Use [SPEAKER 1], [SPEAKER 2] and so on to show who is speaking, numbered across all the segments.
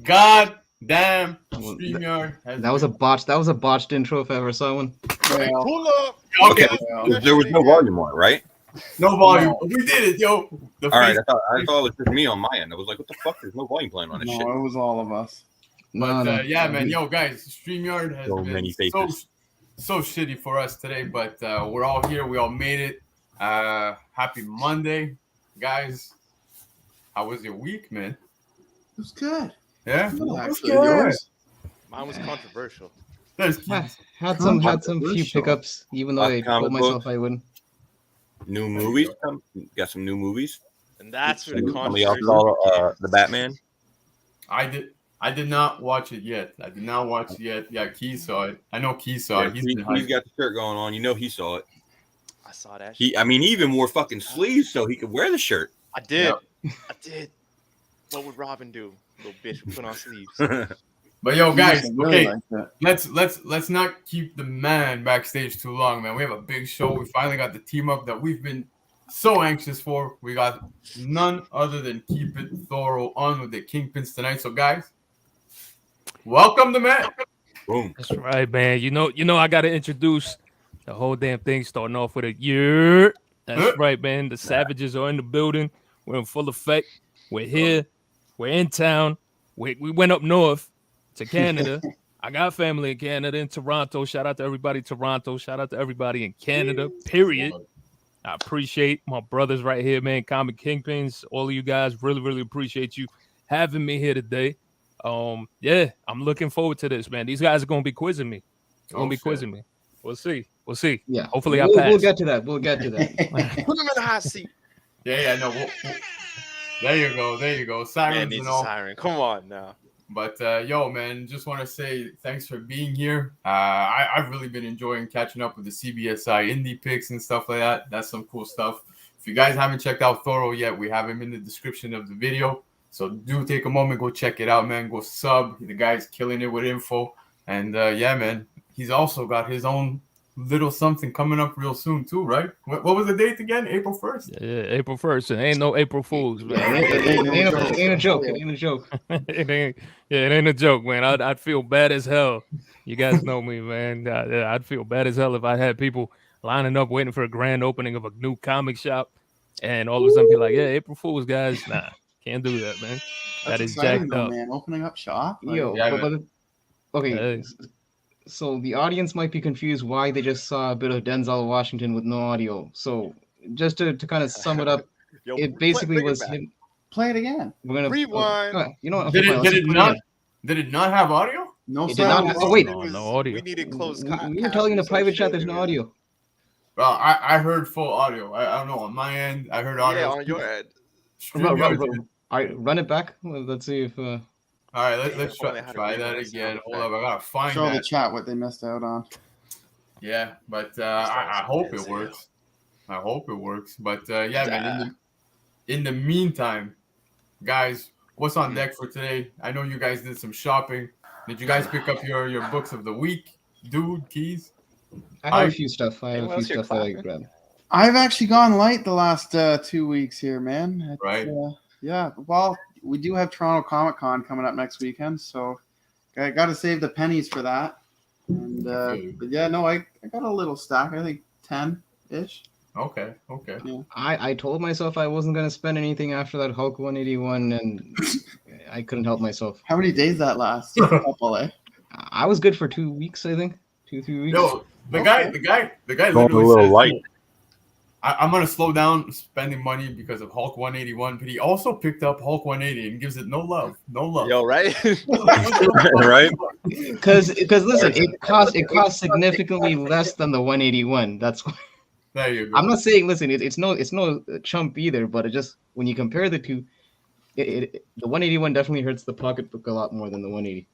[SPEAKER 1] God damn StreamYard has
[SPEAKER 2] That was a botched. That was a botched intro if I ever saw one.
[SPEAKER 3] Hey,
[SPEAKER 4] Well,
[SPEAKER 3] pull up.
[SPEAKER 1] Okay.
[SPEAKER 4] there was no volume on it, right?
[SPEAKER 1] No volume. We did it, yo. The
[SPEAKER 4] All right,
[SPEAKER 1] face-
[SPEAKER 4] I thought it was just me on my end. I was like, what the fuck? There's no volume playing on this shit.
[SPEAKER 3] No, it was all of us.
[SPEAKER 1] But yeah, man, yo, guys, StreamYard has
[SPEAKER 4] So
[SPEAKER 1] been
[SPEAKER 4] many faces.
[SPEAKER 1] so shitty for us today, but we're all here. We all made it. Happy Monday, guys. How was your week, man?
[SPEAKER 3] It was good.
[SPEAKER 1] Yeah,
[SPEAKER 3] Actually,
[SPEAKER 1] good.
[SPEAKER 3] yours?
[SPEAKER 5] Mine was controversial.
[SPEAKER 1] There's
[SPEAKER 2] Had some few pickups, even though I told
[SPEAKER 4] Comic
[SPEAKER 2] myself
[SPEAKER 4] book.
[SPEAKER 2] I wouldn't.
[SPEAKER 4] New movies. Got some new movies.
[SPEAKER 5] And that's where the
[SPEAKER 4] Some of y'all
[SPEAKER 5] controversy
[SPEAKER 4] saw the Batman.
[SPEAKER 1] I did not watch it yet. Yeah, Key saw it. I know Key saw it.
[SPEAKER 4] He's
[SPEAKER 1] been hyped.
[SPEAKER 4] got the shirt going on. You know he saw it.
[SPEAKER 5] I saw that.
[SPEAKER 4] He even wore fucking sleeves so he could wear the shirt.
[SPEAKER 5] I did.
[SPEAKER 1] Yep.
[SPEAKER 5] I did. What would Robin do? Little bitch would put on sleeves.
[SPEAKER 1] But yo, guys,
[SPEAKER 3] I really
[SPEAKER 1] okay,
[SPEAKER 3] liked it.
[SPEAKER 1] let's not keep the man backstage too long, man. We have a big show. We finally got the team up that we've been so anxious for. We got none other than It Thoro on with the Kingpins tonight. So, guys, welcome the man.
[SPEAKER 4] Boom.
[SPEAKER 6] That's right, man. You know, I gotta introduce the whole damn thing, starting off with a year. That's right, man. The Savages are in the building. We're in full effect. We're here. We're in town. We went up north to Canada. I got family in Canada, in Toronto. Shout out to everybody in Toronto. Shout out to everybody in Canada, period. I appreciate my brothers right here, man. Comic Kingpins, all of you guys. Really, really appreciate you having me here today. Yeah, I'm looking forward to this, man. These guys are gonna be quizzing me. Quizzing me. We'll see.
[SPEAKER 2] Yeah.
[SPEAKER 6] Hopefully I pass.
[SPEAKER 2] We'll get to that. Put him
[SPEAKER 5] in the hot seat.
[SPEAKER 1] Yeah, no. There you go. Sirens
[SPEAKER 5] Man needs
[SPEAKER 1] and
[SPEAKER 5] a
[SPEAKER 1] all.
[SPEAKER 5] siren. Come on now.
[SPEAKER 1] But yo, man, just want to say thanks for being here. I've really been enjoying catching up with the CBSI indie picks and stuff like that. That's some cool stuff. If you guys haven't checked out Thoro yet, we have him in the description of the video. So do take a moment, go check it out, man. Go sub. The guy's killing it with info. And yeah, man, he's also got his own little something coming up real soon too, right? What was the date again? April 1st?
[SPEAKER 6] Yeah, April 1st. It ain't no April Fools, man.
[SPEAKER 2] It ain't a joke. It ain't a joke.
[SPEAKER 6] It ain't a joke, man. I'd feel bad as hell. You guys know me, man. I'd feel bad as hell if I had people lining up waiting for a grand opening of a new comic shop, and all of a sudden be like, "Yeah, April Fools, guys." Nah, can't do that, man. That is jacked up,
[SPEAKER 3] man. Opening up shop.
[SPEAKER 2] Yo, okay. So the audience might be confused why they just saw a bit of Denzel Washington with no audio. So just to kind of sum it up, it basically was him.
[SPEAKER 3] Play it again.
[SPEAKER 2] We're gonna
[SPEAKER 5] rewind.
[SPEAKER 2] You know what?
[SPEAKER 1] Did it not have audio?
[SPEAKER 3] No,
[SPEAKER 2] it did not. Oh wait,
[SPEAKER 6] no audio.
[SPEAKER 5] We needed closed.
[SPEAKER 2] We were telling in the private chat there's no audio.
[SPEAKER 1] Well, I heard full audio. I don't know on my end. I heard audio.
[SPEAKER 5] Yeah, on your end.
[SPEAKER 2] All right, run it back. Let's see if.
[SPEAKER 1] All right, let's try that again. Hold up, I gotta find
[SPEAKER 3] Show
[SPEAKER 1] that.
[SPEAKER 3] the chat what they missed out on.
[SPEAKER 1] Yeah, but I hope it works. But yeah, man. In the meantime, guys, what's on deck for today? I know you guys did some shopping. Did you guys pick up your books of the week, dude? Keys?
[SPEAKER 2] I have a few stuff. That I grabbed.
[SPEAKER 3] I've actually gone light the last 2 weeks here, man.
[SPEAKER 1] Right.
[SPEAKER 3] Yeah. Well, we do have Toronto Comic Con coming up next weekend, so I got to save the pennies for that. And but yeah, no, I got a little stack. I think 10-ish.
[SPEAKER 1] Okay.
[SPEAKER 3] Yeah.
[SPEAKER 2] I told myself I wasn't gonna spend anything after that Hulk 181, and I couldn't help myself.
[SPEAKER 3] How many days that lasts? A couple, eh?
[SPEAKER 2] I was good for 2 weeks, I think. 2-3 weeks.
[SPEAKER 1] No, the guy
[SPEAKER 4] Going
[SPEAKER 1] literally
[SPEAKER 4] a little
[SPEAKER 1] says,
[SPEAKER 4] light.
[SPEAKER 1] I'm gonna slow down spending money because of Hulk 181, but he also picked up Hulk 180 and gives it no love.
[SPEAKER 5] Yo, right?
[SPEAKER 4] Right?
[SPEAKER 2] Because listen, it costs significantly less than the 181. That's why.
[SPEAKER 1] There you go.
[SPEAKER 2] I'm not saying it's no chump either, but it just when you compare the two, the 181 definitely hurts the pocketbook a lot more than the 180.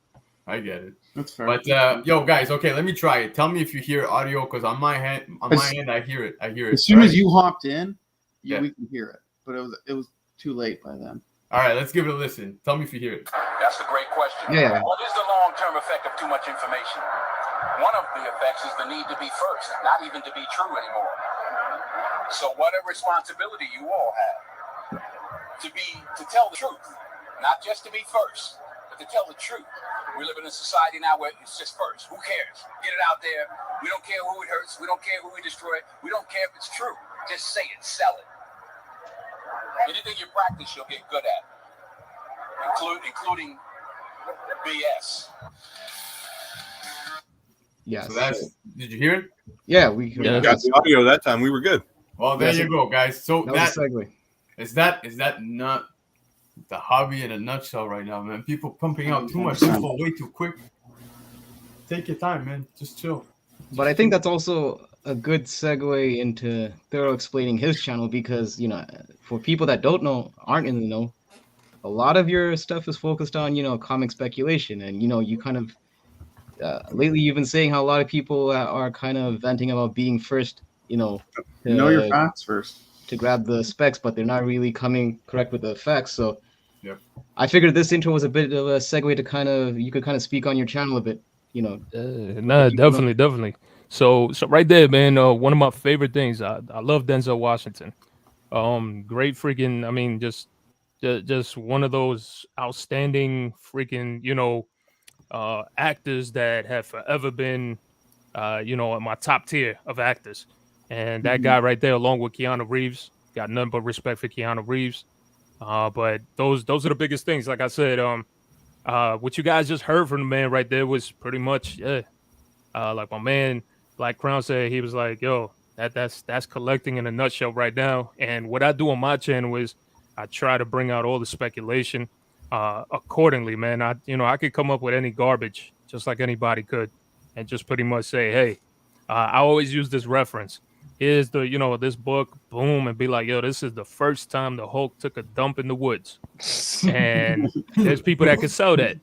[SPEAKER 1] I get it.
[SPEAKER 3] That's fair.
[SPEAKER 1] But yo, guys, okay, let me try it. Tell me if you hear audio, because on my end, I hear it.
[SPEAKER 3] As soon as you hopped in, we can hear it. But it was too late by then.
[SPEAKER 1] All right, let's give it a listen. Tell me if you hear it.
[SPEAKER 7] That's a great question.
[SPEAKER 2] Yeah.
[SPEAKER 7] What is the long-term effect of too much information? One of the effects is the need to be first, not even to be true anymore. So what a responsibility you all have to tell the truth, not just to be first. But to tell the truth, we live in a society now where it's just first. Who cares? Get it out there. We don't care who it hurts. We don't care who we destroy. We don't care if it's true. Just say it. Sell it. Anything you practice, you'll get good at, including BS.
[SPEAKER 2] Yes.
[SPEAKER 1] So did you hear it?
[SPEAKER 2] Yeah, we
[SPEAKER 4] got the audio that time. We were good.
[SPEAKER 1] Well, there you go, guys. So
[SPEAKER 2] that segue.
[SPEAKER 1] Is that not the hobby in a nutshell right now, man? People pumping out too much info way too quick. Take your time, man. Just chill.
[SPEAKER 2] But I think that's also a good segue into Thoro explaining his channel because, you know, for people that aren't in the know, a lot of your stuff is focused on, you know, comic speculation. And, you know, you kind of, lately you've been saying how a lot of people are kind of venting about being first, you know.
[SPEAKER 3] Know your facts first.
[SPEAKER 2] To grab the specs, but they're not really coming correct with the effects. So
[SPEAKER 1] yep.
[SPEAKER 2] I figured this intro was a bit of a segue to you could kind of speak on your channel a bit, you know.
[SPEAKER 6] Definitely. So right there, man, one of my favorite things. I love Denzel Washington. Great freaking, I mean, just one of those outstanding freaking, you know, actors that have forever been, you know, in my top tier of actors. And that guy right there, along with Keanu Reeves, got nothing but respect for Keanu Reeves. But those are the biggest things. Like I said, what you guys just heard from the man right there was pretty much, like my man Black Crown said. He was like, "Yo, that's collecting in a nutshell right now." And what I do on my channel is I try to bring out all the speculation accordingly, man. I could come up with any garbage just like anybody could, and just pretty much say, "Hey, I always use this reference. Here's the, you know, this book, boom," and be like, "Yo, this is the first time the Hulk took a dump in the woods." And there's people that can sell that.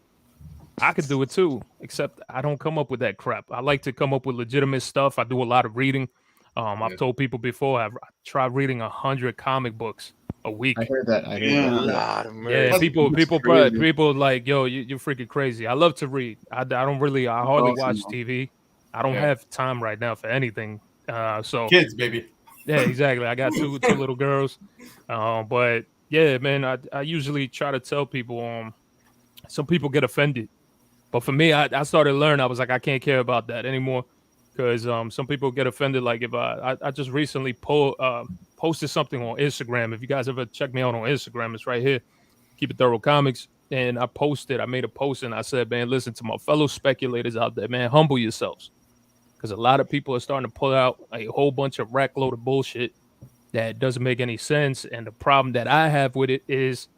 [SPEAKER 6] I could do it too, except I don't come up with that crap. I like to come up with legitimate stuff. I do a lot of reading. I've told people before, I've tried reading 100 comic books a week.
[SPEAKER 2] I heard that.
[SPEAKER 6] Yeah, people like, "Yo, you're freaking crazy." I love to read. I hardly watch TV. I don't have time right now for anything. So
[SPEAKER 1] kids, baby.
[SPEAKER 6] Yeah, exactly. I got two little girls. But yeah, man, I usually try to tell people. Some people get offended, but for me, I started learning. I was like, I can't care about that anymore, because some people get offended. Like if I just recently posted something on Instagram. If you guys ever check me out on Instagram, it's right here. Keep It Thoro Comics. And I made a post, and I said, man, listen to my fellow speculators out there, man, humble yourselves. Because a lot of people are starting to pull out a whole bunch of rack load of bullshit that doesn't make any sense. And the problem that I have with it is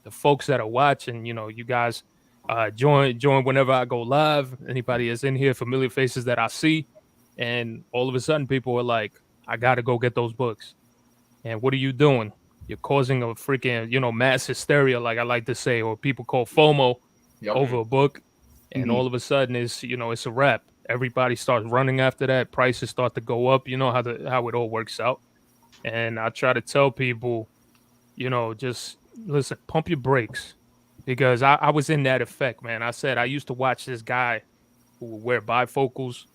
[SPEAKER 6] the folks that are watching, you know, you guys join whenever I go live. Anybody is in here, familiar faces that I see. And all of a sudden people are like, I got to go get those books. And what are you doing? You're causing a freaking, you know, mass hysteria, like I like to say, or people call FOMO over a book. And all of a sudden it's a wrap. Everybody starts running after that. Prices start to go up. You know how it all works out. And I try to tell people, you know, just listen, pump your brakes, because I was in that effect, man. I said I used to watch this guy who would wear bifocals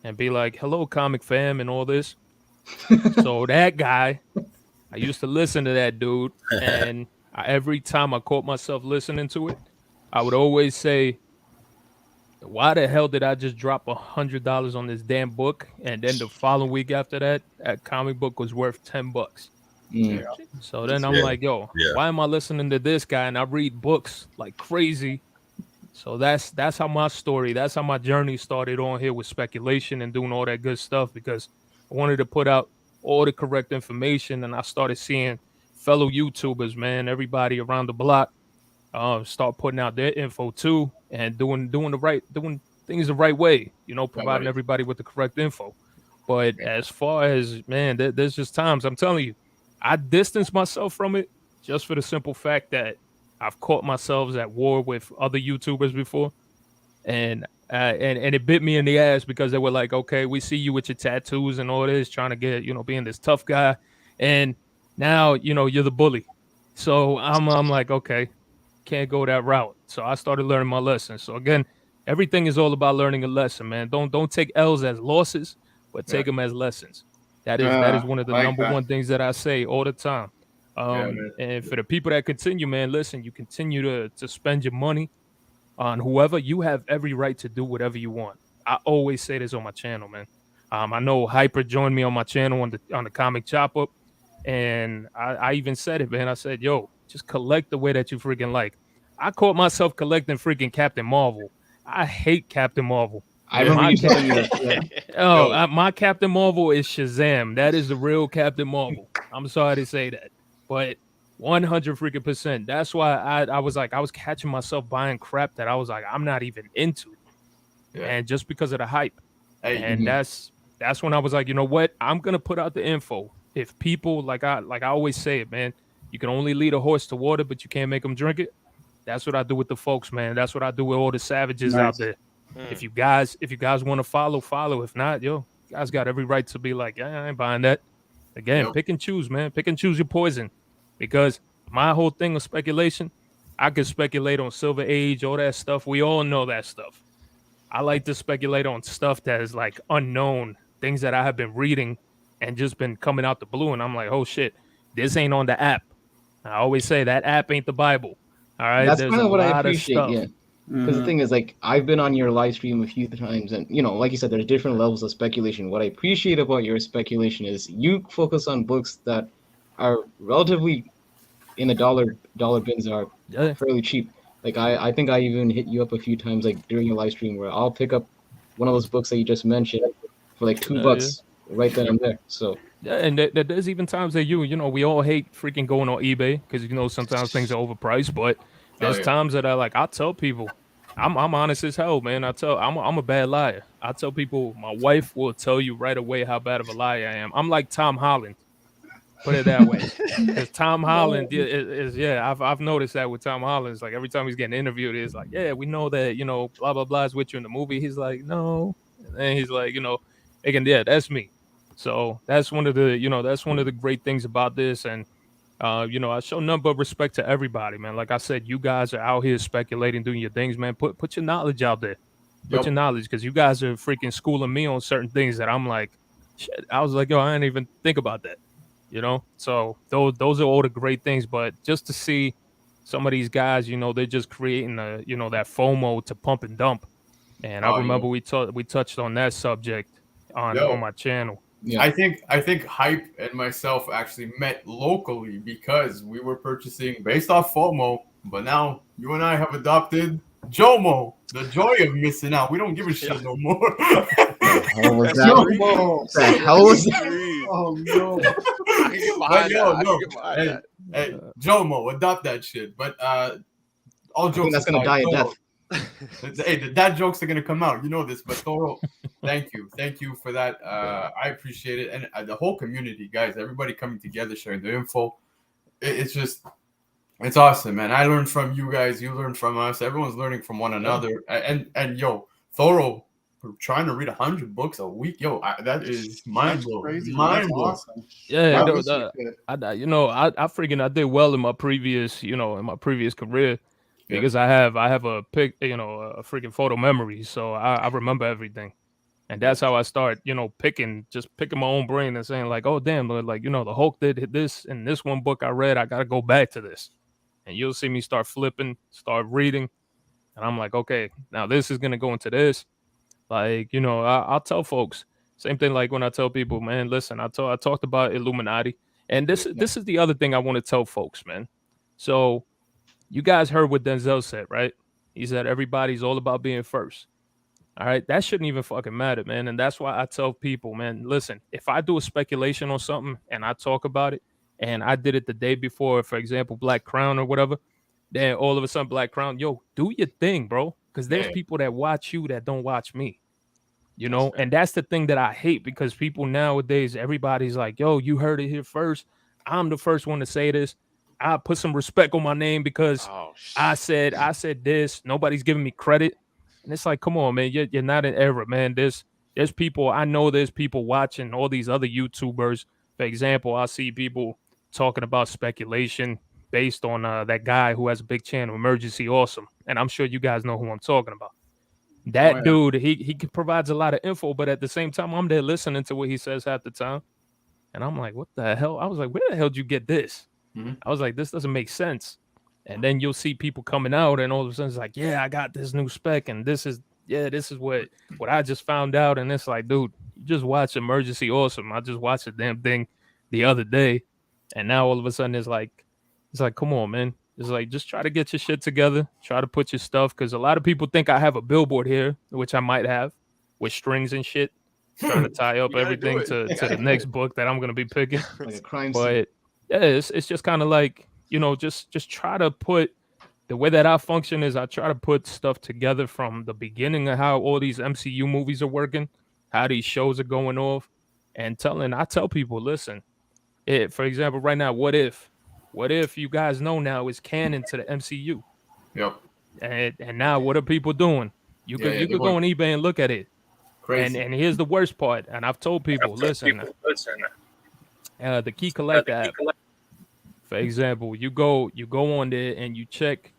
[SPEAKER 6] and be like, "Hello, comic fam," and all this. So that guy, I used to listen to that dude, and every time I caught myself listening to it, I would always say, why the hell did I just drop $100 on this damn book? And then the following week after that comic book was worth $10.
[SPEAKER 2] Yeah.
[SPEAKER 6] So then I'm like, yo, why am I listening to this guy? And I read books like crazy. So that's how my story, that's how my journey started on here with speculation and doing all that good stuff, because I wanted to put out all the correct information. And I started seeing fellow YouTubers, man, everybody around the block, start putting out their info too, and doing things the right way, you know, providing everybody with the correct info. But as far as, man, there's just times, I'm telling you, I distance myself from it just for the simple fact that I've caught myself at war with other YouTubers before, and it bit me in the ass, because they were like, okay, we see you with your tattoos and all this, trying to get, you know, being this tough guy, and now, you know, you're the bully. So I'm like, okay, can't go that route. So I started learning my lessons. So again, everything is all about learning a lesson, man. Don't take L's as losses, but take them as lessons. That is one of the number one things that I say all the time. And for the people that continue, man, listen, you continue to spend your money, on whoever, you have every right to do whatever you want. I always say this on my channel, man. I know Hyper joined me on my channel on the comic chop up, and I even said it, man. I said, yo, just collect the way that you freaking like. I caught myself collecting freaking Captain Marvel. I hate Captain Marvel.
[SPEAKER 2] I remember
[SPEAKER 6] My
[SPEAKER 2] you telling me this. Yeah.
[SPEAKER 6] my Captain Marvel is Shazam. That is the real Captain Marvel. I'm sorry to say that, but 100 freaking percent. That's why I was like, I was catching myself buying crap that I was like, I'm not even into, and just because of the hype. And that's when I was like, you know what? I'm gonna put out the info. If people like I always say it, man, you can only lead a horse to water, but you can't make them drink it. That's what I do with the folks, man. That's what I do with all the savages out there. If you guys want to follow. If not, yo, you guys got every right to be like, yeah, I ain't buying that. Again, pick and choose, man. Pick and choose your poison. Because my whole thing of speculation, I could speculate on Silver Age, all that stuff. We all know that stuff. I like to speculate on stuff that is like unknown, things that I have been reading and just been coming out the blue. And I'm like, oh shit, this ain't on the app. I always say that app ain't the Bible. All right.
[SPEAKER 2] That's kind of what I appreciate. Yeah. Because the thing is, like, I've been on your live stream a few times, and like you said, there's different levels of speculation. What I appreciate about your speculation is you focus on books that are relatively in the dollar bins, are fairly cheap. Like I think I even hit you up a few times, like during your live stream, where I'll pick up one of those books that you just mentioned for like $2 right then and there. So
[SPEAKER 6] yeah, and there's even times that we all hate freaking going on eBay because sometimes things are overpriced, but there's times that I tell people. I'm honest as hell, man. I'm a bad liar. I tell people, my wife will tell you right away how bad of a liar I am. I'm like Tom Holland. Put it that way. Because Tom Holland I've noticed that with Tom Holland. It's like every time he's getting interviewed, it's like, yeah, we know that, blah, blah, blah is with you in the movie. He's like, no. And he's like, that's me. So that's one of the great things about this. And I show none but respect to everybody, man. Like I said, you guys are out here speculating, doing your things, man. Put your knowledge out there. Put your knowledge, because you guys are freaking schooling me on certain things that I'm like, shit. I was like, yo, I didn't even think about that. So those are all the great things. But just to see some of these guys, they're just creating that FOMO to pump and dump. And I remember we touched on that subject on my channel.
[SPEAKER 1] Yeah. I think Hype and myself actually met locally because we were purchasing based off FOMO, but now you and I have adopted JOMO, the joy of missing out. We don't give a shit no more.
[SPEAKER 2] How was that? How was that?
[SPEAKER 5] Oh no! I can get behind that.
[SPEAKER 1] Hey, JOMO, adopt that shit. But all jokes.
[SPEAKER 2] That's gonna die a death.
[SPEAKER 1] Hey, the dad jokes are gonna come out. You know this, but Thoro, thank you for that. I appreciate it, and the whole community, guys, everybody coming together, sharing the info. It's awesome, man. I learned from you guys. You learned from us. Everyone's learning from one another. And yo, Thoro, we're trying to read 100 books a week. Yo, that is mind blowing. Mind blowing. Awesome.
[SPEAKER 6] Yeah, I did well in my previous, career. Because I have a freaking photo memory, so I remember everything, and that's how I start, picking my own brain and saying like, oh damn, like the Hulk did this in this one book I read, I gotta go back to this, and you'll see me start flipping, start reading, and I'm like, okay, now this is gonna go into this, like I'll tell folks same thing like when I tell people, man, listen, I talked about Illuminati, and this is the other thing I want to tell folks, man, so. You guys heard what Denzel said, right? He said everybody's all about being first. All right, that shouldn't even fucking matter, man. And that's why I tell people, man, listen, if I do a speculation on something and I talk about it, and I did it the day before, for example, Black Crown or whatever, then all of a sudden Black Crown, yo, do your thing, bro. Because there's people that watch you that don't watch me. And that's the thing that I hate, because people nowadays, everybody's like, yo, you heard it here first. I'm the first one to say this. I put some respect on my name because I said this. Nobody's giving me credit, and it's like, come on, man, you're not in error, man. There's people. I know there's people watching all these other YouTubers. For example, I see people talking about speculation based on that guy who has a big channel, Emergency Awesome, and I'm sure you guys know who I'm talking about. That dude, he provides a lot of info, but at the same time, I'm there listening to what he says half the time, and I'm like, what the hell? I was like, where the hell did you get this? I was like, this doesn't make sense. And then you'll see people coming out, and all of a sudden it's like, yeah, I got this new spec, and this is what I just found out. And it's like, dude, you just watched Emergency Awesome. I just watched the damn thing the other day, and now all of a sudden it's like, come on, man. It's like, just try to get your shit together. Try to put your stuff, because a lot of people think I have a billboard here, which I might have, with strings and shit, trying to tie up everything to the next book that I'm gonna be picking.
[SPEAKER 2] Like a crime
[SPEAKER 6] But
[SPEAKER 2] scene.
[SPEAKER 6] yeah, it's just kind of like, just try to put, the way that I function is I try to put stuff together from the beginning of how all these MCU movies are working, how these shows are going off, and I tell people, listen, for example, right now, what if you guys know now is canon to the MCU?
[SPEAKER 1] Yep.
[SPEAKER 6] And now what are people doing? You could go on eBay and look at it.
[SPEAKER 1] Crazy.
[SPEAKER 6] And here's the worst part. And I've told people, listen, the Key Collector app, for example, you go on there and you check,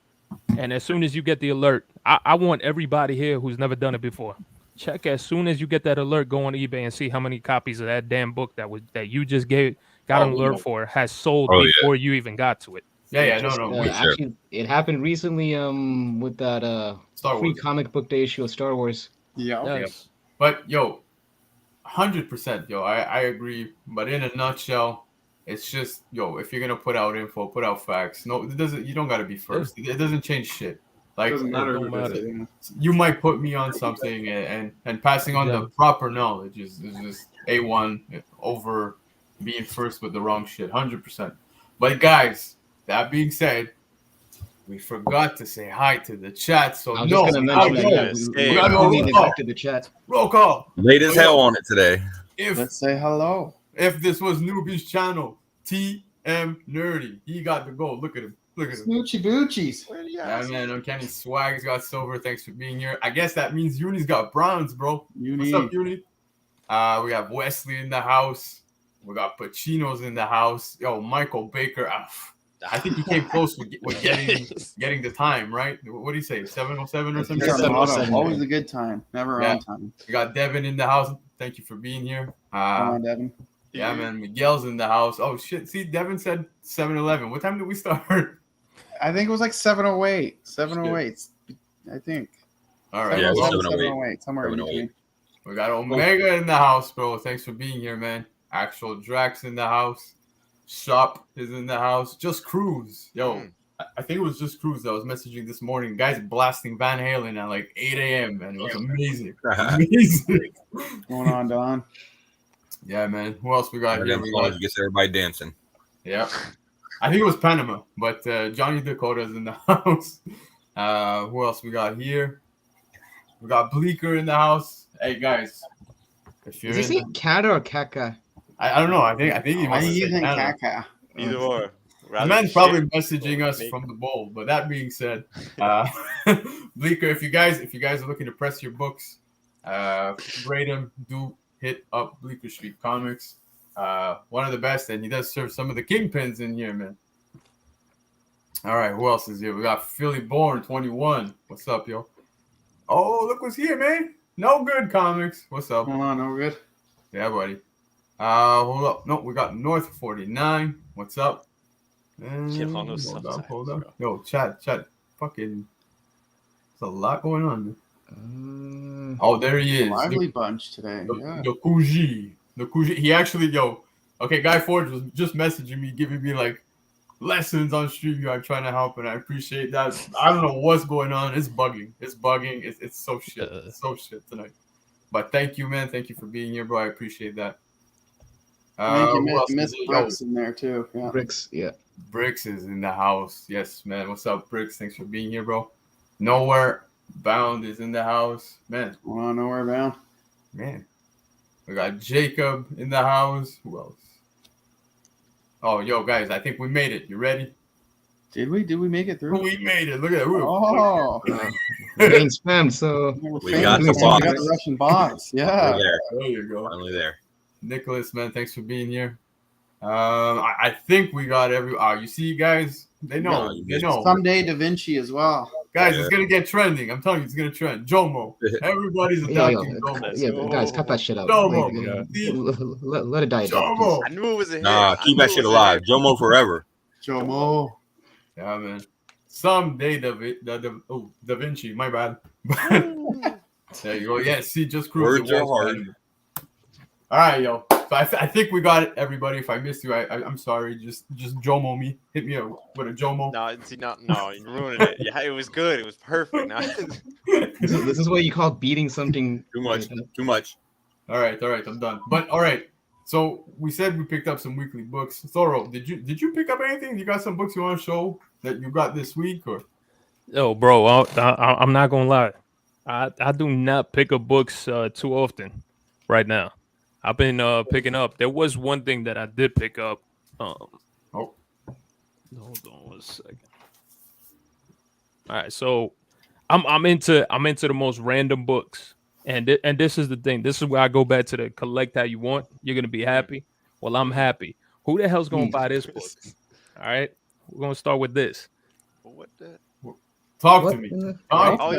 [SPEAKER 6] and as soon as you get the alert, I want everybody here who's never done it before, check as soon as you get that alert, go on eBay and see how many copies of that damn book that you just got an alert for has sold before you even got to it.
[SPEAKER 2] Actually, it happened recently with that free comic book day issue of Star Wars.
[SPEAKER 3] Yeah.
[SPEAKER 6] Yes.
[SPEAKER 1] But 100%, I agree. But in a nutshell, it's just, if you're gonna put out info, put out facts. No, it doesn't. You don't gotta be first. It doesn't change shit. Like,
[SPEAKER 3] Doesn't matter who does it.
[SPEAKER 1] You might put me on something, and passing on the proper knowledge is just A1 over being first with the wrong shit. 100%. But guys, that being said, we forgot to say hi to the chat. So
[SPEAKER 2] I was just gonna mention we neglected the chat.
[SPEAKER 1] Roll call.
[SPEAKER 4] Late as hell on it today.
[SPEAKER 3] Let's say hello.
[SPEAKER 1] If this was Newbie's channel, TMNT, he got the gold. Look at him.
[SPEAKER 3] Snoochie Boochies.
[SPEAKER 1] Yeah, man. Uncanny Swag's got silver. Thanks for being here. I guess that means Uni's got bronze, bro. What's up, Uni? We have Wesley in the house. We got Pacino's in the house. Yo, Michael Baker. I think he came close with getting the time, right? What do you say? 7:07 or something?
[SPEAKER 3] 7:07. Always a good time. Never on time.
[SPEAKER 1] We got Devin in the house. Thank you for being here.
[SPEAKER 3] Come on, Devin.
[SPEAKER 1] Yeah, man. Miguel's in the house. Oh, shit. See, Devin said 7:11. What time did we start?
[SPEAKER 3] I think it was like 7:08. 7:08. I think.
[SPEAKER 1] All right.
[SPEAKER 3] 7:08. Somewhere in between.
[SPEAKER 1] We got Omega in the house, bro. Thanks for being here, man. Actual Drax in the house. Shop is in the house. Just Cruz. Yo, I think it was Just Cruz that was messaging this morning. Guys blasting Van Halen at like 8 a.m., man. It was amazing. Amazing.
[SPEAKER 3] What's going on, Don?
[SPEAKER 1] Yeah, man. Who else we got here? We got
[SPEAKER 4] gets everybody dancing.
[SPEAKER 1] Yeah. I think it was Panama, but Johnny Dakota's in the house. Who else we got here? We got Bleaker in the house. Hey, guys. If you're
[SPEAKER 2] Is he saying Kata or Kaka?
[SPEAKER 1] I don't know. I think he must
[SPEAKER 3] He's
[SPEAKER 1] say
[SPEAKER 3] in
[SPEAKER 1] Canada.
[SPEAKER 3] Kaka.
[SPEAKER 5] Either or.
[SPEAKER 1] The man's probably messaging us from the bowl. But that being said, Bleaker, if you guys are looking to press your books, rate them. Do hit up Bleaker Street Comics. One of the best, and he does serve some of the Kingpins in here, man. All right, who else is here? We got Philly Born 21. What's up, yo? Oh, look what's here, man. No Good Comics. What's up?
[SPEAKER 3] Hold on, no good.
[SPEAKER 1] Yeah, buddy. Hold up. No, we got North 49. What's up? Hold up. Yo, chat. Fucking, there's a lot going on. Oh, there he is.
[SPEAKER 3] Lively bunch today.
[SPEAKER 1] The Kuji. He actually, okay, Guy Forge was just messaging me, giving me like lessons on StreamYard, trying to help, and I appreciate that. I don't know what's going on. It's bugging. It's so shit. It's so shit tonight. But thank you, man. Thank you for being here, bro. I appreciate that.
[SPEAKER 3] Miss Brooks in there too. Yeah.
[SPEAKER 2] Bricks, yeah.
[SPEAKER 1] Bricks is in the house. Yes, man. What's up, Bricks? Thanks for being here, bro. Nowhere Bound is in the house, man.
[SPEAKER 3] Nowhere Bound,
[SPEAKER 1] man. We got Jacob in the house. Who else? Oh, yo, guys, I think we made it. You ready?
[SPEAKER 3] Did we make it through?
[SPEAKER 1] We made it. Look at that.
[SPEAKER 2] We ain't spammed, so
[SPEAKER 4] we got the box.
[SPEAKER 3] We got the Russian box. Yeah.
[SPEAKER 1] There you go.
[SPEAKER 4] Finally there.
[SPEAKER 1] Nicholas, man, thanks for being here. I think we got you see, guys, they know.
[SPEAKER 3] Someday Da Vinci as well.
[SPEAKER 1] Guys, it's gonna get trending. I'm telling you, it's gonna trend. Jomo. Everybody's adopting Jomo.
[SPEAKER 2] Yeah, guys, cut that shit out.
[SPEAKER 1] Jomo.
[SPEAKER 2] Let it die.
[SPEAKER 1] Jomo.
[SPEAKER 5] I knew it was a hit.
[SPEAKER 4] Nah, keep that shit alive. Jomo forever.
[SPEAKER 3] Jomo.
[SPEAKER 1] Yeah, man. Someday Da Vinci. My bad. There you go. Yeah, see, just cruise.
[SPEAKER 4] Words are hard.
[SPEAKER 1] All right, yo. So I think we got it, everybody. If I missed you, I'm sorry. Just Jomo me. Hit me up with a Jomo.
[SPEAKER 5] No, you ruined it. Yeah, it was good. It was perfect. No.
[SPEAKER 2] This is what you call beating something.
[SPEAKER 4] Too much.
[SPEAKER 1] All right, I'm done. But all right. So we said we picked up some weekly books. Thoro, did you pick up anything? You got some books you want to show that you got this week, or?
[SPEAKER 6] Yo, bro, I'm not gonna lie. I do not pick up books too often right now. I've been picking up. There was one thing that I did pick up. Hold on 1 second. All right, so I'm into the most random books, and this is the thing. This is where I go back to the collect how you want. You're gonna be happy. Well, I'm happy. Who the hell's gonna buy this book? All right, we're gonna start with this.
[SPEAKER 5] What the?
[SPEAKER 1] Talk to me.
[SPEAKER 5] No.
[SPEAKER 4] Bro,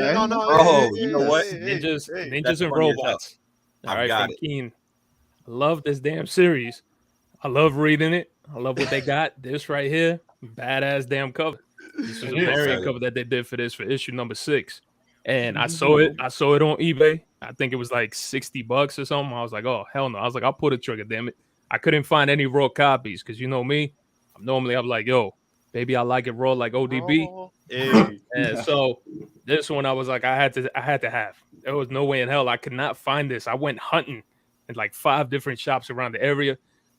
[SPEAKER 4] you know what?
[SPEAKER 6] Ninjas and robots. All right, from Keen. I love this damn series. I love reading it. I love what they got. This right here, badass damn cover. This is a variant cover that they did for this for issue number 6. And I saw it on eBay. I think it was like $60 or something. I was like, oh hell no. I was like, I'll pull the trigger, damn it. I couldn't find any raw copies because you know me. I'm like, yo, baby, I like it raw like ODB. And so this one I was like, I had to have. There was no way in hell I could not find this. I went hunting in like 5 different shops around the area.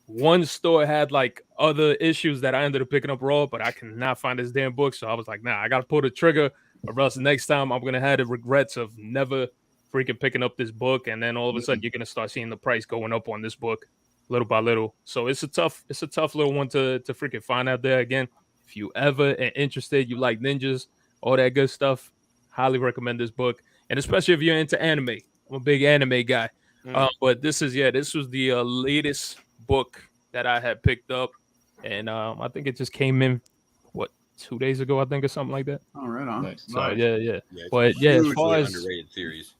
[SPEAKER 6] One store had like other issues that I ended up picking up raw, but I cannot find this damn book. So I was like, nah, I gotta pull the trigger, or else next time I'm gonna have the regrets of never freaking picking up this book. And then all of a sudden you're gonna start seeing the price going up on this book little by little. So it's a tough little one to freaking find out there. Again, if you ever are interested, you like ninjas, all that good stuff, highly recommend this book. And especially if you're into anime. I'm a big anime guy. But this was the latest book that I had picked up. And I think it just came in, 2 days ago, I think, or something like that.
[SPEAKER 3] Oh, right on.
[SPEAKER 2] Nice.
[SPEAKER 6] So, yeah. But yeah, as far as
[SPEAKER 4] underrated series.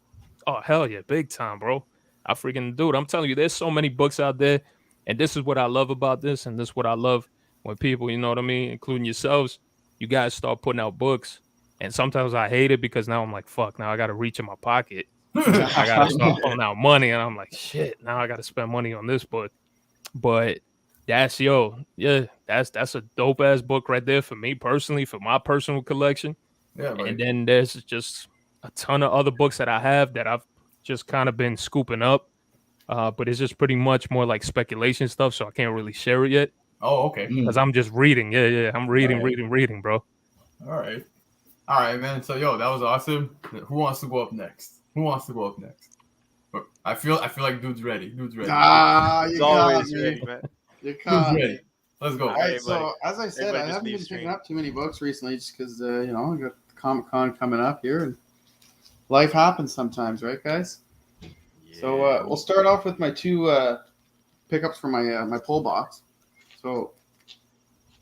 [SPEAKER 6] Oh, hell yeah, big time, bro. I freaking dude. I'm telling you, there's so many books out there. And this is what I love about this. And this is what I love when people, you know what I mean, including yourselves, you guys start putting out books. And sometimes I hate it because now I'm like, fuck, now I got to reach in my pocket. I got to start pulling out money. And I'm like, shit, now I got to spend money on this book. But that's a dope ass book right there for me personally, for my personal collection.
[SPEAKER 1] Yeah,
[SPEAKER 6] and then there's just a ton of other books that I have that I've just kind of been scooping up. But it's just pretty much more like speculation stuff, so I can't really share it yet.
[SPEAKER 1] Oh, okay.
[SPEAKER 6] Because I'm just reading. Yeah. I'm reading, bro.
[SPEAKER 1] All right, man. So, yo, that was awesome. Who wants to go up next? I feel like dude's ready.
[SPEAKER 3] Ah, you
[SPEAKER 5] always
[SPEAKER 3] got me.
[SPEAKER 5] ready, man.
[SPEAKER 3] You're caught.
[SPEAKER 1] Dude's ready. Let's go.
[SPEAKER 3] All right, so as I said, I haven't been picking up too many books recently just because, I got Comic-Con coming up here and life happens sometimes, right, guys? Yeah. So we'll start off with my 2 pickups for my pull box. So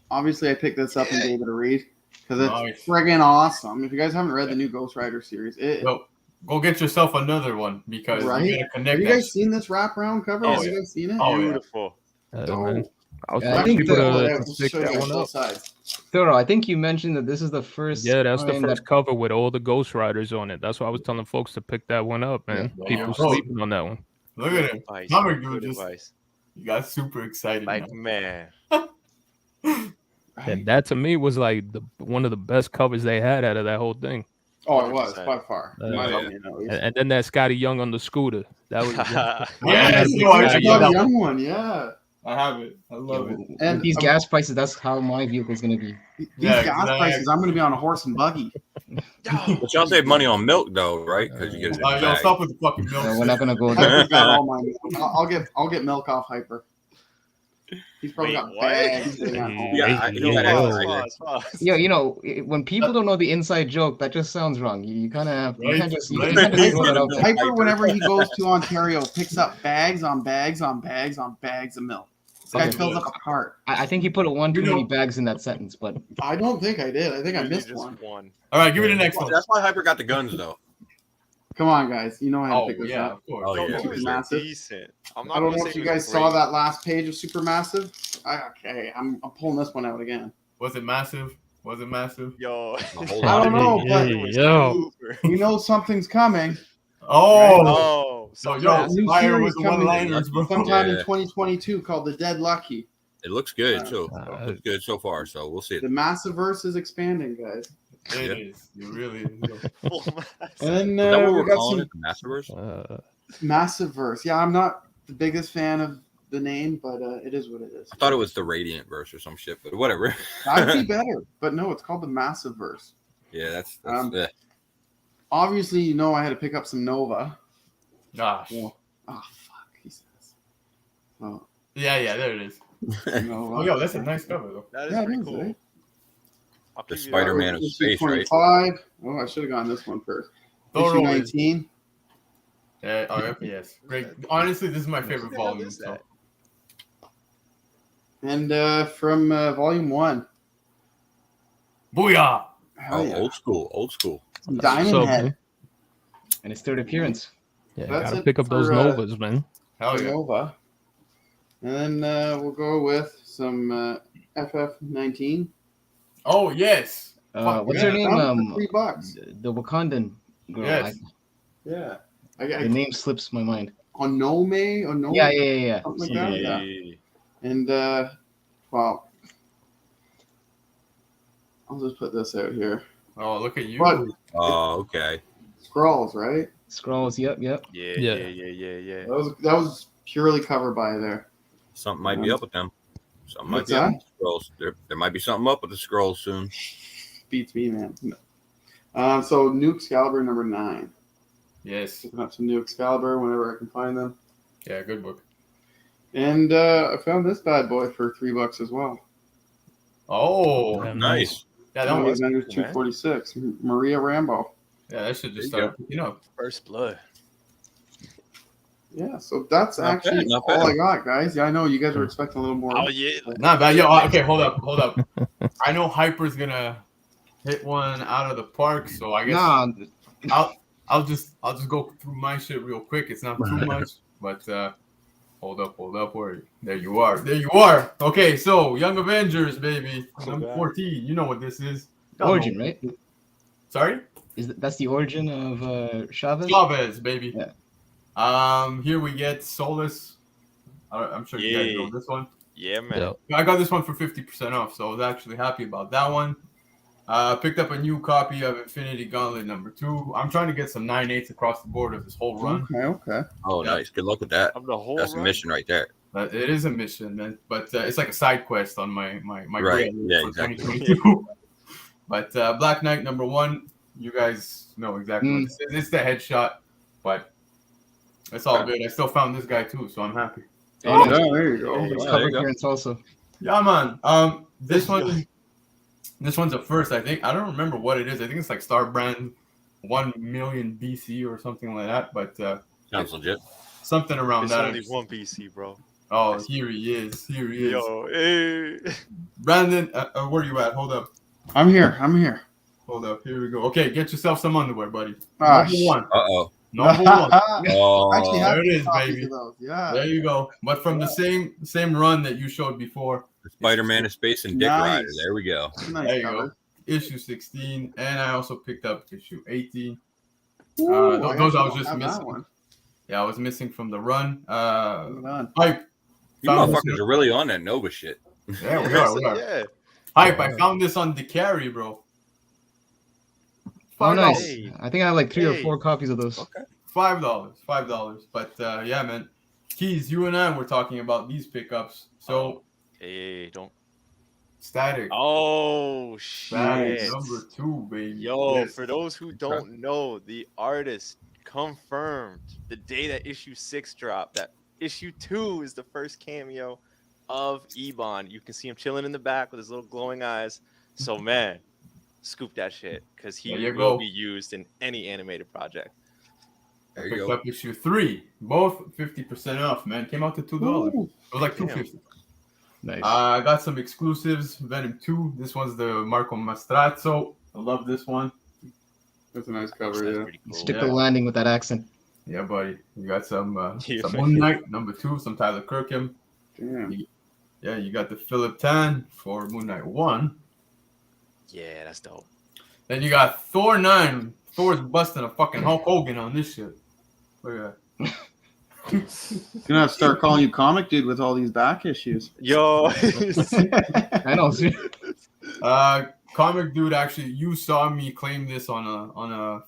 [SPEAKER 3] obviously I picked this up and gave it a read because it's friggin' awesome. If you guys haven't read the new Ghost Rider series,
[SPEAKER 1] go get yourself another one because
[SPEAKER 3] right?
[SPEAKER 1] you gotta connect.
[SPEAKER 3] Have you guys seen this wraparound cover? Have you guys seen it?
[SPEAKER 1] Oh,
[SPEAKER 5] beautiful.
[SPEAKER 6] I think people to pick that one up.
[SPEAKER 2] Thoro, I think you mentioned that this is the first.
[SPEAKER 6] Yeah, that's the first cover with all the Ghost Riders on it. That's why I was telling folks to pick that one up, man. Yeah, people sleeping on that one.
[SPEAKER 1] Look at it. Comic.Dood you got super excited.
[SPEAKER 5] Like, man.
[SPEAKER 6] And that to me was like one of the best covers they had out of that whole thing.
[SPEAKER 3] Oh, it was by far.
[SPEAKER 6] And then that Scotty Young on the scooter. That was
[SPEAKER 3] the young one. Yeah,
[SPEAKER 1] I have it. I love it.
[SPEAKER 2] And these gas prices, that's how my vehicle's gonna be.
[SPEAKER 3] These gas prices, I'm gonna be on a horse and buggy.
[SPEAKER 4] But y'all save money on milk though, right? Because you get
[SPEAKER 1] it. Stop with the fucking milk.
[SPEAKER 2] We're not gonna go there.
[SPEAKER 3] I'll get milk off Hyper. He's probably got bags.
[SPEAKER 2] Yeah, when people don't know the inside joke, that just sounds wrong. You kind of have you can't just throw that out there.
[SPEAKER 3] Hyper, whenever he goes to Ontario, picks up bags on bags on bags on bags of milk. This guy fills up a cart.
[SPEAKER 2] I think he put one too many bags in that sentence, but
[SPEAKER 3] I don't think I did. I think I missed one.
[SPEAKER 1] All right, give me the next one.
[SPEAKER 4] That's why Hyper got the guns though.
[SPEAKER 3] Come on, guys. You know how to pick this up.
[SPEAKER 1] Of course.
[SPEAKER 5] Oh, yeah.
[SPEAKER 3] Supermassive.
[SPEAKER 5] Decent.
[SPEAKER 3] I don't know if you guys saw that last page of Supermassive. I'm pulling this one out again.
[SPEAKER 1] Was it massive? Was it massive?
[SPEAKER 5] Yo,
[SPEAKER 4] A whole
[SPEAKER 3] I
[SPEAKER 4] lot
[SPEAKER 3] don't
[SPEAKER 4] of
[SPEAKER 3] know, but
[SPEAKER 6] yo.
[SPEAKER 3] we know something's coming.
[SPEAKER 1] Oh,
[SPEAKER 5] Oh,
[SPEAKER 1] so
[SPEAKER 5] so
[SPEAKER 1] yo,
[SPEAKER 3] new
[SPEAKER 1] fire
[SPEAKER 3] series
[SPEAKER 1] with the
[SPEAKER 3] coming
[SPEAKER 1] one-liners, bro.
[SPEAKER 3] sometime in
[SPEAKER 4] Yeah.
[SPEAKER 3] 2022 called The Dead Lucky.
[SPEAKER 4] It looks good too.
[SPEAKER 6] Uh,
[SPEAKER 4] Looks good so far. So we'll see.
[SPEAKER 3] The Massiverse is expanding, guys.
[SPEAKER 1] It is. It really is. Yo.
[SPEAKER 5] full mass.
[SPEAKER 3] And
[SPEAKER 4] Is that what
[SPEAKER 3] we
[SPEAKER 4] we're
[SPEAKER 3] got
[SPEAKER 4] calling
[SPEAKER 3] some
[SPEAKER 4] it? The Masterverse?
[SPEAKER 3] Massiverse. Yeah, I'm not the biggest fan of the name, but it is what it is.
[SPEAKER 4] I thought it was the Radiant Verse or some shit, but whatever.
[SPEAKER 3] That'd be better, but no, it's called the Massiverse.
[SPEAKER 4] Yeah, that's
[SPEAKER 3] Obviously, you know I had to pick up some Nova.
[SPEAKER 1] Gosh.
[SPEAKER 3] Well, fuck, he says. Oh,
[SPEAKER 1] Yeah, there it is.
[SPEAKER 3] Nova.
[SPEAKER 1] Oh, yo, that's a nice cover, though.
[SPEAKER 5] That is
[SPEAKER 3] Yeah, it
[SPEAKER 5] pretty
[SPEAKER 3] is,
[SPEAKER 5] cool.
[SPEAKER 3] eh?
[SPEAKER 5] I'll
[SPEAKER 4] The
[SPEAKER 5] give you
[SPEAKER 4] Spider-Man
[SPEAKER 5] that.
[SPEAKER 4] of space, right?
[SPEAKER 3] 25. Oh, I should have gone this one first.
[SPEAKER 1] Thoro
[SPEAKER 3] Issue
[SPEAKER 1] is-
[SPEAKER 3] 19.
[SPEAKER 1] Yes. Great. Honestly, this is my favorite
[SPEAKER 5] What the hell
[SPEAKER 1] volume.
[SPEAKER 5] is
[SPEAKER 1] So.
[SPEAKER 5] that?
[SPEAKER 3] And from Volume 1.
[SPEAKER 1] Booyah!
[SPEAKER 3] Hell yeah.
[SPEAKER 4] Old school.
[SPEAKER 3] Diamond
[SPEAKER 6] So,
[SPEAKER 3] Head.
[SPEAKER 6] man.
[SPEAKER 2] And his third appearance.
[SPEAKER 6] Yeah,
[SPEAKER 3] That's
[SPEAKER 6] gotta
[SPEAKER 3] it
[SPEAKER 6] pick up those
[SPEAKER 3] for,
[SPEAKER 6] Novas, man.
[SPEAKER 1] Hell
[SPEAKER 3] for
[SPEAKER 1] yeah.
[SPEAKER 3] Nova. And then we'll go with some FF19.
[SPEAKER 1] Oh, yes.
[SPEAKER 2] What's
[SPEAKER 1] yeah.
[SPEAKER 2] her name?
[SPEAKER 3] Found it for $3.
[SPEAKER 2] The Wakandan girl.
[SPEAKER 1] Yes.
[SPEAKER 3] Yeah.
[SPEAKER 2] The name slips my mind.
[SPEAKER 3] Onome?
[SPEAKER 2] Yeah.
[SPEAKER 3] Something like that.
[SPEAKER 5] Yeah.
[SPEAKER 3] And well, I'll just put this out here.
[SPEAKER 1] Oh, look at you.
[SPEAKER 3] But
[SPEAKER 4] Oh, okay.
[SPEAKER 3] Scrolls, right?
[SPEAKER 2] Scrolls. Yep.
[SPEAKER 5] Yeah.
[SPEAKER 3] That was purely covered by there.
[SPEAKER 4] Something might be up with them. Something might
[SPEAKER 3] What's
[SPEAKER 4] be up
[SPEAKER 3] that?
[SPEAKER 4] with the scrolls. There might be something up with the scrolls soon.
[SPEAKER 3] Beats me, man. No. So New Excalibur number 9.
[SPEAKER 1] Yes.
[SPEAKER 3] Picking up some New Excalibur whenever I can find them.
[SPEAKER 1] Yeah, good book.
[SPEAKER 3] And I found this bad boy for $3 as well.
[SPEAKER 1] Oh,
[SPEAKER 6] Yeah,
[SPEAKER 4] Nice.
[SPEAKER 1] yeah, that was.
[SPEAKER 3] Avengers
[SPEAKER 5] cool, man.
[SPEAKER 3] 246. Maria Rambo.
[SPEAKER 1] Yeah, that should just
[SPEAKER 4] There you
[SPEAKER 1] start. You know.
[SPEAKER 5] First blood.
[SPEAKER 3] Yeah, so that's
[SPEAKER 4] Not
[SPEAKER 3] actually
[SPEAKER 4] bad, not
[SPEAKER 3] all
[SPEAKER 4] bad.
[SPEAKER 3] I got, guys. Yeah, I know you guys were expecting a little more.
[SPEAKER 5] Oh yeah.
[SPEAKER 1] Not bad. Yo, okay, hold up. I know Hyper's gonna hit one out of the park, so I guess
[SPEAKER 2] Nah,
[SPEAKER 1] I'll just go through my shit real quick. It's not too much, but hold up. There you are. Okay, so Young Avengers, baby, number
[SPEAKER 5] bad.
[SPEAKER 1] 14. You know what this is?
[SPEAKER 2] origin, right?
[SPEAKER 1] Sorry,
[SPEAKER 2] That's the origin of Chavez?
[SPEAKER 1] Chavez, baby.
[SPEAKER 2] Yeah.
[SPEAKER 1] Here we get Solus. I'm sure you guys know this one.
[SPEAKER 5] Yeah, man.
[SPEAKER 6] Yeah.
[SPEAKER 1] I got this one for 50% off, so I was actually happy about that one. Picked up a new copy of Infinity Gauntlet number 2. I'm trying to get some 9/8 across the board of this whole run.
[SPEAKER 3] Okay.
[SPEAKER 4] Oh,
[SPEAKER 1] Yeah.
[SPEAKER 4] nice. Good luck with that.
[SPEAKER 5] Of the whole
[SPEAKER 4] That's a
[SPEAKER 5] run?
[SPEAKER 4] mission right there.
[SPEAKER 1] But it is a mission, man. But it's like a side quest on my
[SPEAKER 4] Right.
[SPEAKER 1] grade
[SPEAKER 4] Yeah,
[SPEAKER 1] for
[SPEAKER 4] exactly.
[SPEAKER 1] 2022. But Black Knight number 1, you guys know exactly what this is. It's the headshot, but it's all good. I still found this guy too, so I'm happy.
[SPEAKER 3] Oh, there you go.
[SPEAKER 2] His
[SPEAKER 4] Wow,
[SPEAKER 2] cover
[SPEAKER 4] there you go.
[SPEAKER 2] appearance also.
[SPEAKER 1] Yeah, man. This one's a first, I think. I don't remember what it is. I think it's like Star Brand 1 million BC or something like that. But
[SPEAKER 4] Sounds legit.
[SPEAKER 1] something around
[SPEAKER 5] It's
[SPEAKER 1] that.
[SPEAKER 5] only one BC, bro.
[SPEAKER 1] Oh, here he is.
[SPEAKER 5] Yo, hey.
[SPEAKER 1] Brandon, where you at? Hold up.
[SPEAKER 3] I'm here.
[SPEAKER 1] Hold up. Here we go. Okay, get yourself some underwear, buddy.
[SPEAKER 3] Ah,
[SPEAKER 1] Number 1.
[SPEAKER 4] Uh-oh.
[SPEAKER 1] Number 1.
[SPEAKER 4] Oh,
[SPEAKER 3] Actually, have
[SPEAKER 1] There it is,
[SPEAKER 3] copies
[SPEAKER 1] baby.
[SPEAKER 3] of those. Yeah.
[SPEAKER 1] There you go. But from the same run that you showed before.
[SPEAKER 4] Spider-Man of Space and Dick
[SPEAKER 3] Nice.
[SPEAKER 4] Rider. There we go.
[SPEAKER 3] Nice
[SPEAKER 1] There you
[SPEAKER 3] cover.
[SPEAKER 1] go. Issue 16, and I also picked up issue 18.
[SPEAKER 3] Ooh,
[SPEAKER 1] those I was
[SPEAKER 3] actually
[SPEAKER 1] just
[SPEAKER 3] have that
[SPEAKER 1] missing.
[SPEAKER 3] one.
[SPEAKER 1] Yeah, I was missing from the run.
[SPEAKER 3] Hold on.
[SPEAKER 1] Hype.
[SPEAKER 4] You
[SPEAKER 1] Found
[SPEAKER 4] motherfuckers
[SPEAKER 1] this-
[SPEAKER 4] are really on that Nova shit.
[SPEAKER 1] Yeah, we are.
[SPEAKER 5] Yeah.
[SPEAKER 1] Hype. I found this on the carry, bro.
[SPEAKER 2] Oh,
[SPEAKER 1] $5.
[SPEAKER 2] nice.
[SPEAKER 5] Hey.
[SPEAKER 2] I think I have like 3 or
[SPEAKER 5] Hey.
[SPEAKER 2] 4 copies of those.
[SPEAKER 1] $5. But yeah, man. Keys, you and I were talking about these pickups. So
[SPEAKER 5] Hey, don't.
[SPEAKER 1] Static.
[SPEAKER 5] Oh,
[SPEAKER 1] Static
[SPEAKER 5] shit.
[SPEAKER 1] number 2, baby.
[SPEAKER 5] Yo,
[SPEAKER 1] Yes.
[SPEAKER 5] for those who don't know, the artist confirmed the day that issue 6 dropped that issue 2 is the first cameo of Ebon. You can see him chilling in the back with his little glowing eyes. So, man, scoop that shit because he
[SPEAKER 1] There you
[SPEAKER 5] will
[SPEAKER 1] go.
[SPEAKER 5] be used in any animated project.
[SPEAKER 1] I
[SPEAKER 4] There you
[SPEAKER 1] picked
[SPEAKER 4] go.
[SPEAKER 1] up issue 3. Both 50% off, man. Came out to $2.
[SPEAKER 3] Ooh.
[SPEAKER 1] It was like
[SPEAKER 5] Damn.
[SPEAKER 1] $2.50.
[SPEAKER 2] Nice.
[SPEAKER 1] I got some exclusives. Venom 2. This one's the Marco Mastrazzo. I love this one.
[SPEAKER 3] That's a nice cover,
[SPEAKER 5] That's
[SPEAKER 3] yeah.
[SPEAKER 5] pretty cool.
[SPEAKER 2] Stick
[SPEAKER 1] yeah.
[SPEAKER 2] the landing with that accent.
[SPEAKER 1] Yeah, buddy. You got some
[SPEAKER 5] Yeah.
[SPEAKER 1] Moon Knight, number 2, some Tyler Kirkham.
[SPEAKER 3] Damn.
[SPEAKER 1] Yeah, you got the Philip Tan for Moon Knight 1.
[SPEAKER 5] Yeah, that's dope.
[SPEAKER 1] Then you got Thor 9. Thor's busting a fucking Hulk Hogan on this shit. Look at that.
[SPEAKER 3] Gonna have to start calling you Comic.Dood with all these back issues.
[SPEAKER 5] Yo.
[SPEAKER 2] I know.
[SPEAKER 1] Comic.Dood, actually, you saw me claim this on a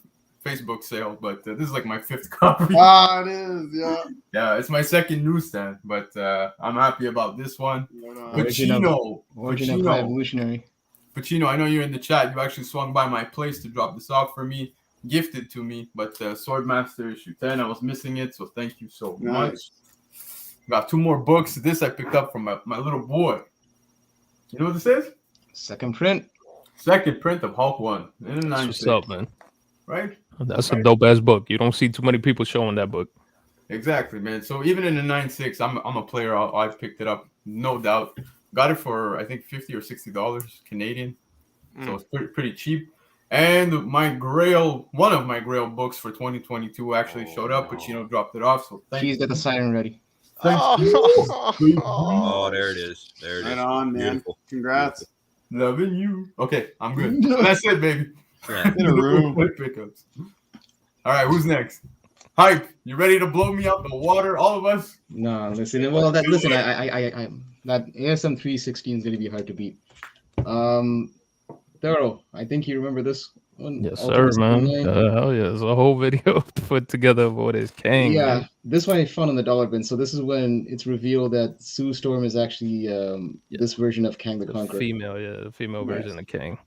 [SPEAKER 1] Facebook sale, but this is like my 5th copy.
[SPEAKER 3] Ah, it is, yeah.
[SPEAKER 1] Yeah, it's my 2nd newsstand, but I'm happy about this one. Pacino,
[SPEAKER 2] Evolutionary.
[SPEAKER 1] Pacino, I know you're in the chat. You actually swung by my place to drop this off for me, gifted to me, but Swordmaster issue 10, I was missing it, so thank you so much. Got 2 more books. This I picked up from my little boy. You know what this is?
[SPEAKER 2] Second print.
[SPEAKER 1] 2nd print of Hulk 1.
[SPEAKER 6] What's up, man?
[SPEAKER 1] Right?
[SPEAKER 6] That's a dope ass book. You don't see too many people showing that book.
[SPEAKER 1] Exactly, man. So even in the 9.6, I'm a player. I picked it up, no doubt. Got it for I think $50 or $60 Canadian, so it's pretty cheap. And one of my Grail books for 2022 actually showed up. Pacino dropped it off. So
[SPEAKER 2] He's got the siren ready.
[SPEAKER 4] Oh, there it is. There it is.
[SPEAKER 3] Right on, man.
[SPEAKER 4] Beautiful.
[SPEAKER 3] Congrats.
[SPEAKER 1] Loving you. Okay, I'm good. That's it, baby.
[SPEAKER 3] In a room.
[SPEAKER 1] Pickups. All right, who's next? Hype, you ready to blow me out the water, all of us?
[SPEAKER 2] No, listen. Well, listen. I that ASM 316 is gonna be hard to beat. Thoro, I think you remember this one.
[SPEAKER 6] Yes, sir, man. Hell yeah, there's a whole video put together of what is Kang.
[SPEAKER 2] Yeah,
[SPEAKER 6] man.
[SPEAKER 2] this one I found on the dollar bin. So this is when it's revealed that Sue Storm is actually this version of Kang the Conqueror.
[SPEAKER 6] The female version of Kang.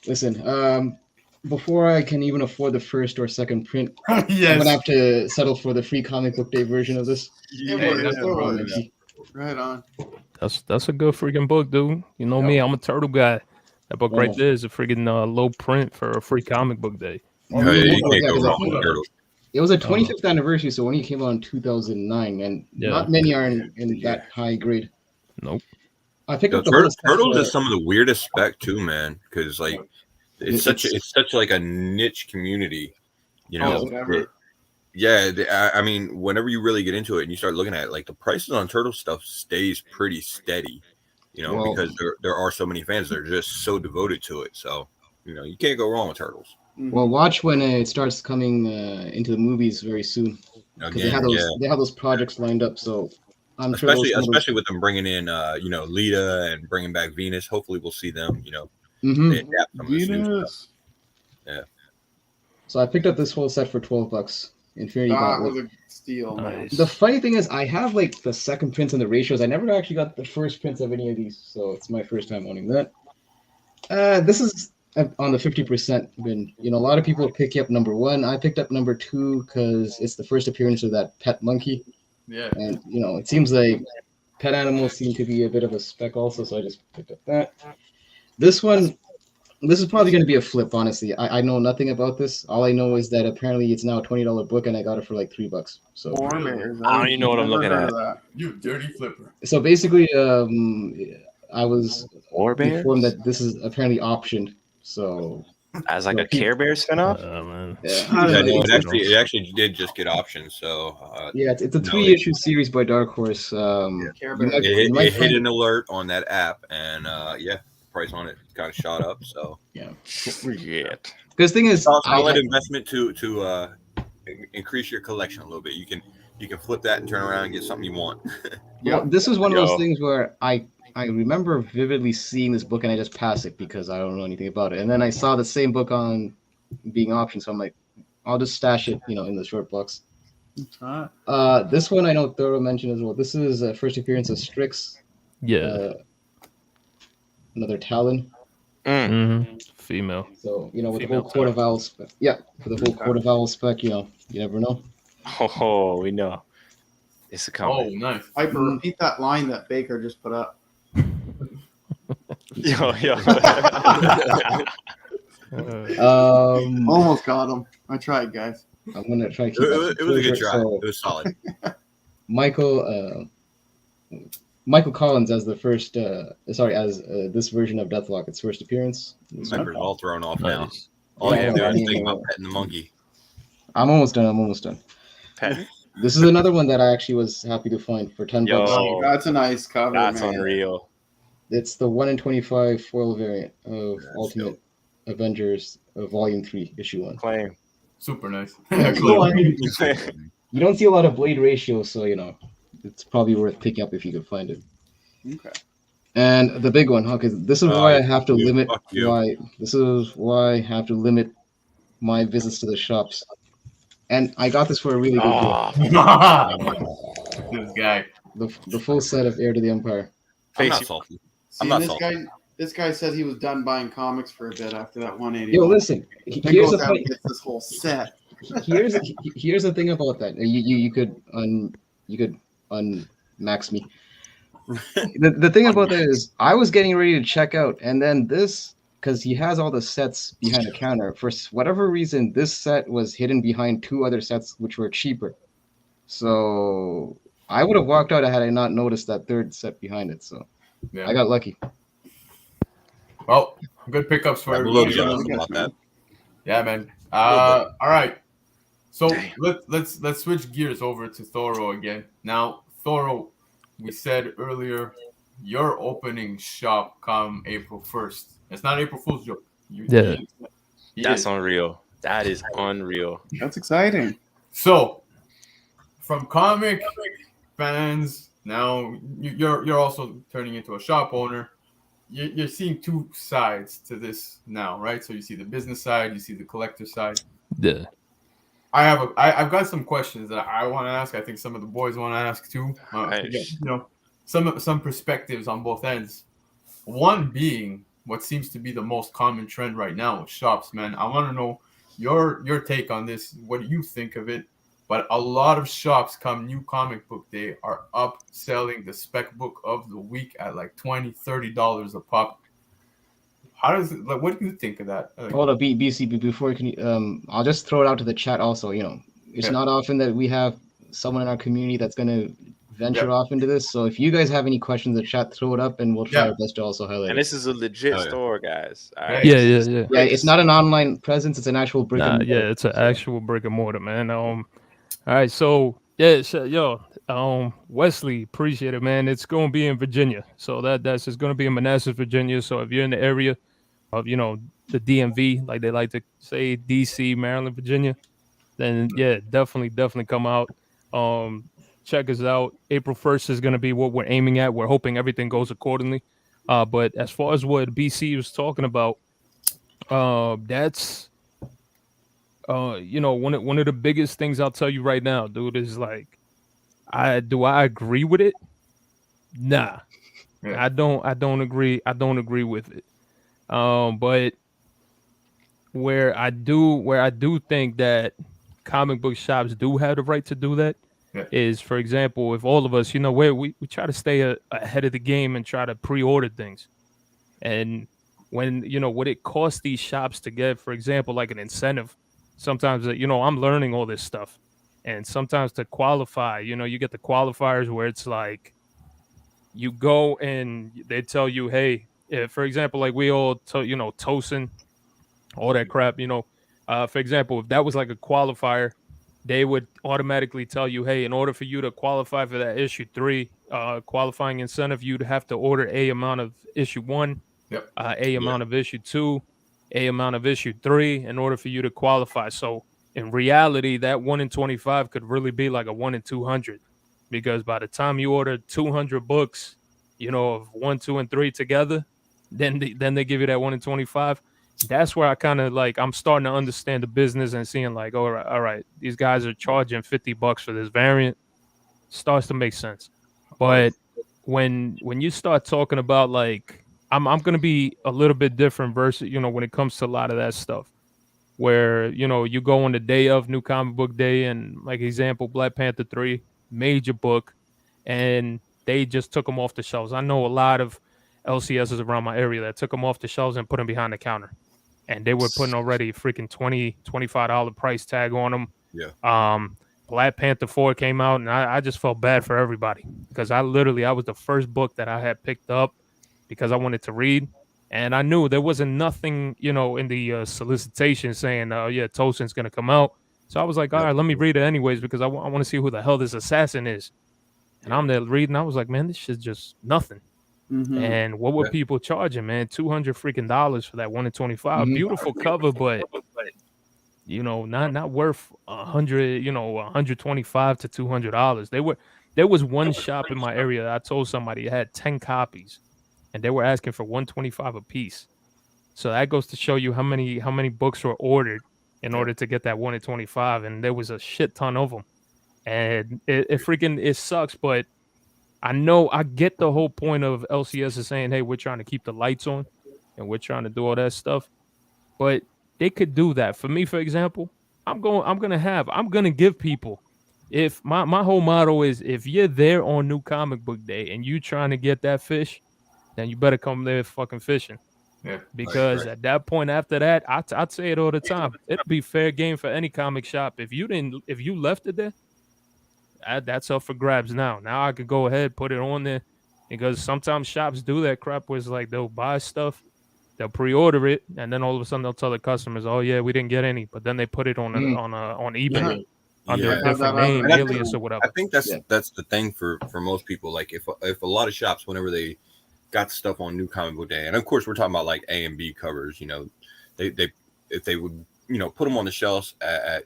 [SPEAKER 2] Listen, before I can even afford the 1st or 2nd print,
[SPEAKER 1] Yes.
[SPEAKER 2] I'm gonna have to settle for the free comic book day version of this.
[SPEAKER 3] Right on.
[SPEAKER 6] That's a good freaking book, dude. You know me, I'm a turtle guy. That book right there is a freaking low print for a free comic book day.
[SPEAKER 4] Oh, yeah, you can't go wrong with Turtle.
[SPEAKER 2] It was a 25th anniversary, so when it came out in 2009, and not many are in that high grade.
[SPEAKER 6] Nope.
[SPEAKER 2] I picked up the
[SPEAKER 4] Turtles is some of the weirdest spec too, man. Because like it's such like a niche community, you know. I mean, whenever you really get into it and you start looking at it, like the prices on Turtle stuff stays pretty steady, you know, because there are so many fans that are just so devoted to it. So, you know, you can't go wrong with Turtles.
[SPEAKER 2] Well, watch when it starts coming into the movies very soon, because they have those projects lined up. So,
[SPEAKER 4] especially with them bringing in, you know, Lita and bringing back Venus. Hopefully, we'll see them. You know, they adapt some of this new stuff. Yeah.
[SPEAKER 2] So I picked up this whole set for $12. Infinity Gauntlet.
[SPEAKER 3] Was a steal, man.
[SPEAKER 2] The funny thing is, I have like the 2nd prints and the ratios. I never actually got the 1st prints of any of these, so it's my first time owning that. This is on the 50% bin. You know, a lot of people pick up number 1. I picked up number 2 because it's the first appearance of that pet monkey.
[SPEAKER 1] Yeah.
[SPEAKER 2] And you know, it seems like pet animals seem to be a bit of a spec also, so I just picked up that. This is probably going to be a flip, honestly. I know nothing about this. All I know is that apparently it's now a $20 book, and I got it for like $3. So
[SPEAKER 5] I don't even know what I'm looking at.
[SPEAKER 1] You dirty flipper.
[SPEAKER 2] So basically, I was informed that this is apparently optioned. So
[SPEAKER 5] as like a Care Bear spinoff.
[SPEAKER 6] Man.
[SPEAKER 4] It actually did just get options. So
[SPEAKER 2] it's a 3-issue series by Dark Horse.
[SPEAKER 4] It hit an alert on that app, and price on it kind of shot up. So
[SPEAKER 2] Because thing is,
[SPEAKER 4] solid investment to increase your collection a little bit. You can flip that and turn around and get something you want.
[SPEAKER 2] This is one of those things where I remember vividly seeing this book and I just passed it because I don't know anything about it. And then I saw the same book on being optioned, so I'm like, I'll just stash it, you know, in the short box. This one I know Thoro mentioned as well. This is a first appearance of Strix. Another Talon.
[SPEAKER 6] Female.
[SPEAKER 2] So, you know, with the whole Court of Owls spec. Yeah, for the whole Court of Owls spec, you know, you never know.
[SPEAKER 5] Oh, we know. It's a comment.
[SPEAKER 1] Oh, nice.
[SPEAKER 3] Hyper, repeat that line that Baker just put up.
[SPEAKER 5] Yo.
[SPEAKER 3] Almost got him. I tried, guys.
[SPEAKER 2] I'm gonna try.
[SPEAKER 4] It was a good try. It was solid.
[SPEAKER 2] Michael Collins as the first. As this version of Deathlock, its first appearance.
[SPEAKER 4] Hyper's all thrown off now. All you have to do is think about petting the monkey.
[SPEAKER 2] I'm almost done.
[SPEAKER 5] Petting?
[SPEAKER 2] This is another one that I actually was happy to find for $10.
[SPEAKER 3] That's a nice cover.
[SPEAKER 5] That's
[SPEAKER 3] man.
[SPEAKER 5] Unreal.
[SPEAKER 2] It's the 1 in 25 foil variant of
[SPEAKER 4] That's
[SPEAKER 2] Ultimate Avengers Volume 3, Issue 1.
[SPEAKER 5] Claim.
[SPEAKER 1] Super nice.
[SPEAKER 2] Well, I mean, you don't see a lot of blade ratio, so it's probably worth picking up if you can find it.
[SPEAKER 3] Okay.
[SPEAKER 2] And the big one, because this is why I have to limit
[SPEAKER 4] Fuck you.
[SPEAKER 2] my visits to the shops. And I got this for a really good deal.
[SPEAKER 1] This guy.
[SPEAKER 2] The full set of Heir to the Empire.
[SPEAKER 4] I'm not salty.
[SPEAKER 3] See,
[SPEAKER 4] not
[SPEAKER 3] this
[SPEAKER 4] salty.
[SPEAKER 3] this guy said he was done buying comics for a bit after that 180.
[SPEAKER 2] Yo, listen. Here's the thing.
[SPEAKER 3] Gets this whole set.
[SPEAKER 2] Here's the thing about that. You could unmax me. The thing about that is I was getting ready to check out, and then this, because he has all the sets behind the counter. For whatever reason, this set was hidden behind 2 other sets which were cheaper. So I would have walked out had I not noticed that 3rd set behind it. So I got lucky.
[SPEAKER 1] Well, good pickups for
[SPEAKER 4] I'm a little
[SPEAKER 1] everybody.
[SPEAKER 4] jealous about that.
[SPEAKER 1] Yeah, man. All right. So let's switch gears over to Thoro again. Now, Thoro, we said earlier, your opening shop come April 1st. It's not April Fool's joke.
[SPEAKER 5] That's unreal. That is unreal.
[SPEAKER 3] That's exciting.
[SPEAKER 1] So, from comic fans, now you're also turning into a shop owner. You're seeing 2 sides to this now, right? So you see the business side, you see the collector side.
[SPEAKER 6] Yeah.
[SPEAKER 1] I've got some questions that I want to ask. I think some of the boys want to ask too. Some perspectives on both ends. One being what seems to be the most common trend right now with shops, man. I want to know your take on this. What do you think of it? But a lot of shops come new comic book day are upselling the spec book of the week at like $20-$30 a pop. How does it, like? What do you think of that?
[SPEAKER 2] Hold up, BC, before you can, I'll just throw it out to the chat. Also, it's not often that we have someone in our community that's going to venture off into this. So if you guys have any questions in the chat, throw it up, and we'll try our best to also highlight.
[SPEAKER 5] And this is a legit store, guys. All right.
[SPEAKER 6] Yeah.
[SPEAKER 2] Yeah, it's not an online presence; it's an actual brick and mortar.
[SPEAKER 6] Yeah, it's an actual brick and mortar, man. All right, so Wesley, appreciate it, man. It's going to be in Virginia, so that's it's going to be in Manassas, Virginia. So if you're in the area of the DMV, like they like to say, DC, Maryland, Virginia, then definitely come out. Check us out. April 1st is going to be what we're aiming at. We're hoping everything goes accordingly. But as far as what BC was talking about, that's one of the biggest things I'll tell you right now, dude, is like, do I agree with it? Nah. Yeah. I don't agree with it. But where I do think that comic book shops do have the right to do that is, for example, if all of us, we try to stay ahead of the game and try to pre-order things. And when, what it costs these shops to get, for example, like an incentive, sometimes, I'm learning all this stuff. And sometimes to qualify, you get the qualifiers where it's like you go and they tell you, hey, for example, like we all, Tosin, all that crap, for example, if that was like a qualifier, they would automatically tell you, hey, in order for you to qualify for that issue 3 qualifying incentive, you'd have to order A amount of issue 1, A amount of issue 2, A amount of issue 3 in order for you to qualify. So in reality, that 1 in 25 could really be like a 1 in 200, because by the time you order 200 books, of 1, 2, and 3 together, then they give you that 1 in 25. That's where I kind of like, I'm starting to understand the business and seeing like, all right, these guys are charging $50 for this variant. Starts to make sense. But when you start talking about like, I'm going to be a little bit different versus, when it comes to a lot of that stuff where, you go on the day of New Comic Book Day and like example, Black Panther 3, major book, and they just took them off the shelves. I know a lot of LCSs around my area that took them off the shelves and put them behind the counter. And they were putting already freaking $20-$25 price tag on them. Yeah. Black Panther 4 came out, and I just felt bad for everybody because I was the first book that I had picked up because I wanted to read. And I knew there wasn't nothing, in the solicitation saying, Tosin's going to come out. So I was like, all right, let me read it anyways because I want to see who the hell this assassin is. And I'm there reading. I was like, man, this shit's just nothing. And what were people charging, man? $200 freaking for that 1 in 25. Beautiful cover, but not worth 100, $125 to $200. There was one shop in my area that I told somebody it had 10 copies, and they were asking for $125 a piece. So that goes to show you how many books were ordered in order to get that 1 in 25, and there was a shit ton of them. And it sucks, but I get the whole point of LCS is saying, hey, we're trying to keep the lights on and we're trying to do all that stuff. But they could do that. For me, for example, I'm gonna give people, if my whole motto is, if you're there on New Comic Book Day and you trying to get that fish, then you better come there fucking fishing.
[SPEAKER 1] Yeah.
[SPEAKER 6] Because at that point after that, I'd say it all the time. It'd be fair game for any comic shop. If you left it there, that's up for grabs now. Now I could go ahead, put it on there, because sometimes shops do that crap where it's like they'll buy stuff, they'll pre-order it, and then all of a sudden they'll tell the customers, "Oh yeah, we didn't get any," but then they put it on eBay under a different name, alias or whatever.
[SPEAKER 4] I think that's the thing for most people. Like if a lot of shops, whenever they got stuff on New Comic Book Day, and of course we're talking about like A and B covers, they if they would put them on the shelves at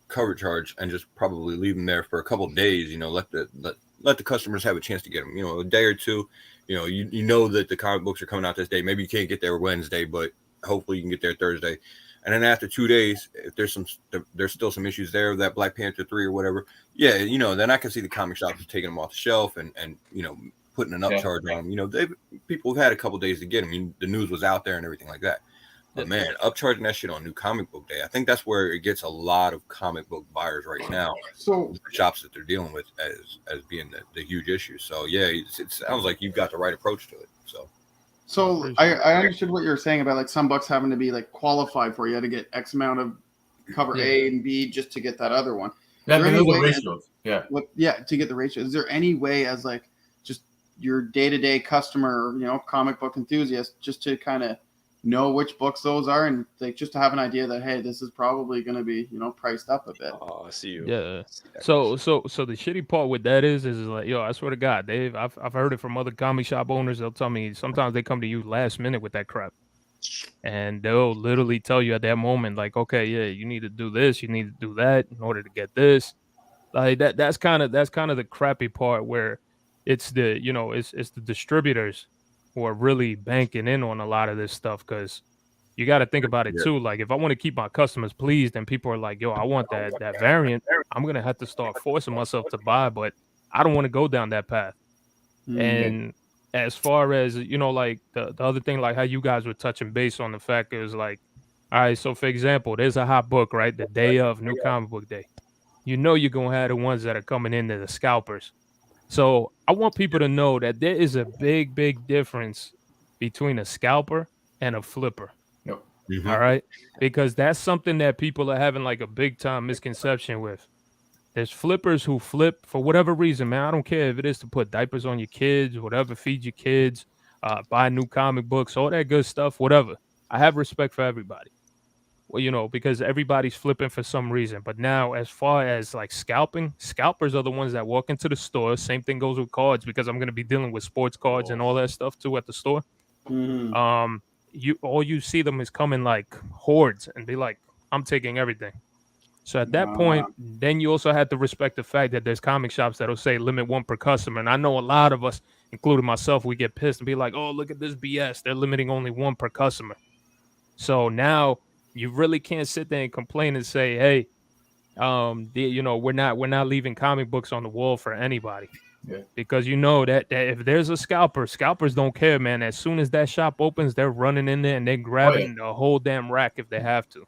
[SPEAKER 4] cover charge and just probably leave them there for a couple of days, let the customers have a chance to get them, a day or two. You know that the comic books are coming out this day. Maybe you can't get there Wednesday, but hopefully you can get there Thursday. And then after 2 days, if there's still some issues there, that Black Panther 3 or whatever, then I can see the comic shops taking them off the shelf and putting an upcharge on them. People have had a couple of days to get them. The news was out there and everything like that. But man, upcharging that shit on New Comic Book Day, I think that's where it gets a lot of comic book buyers right now.
[SPEAKER 3] So
[SPEAKER 4] the shops that they're dealing with as being the huge issue. So yeah, it sounds like you've got the right approach to it.
[SPEAKER 3] So I understood what you were saying about like some books having to be like qualified for. You had to get X amount of cover A and B just to get that other one.
[SPEAKER 1] Yeah, the ratios.
[SPEAKER 3] To get the ratio. Is there any way as like just your day-to-day customer, comic book enthusiast, just to kind of know which books those are and like just to have an idea that, hey, this is probably going to be priced up a bit?
[SPEAKER 5] Oh, I see you.
[SPEAKER 6] Yeah. So the shitty part with that is like, I swear to God, Dave, I've heard it from other comic shop owners. They'll tell me sometimes they come to you last minute with that crap, and they'll literally tell you at that moment, like, okay, yeah, you need to do this, you need to do that in order to get this. Like that's kind of the crappy part where it's the it's the distributors who are really banking in on a lot of this stuff, because you got to think about it too. Like if I want to keep my customers pleased and people are like, yo, I want that variant, I'm going to have to start forcing myself to buy, but I don't want to go down that path. And as far as, like the other thing, like how you guys were touching base on the fact is like, all right, so for example, there's a hot book, right? The day of New Comic Book Day. You're going to have the ones that are coming in, the scalpers. So I want people to know that there is a big, big difference between a scalper and a flipper.
[SPEAKER 1] Yep.
[SPEAKER 6] All right. Because that's something that people are having like a big time misconception with. There's flippers who flip for whatever reason, man. I don't care if it is to put diapers on your kids, whatever, feed your kids, buy new comic books, all that good stuff, whatever. I have respect for everybody. Well, because everybody's flipping for some reason. But now, as far as like scalpers are the ones that walk into the store. Same thing goes with cards, because I'm going to be dealing with sports cards and all that stuff too at the store. You see them is coming like hordes and be like, I'm taking everything. So at that point, then you also have to respect the fact that there's comic shops that'll say limit one per customer. And I know a lot of us, including myself, we get pissed and be like, oh, look at this BS. They're limiting only one per customer. So now you really can't sit there and complain and say, hey, we're not leaving comic books on the wall for anybody.
[SPEAKER 1] Yeah.
[SPEAKER 6] Because that if there's a scalpers don't care, man. As soon as that shop opens, they're running in there and they're grabbing the whole damn rack if they have to.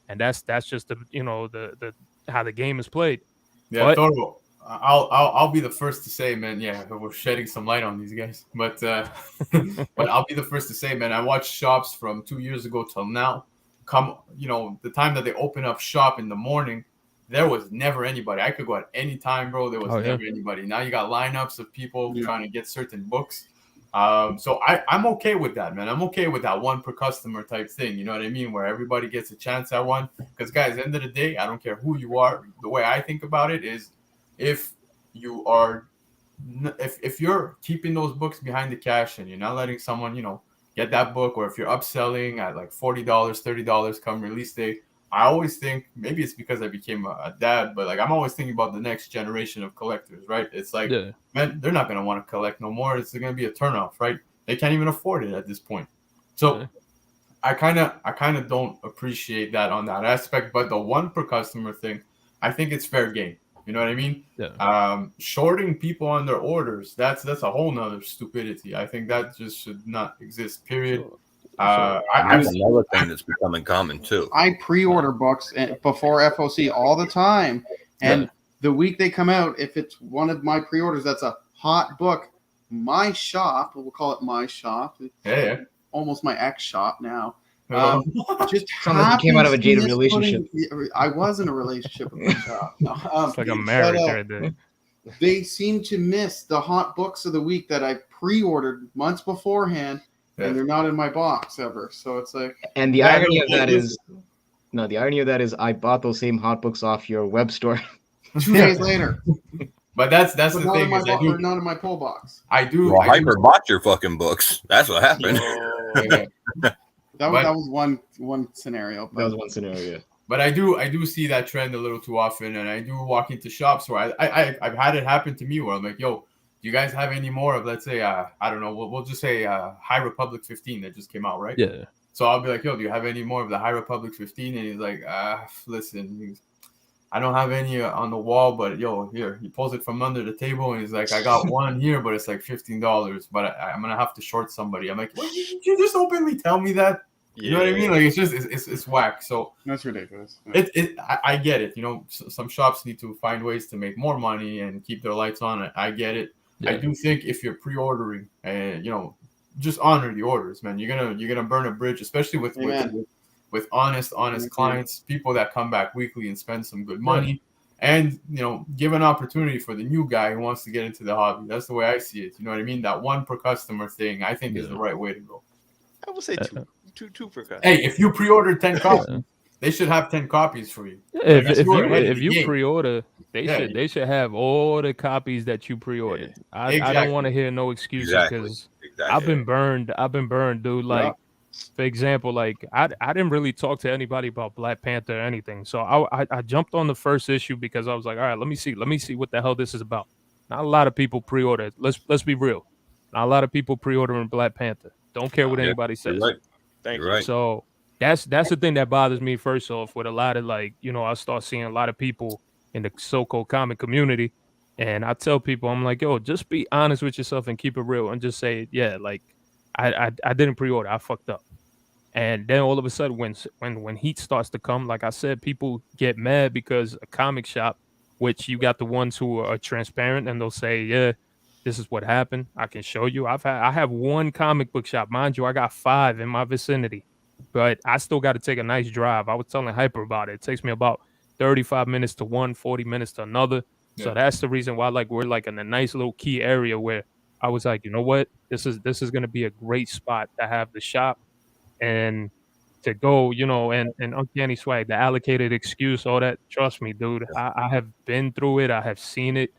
[SPEAKER 6] And that's just the how the game is played.
[SPEAKER 1] Yeah, Thoro, I'll be the first to say, man. Yeah, we're shedding some light on these guys, but but I'll be the first to say, man. I watched shops from 2 years ago till now. The time that they open up shop in the morning, there was never anybody. I could go at any time, bro. There was never anybody. Now you got lineups of people trying to get certain books. So I'm okay with that, man. I'm okay with that one per customer type thing. You know what I mean? Where everybody gets a chance at one. Because guys, at the end of the day, I don't care who you are. The way I think about it is, if you are if you're keeping those books behind the cash and you're not letting someone, get that book, or if you're upselling at like $40, $30 come release day, I always think, maybe it's because I became a dad, but like I'm always thinking about the next generation of collectors, right? It's like, man, they're not going to want to collect no more. It's going to be a turnoff, right? They can't even afford it at this point. So I kind of don't appreciate that on that aspect, but the one per customer thing, I think it's fair game. You know what I mean?
[SPEAKER 6] Yeah.
[SPEAKER 1] Shorting people on their orders, that's a whole nother stupidity. I think that just should not exist, period.
[SPEAKER 4] That's another thing that's becoming common too.
[SPEAKER 3] I pre-order books before FOC all the time, and the week they come out, if it's one of my pre-orders that's a hot book, my shop, we'll call it my shop, almost my ex shop now, just
[SPEAKER 2] sounds like you came out of a jaded relationship.
[SPEAKER 3] I was in a relationship with my shop. No,
[SPEAKER 6] it's like a marriage right there.
[SPEAKER 3] They seem to miss the hot books of the week that I pre-ordered months beforehand. And they're not in my box ever, so it's like.
[SPEAKER 2] And the irony of that is, I bought those same hot books off your web store
[SPEAKER 3] 2 days later.
[SPEAKER 1] But that's the thing.
[SPEAKER 3] They're not in my pull box.
[SPEAKER 1] I do.
[SPEAKER 4] Well, Hyper bought your fucking books. That's what happened.
[SPEAKER 3] That was one scenario.
[SPEAKER 2] That was one scenario.
[SPEAKER 1] But I do see that trend a little too often, and I do walk into shops where I've had it happen to me where I'm like, yo, do you guys have any more of, let's say, I don't know, we'll just say High Republic 15 that just came out, right?
[SPEAKER 6] Yeah.
[SPEAKER 1] So I'll be like, yo, do you have any more of the High Republic 15? And he's like, listen, I don't have any on the wall, but yo, here. He pulls it from under the table, and he's like, I got one here, but it's like $15, but I'm going to have to short somebody. I'm like, well, you just openly tell me that? You know what I mean? Like, it's just, it's whack. So
[SPEAKER 3] that's ridiculous.
[SPEAKER 1] I get it. Some shops need to find ways to make more money and keep their lights on. I get it. Yeah. I do think if you're pre-ordering, just honor the orders, man. You're gonna burn a bridge, especially with honest clients, people that come back weekly and spend some good money, and give an opportunity for the new guy who wants to get into the hobby. That's the way I see it. You know what I mean? That one per customer thing, I think, is the right way to go.
[SPEAKER 5] I would say two per customer.
[SPEAKER 1] Hey, if you pre-order 10 copies, they should have 10 copies for you.
[SPEAKER 6] Yeah, if you pre-order, they should have all the copies that you pre-ordered. I don't want to hear no excuses because I've been burned, dude. Like, for example, like I didn't really talk to anybody about Black Panther or anything. So I jumped on the first issue because I was like, all right, let me see what the hell this is about. Not a lot of people pre-ordered. Let's be real. Not a lot of people pre-ordering Black Panther. Don't care what anybody says.
[SPEAKER 4] Right.
[SPEAKER 5] Thank you.
[SPEAKER 4] Right.
[SPEAKER 6] So that's the thing that bothers me first off with a lot of I start seeing a lot of people in the so-called comic community, and I tell people, I'm like, yo, just be honest with yourself and keep it real and just say, yeah, like I didn't pre-order, I fucked up. And then all of a sudden when heat starts to come, like I said, people get mad because a comic shop, which you got the ones who are transparent and they'll say, yeah, this is what happened. I can show you. I have one comic book shop. Mind you, I got 5 in my vicinity, but I still got to take a nice drive. I was telling Hyper about it. It takes me about 35 minutes to one, 40 minutes to another. Yeah. So that's the reason why we're in a nice little key area where I was like, you know what? This is going to be a great spot to have the shop and to go, and Uncanny Swag, the allocated excuse, all that. Trust me, dude. I have been through it. I have seen it.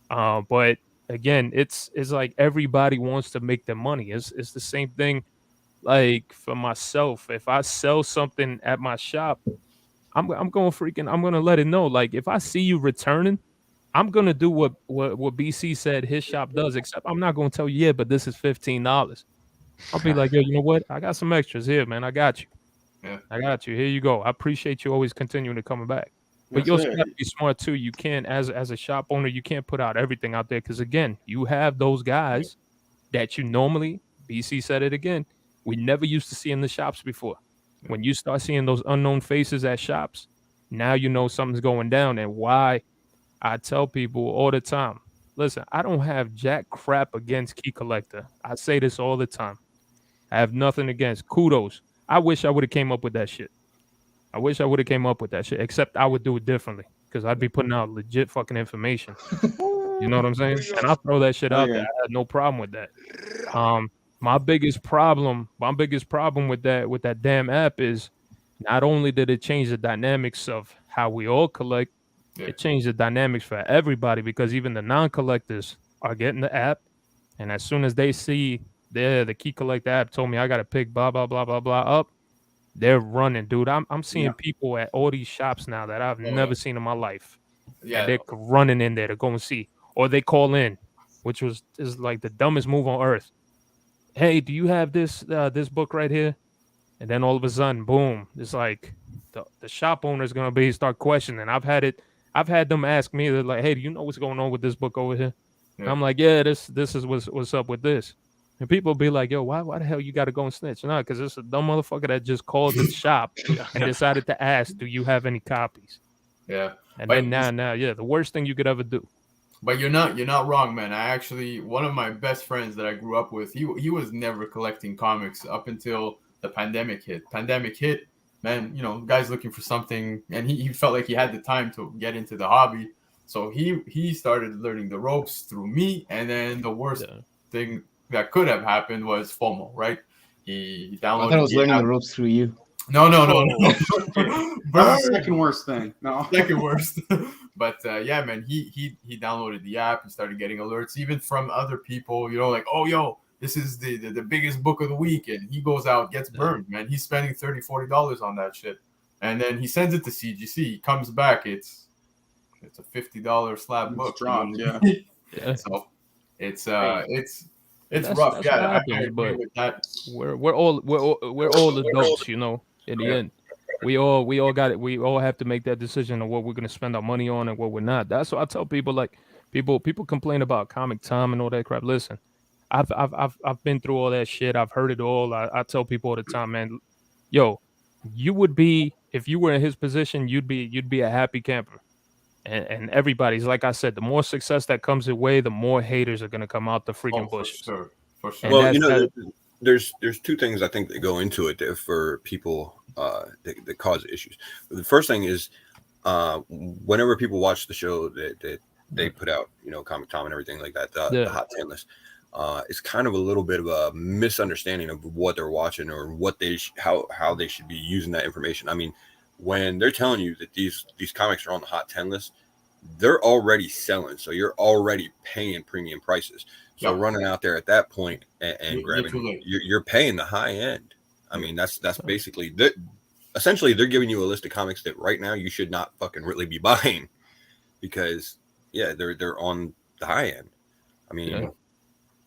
[SPEAKER 6] But again, it's like everybody wants to make their money. It's the same thing. Like for myself, if I sell something at my shop, I'm gonna let it know. Like if I see you returning, I'm gonna do what BC said his shop does. Except I'm not gonna tell you, yeah, but this is $15. I'll be like, yo, you know what? I got some extras here, man. I got you.
[SPEAKER 1] Yeah,
[SPEAKER 6] I got you. Here you go. I appreciate you always continuing to coming back. But you also got to be smart too. You can't, as a shop owner, you can't put out everything out there because again, you have those guys that you normally. BC said it again. We never used to see in the shops before. When you start seeing those unknown faces at shops, now you know something's going down. And why I tell people all the time, listen, I don't have jack crap against Key Collector. I say this all the time. I have nothing against. Kudos. I wish I would have came up with that shit. Except I would do it differently because I'd be putting out legit fucking information. You know what I'm saying? And I'll throw that shit out there. I had no problem with that. My biggest problem with that damn app is not only did it change the dynamics of how we all collect, it changed the dynamics for everybody because even the non-collectors are getting the app, and as soon as they see the Key Collect app told me I got to pick blah blah blah blah blah up, they're running, dude. I'm seeing people at all these shops now that I've never seen in my life. Yeah, and they're running in there to go and see, or they call in, which is like the dumbest move on earth. Hey, do you have this book right here? And then all of a sudden, boom! It's like the shop owner is gonna start questioning. I've had them ask me, they're like, "Hey, do you know what's going on with this book over here?" Yeah. I'm like, "Yeah, this is what's up with this." And people be like, "Yo, why the hell you got to go and snitch?" No, because it's a dumb motherfucker that just called the shop and decided to ask, "Do you have any copies?"
[SPEAKER 1] Yeah.
[SPEAKER 6] And but then now, the worst thing you could ever do.
[SPEAKER 1] But you're not wrong, man. I actually, one of my best friends that I grew up with, he was never collecting comics up until the pandemic hit. Pandemic hit, man, guys looking for something, and he felt like he had the time to get into the hobby. So he started learning the ropes through me, and then the worst thing that could have happened was FOMO, right? He downloaded.
[SPEAKER 2] I thought I was learning the ropes through you.
[SPEAKER 1] No.
[SPEAKER 3] That's the second worst thing. No,
[SPEAKER 1] second worst. But yeah, man, he downloaded the app and started getting alerts, even from other people. Like, oh, yo, this is the biggest book of the week, and he goes out, gets burned, man. He's spending $30-$40 on that shit, and then he sends it to CGC. He comes back, it's a $50 slab book.
[SPEAKER 3] Dropped, yeah.
[SPEAKER 1] So it's rough.
[SPEAKER 6] That's
[SPEAKER 1] I
[SPEAKER 6] happens,
[SPEAKER 1] agree with that.
[SPEAKER 6] We're all adults, in the end. We all got it. We all have to make that decision on what we're going to spend our money on and what we're not. That's what I tell people. Like people complain about Comic Time and all that crap. Listen, I've been through all that shit. I've heard it all. I tell people all the time, man. Yo, you would be, if you were in his position, you'd be a happy camper. And everybody's, like I said, the more success that comes your way, the more haters are going to come out the freaking bushes.
[SPEAKER 1] For sure.
[SPEAKER 4] Well, there's two things I think that go into it for people that cause issues. The first thing is whenever people watch the show that they put out, Comic Time and everything like that, the Hot 10 list, it's kind of a little bit of a misunderstanding of what they're watching or what how they should be using that information. I mean, when they're telling you that these comics are on the Hot 10 list, they're already selling, so you're already paying premium prices. So running out there at that point and grabbing, you're paying the high end. I mean, that's basically essentially they're giving you a list of comics that right now you should not fucking really be buying because they're on the high end. I mean,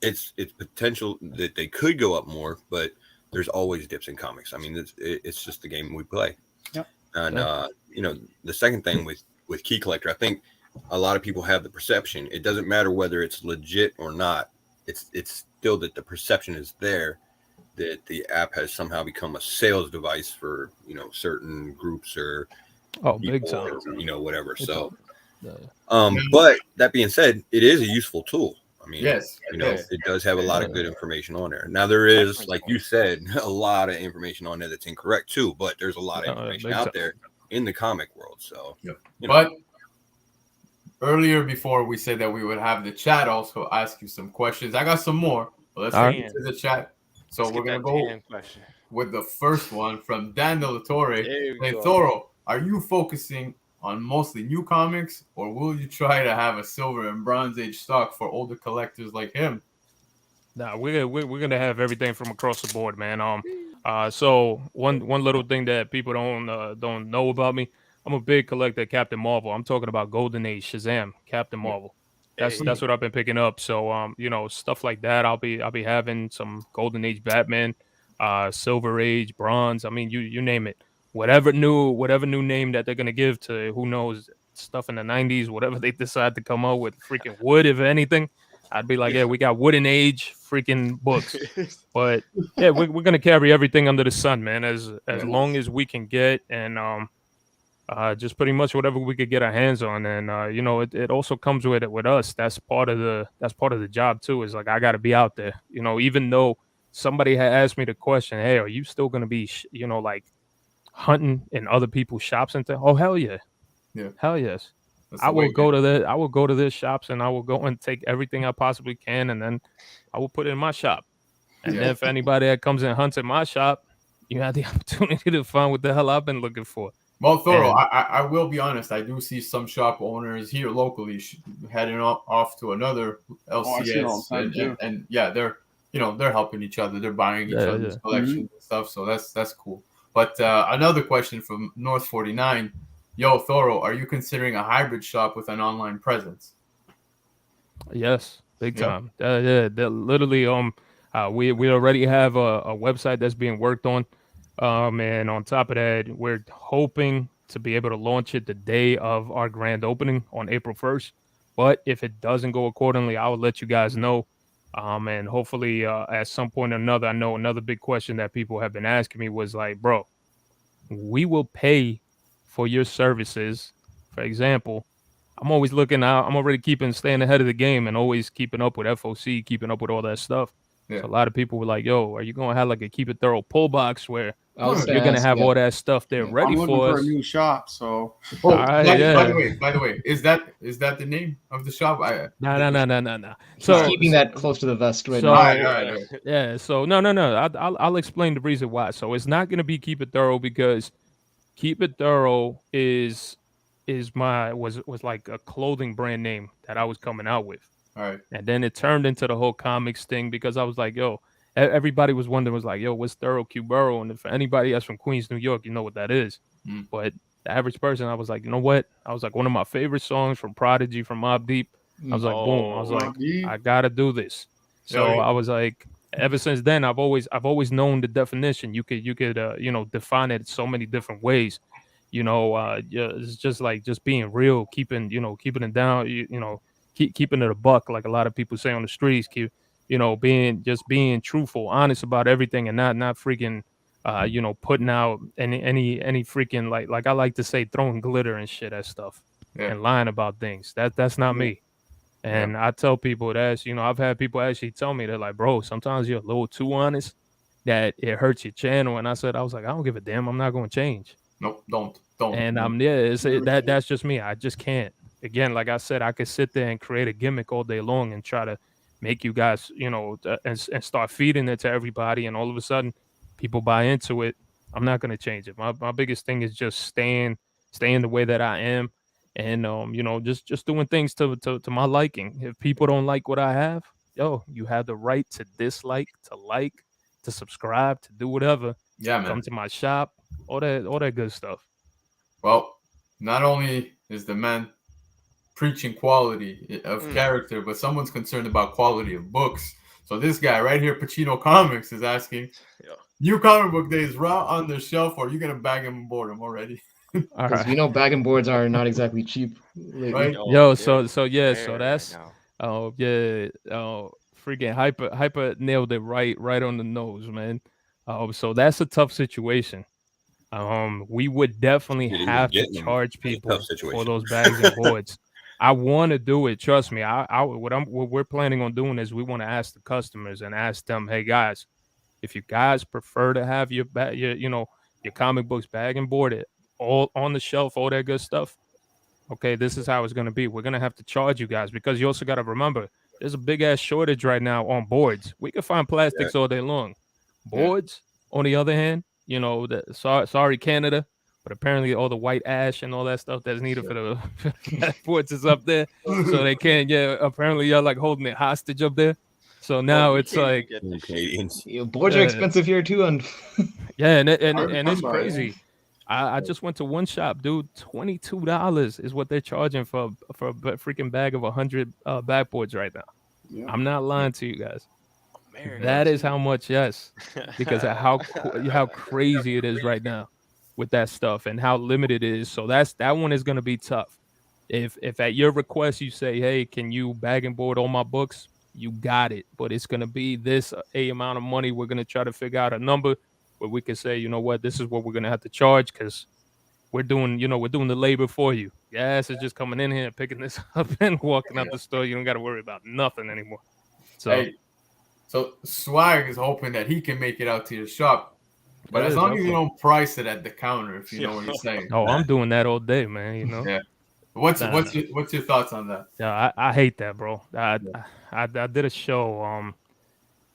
[SPEAKER 4] it's potential that they could go up more, but there's always dips in comics. I mean, it's just the game we play.
[SPEAKER 3] Yep.
[SPEAKER 4] And the second thing with Key Collector, I think a lot of people have the perception. It doesn't matter whether it's legit or not. It's still that the perception is there that the app has somehow become a sales device for certain groups or
[SPEAKER 6] big time,
[SPEAKER 4] or, whatever. But that being said, it is a useful tool. I mean, it does have a lot of good information on there. Now there is, like you said, a lot of information on there that's incorrect too. But there's a lot of information out there in the comic world. So,
[SPEAKER 1] but earlier before we said that we would have the chat also ask you some questions. I got some more, but let's get into the chat. So we're gonna go with the first one from Dan De La Torre. Hey Thoro, are you focusing on mostly new comics, or will you try to have a Silver and Bronze Age stock for older collectors like him?
[SPEAKER 6] Nah, we're gonna have everything from across the board, man. So one little thing that people don't know about me, I'm a big collector of Captain Marvel. I'm talking about Golden Age, Shazam, Captain Marvel. That's what I've been picking up. So stuff like that. I'll be having some Golden Age Batman, Silver Age, Bronze. I mean, you name it. Whatever new name that they're gonna give to who knows stuff in the 90s, whatever they decide to come up with, freaking wood, if anything, I'd be like, yeah, we got Wooden Age freaking books. But yeah, we're gonna carry everything under the sun, man, as long as we can get, and just pretty much whatever we could get our hands on. And it also comes with us. That's part of the job too. Is like I got to be out there. Even though somebody had asked me the question, hey, are you still gonna be like hunting in other people's shops and things? Oh, hell yeah. Hell yes. I will go to their shops and I will go and take everything I possibly can, and then I will put it in my shop. And then if anybody that comes and hunts in my shop, you have the opportunity to find what the hell I've been looking for.
[SPEAKER 1] Well, Thoro,
[SPEAKER 6] And-
[SPEAKER 1] I will be honest. I do see some shop owners here locally heading off to another
[SPEAKER 3] I see it all
[SPEAKER 1] LCS,
[SPEAKER 3] the time, too.
[SPEAKER 1] and yeah, they're helping each other. They're buying each
[SPEAKER 6] Yeah,
[SPEAKER 1] other's
[SPEAKER 6] yeah.
[SPEAKER 1] collections and stuff. So that's cool. But another question from North 49. Yo, Thoro, are you considering a hybrid shop with an online presence?
[SPEAKER 6] Yes, big
[SPEAKER 1] Yeah.
[SPEAKER 6] time. Yeah, they're literally we already have a website that's being worked on. And on top of that, we're hoping to be able to launch it the day of our grand opening on April 1st. But if it doesn't go accordingly, I will let you guys know. And hopefully at some point or another, I know another big question that people have been asking me was like, bro, we will pay for your services. For example, I'm always looking out. I'm already staying ahead of the game and always keeping up with FOC, keeping up with all that stuff.
[SPEAKER 1] Yeah.
[SPEAKER 6] So a lot of people were like, yo, are you going to have like a Keep It Thorough pull box where
[SPEAKER 2] I was
[SPEAKER 6] you're going to have
[SPEAKER 2] yeah.
[SPEAKER 6] all that stuff there
[SPEAKER 2] Yeah.
[SPEAKER 6] ready
[SPEAKER 3] I'm looking
[SPEAKER 6] for
[SPEAKER 3] for
[SPEAKER 6] us?
[SPEAKER 3] a new shop, so
[SPEAKER 1] Oh,
[SPEAKER 6] All right,
[SPEAKER 1] by the way, is that the name of the shop?
[SPEAKER 6] No.
[SPEAKER 2] He's
[SPEAKER 6] So
[SPEAKER 2] keeping that close to the vest right
[SPEAKER 6] so
[SPEAKER 2] now.
[SPEAKER 1] All right.
[SPEAKER 6] yeah, so no. I'll explain the reason why. So it's not going to be Keep It Thorough because Keep It Thorough was like a clothing brand name that I was coming out with.
[SPEAKER 1] All right.
[SPEAKER 6] And then it turned into the whole comics thing because I was like, yo, everybody was wondering, was like, yo, what's Thoro Q Burrow? And if anybody that's from Queens, New York, you know what that is.
[SPEAKER 1] Mm.
[SPEAKER 6] But the average person, I was like, you know what? I was like, one of my favorite songs from Prodigy, from Mobb Deep. I was like, boom. I was like, I gotta do this. So
[SPEAKER 1] Yeah.
[SPEAKER 6] I was like, ever since then, I've always known the definition. You could define it so many different ways. It's just like just being real, keeping it down, keeping it a buck, like a lot of people say on the streets, being truthful, honest about everything, and not freaking putting out any freaking like I like to say throwing glitter and shit at stuff and lying about things. That's not me. And I tell people that, I've had people actually tell me, they're like, bro, sometimes you're a little too honest that it hurts your channel. And I was like, I don't give a damn. I'm not going to change.
[SPEAKER 1] Nope, don't.
[SPEAKER 6] And that's just me. I just can't. Again, like I said, I could sit there and create a gimmick all day long and try to make you guys, and start feeding it to everybody. And all of a sudden, people buy into it. I'm not going to change it. My biggest thing is just staying the way that I am, and just doing things to my liking. If people don't like what I have, yo, you have the right to dislike, to like, to subscribe, to do whatever.
[SPEAKER 1] Yeah, man.
[SPEAKER 6] Come to my shop, all that good stuff.
[SPEAKER 1] Well, not only is the man preaching quality of character, but someone's concerned about quality of books. So this guy right here, Pacino Comics, is asking, new comic book days raw on the shelf, or are you gonna bag them and board them already?
[SPEAKER 2] Because we know bag and boards are not exactly cheap lately.
[SPEAKER 1] Right?
[SPEAKER 6] So that's freaking hyper nailed it right on the nose, man. So that's a tough situation. We would definitely have to charge people for those bags and boards. I want to do it. Trust me. What we're planning on doing is we want to ask the customers and ask them, hey guys, if you guys prefer to have your comic books bag and boarded all on the shelf, all that good stuff. Okay, this is how it's going to be. We're going to have to charge you guys because you also got to remember there's a big ass shortage right now on boards. We can find plastics all day long. Boards, on the other hand, sorry Canada, but apparently all the white ash and all that stuff that's needed for the boards is up there, so they can't. Yeah, apparently y'all like holding it hostage up there. So now it's like
[SPEAKER 2] boards are expensive here too, and
[SPEAKER 6] and it's crazy. I just went to one shop, dude. $22 is what they're charging for a freaking bag of 100 backboards right now. Yeah. I'm not lying to you guys. That is how much, yes, because of how crazy it is right now with that stuff and how limited it is. So that one is going to be tough. If at your request you say, hey, can you bag and board all my books? You got it, but it's going to be this amount of money. We're going to try to figure out a number where we can say, you know what, this is what we're going to have to charge because we're doing the labor for you. Yes, it's just coming in here and picking this up and walking out the store. You don't got to worry about nothing anymore. So.
[SPEAKER 1] Hey. So Swag is hoping that he can make it out to your shop, but as long as you don't price it at the counter, if you know what you're saying.
[SPEAKER 6] Oh, I'm doing that all day, man.
[SPEAKER 1] Yeah. What's your thoughts on that?
[SPEAKER 6] Yeah, I hate that, bro. I did a show.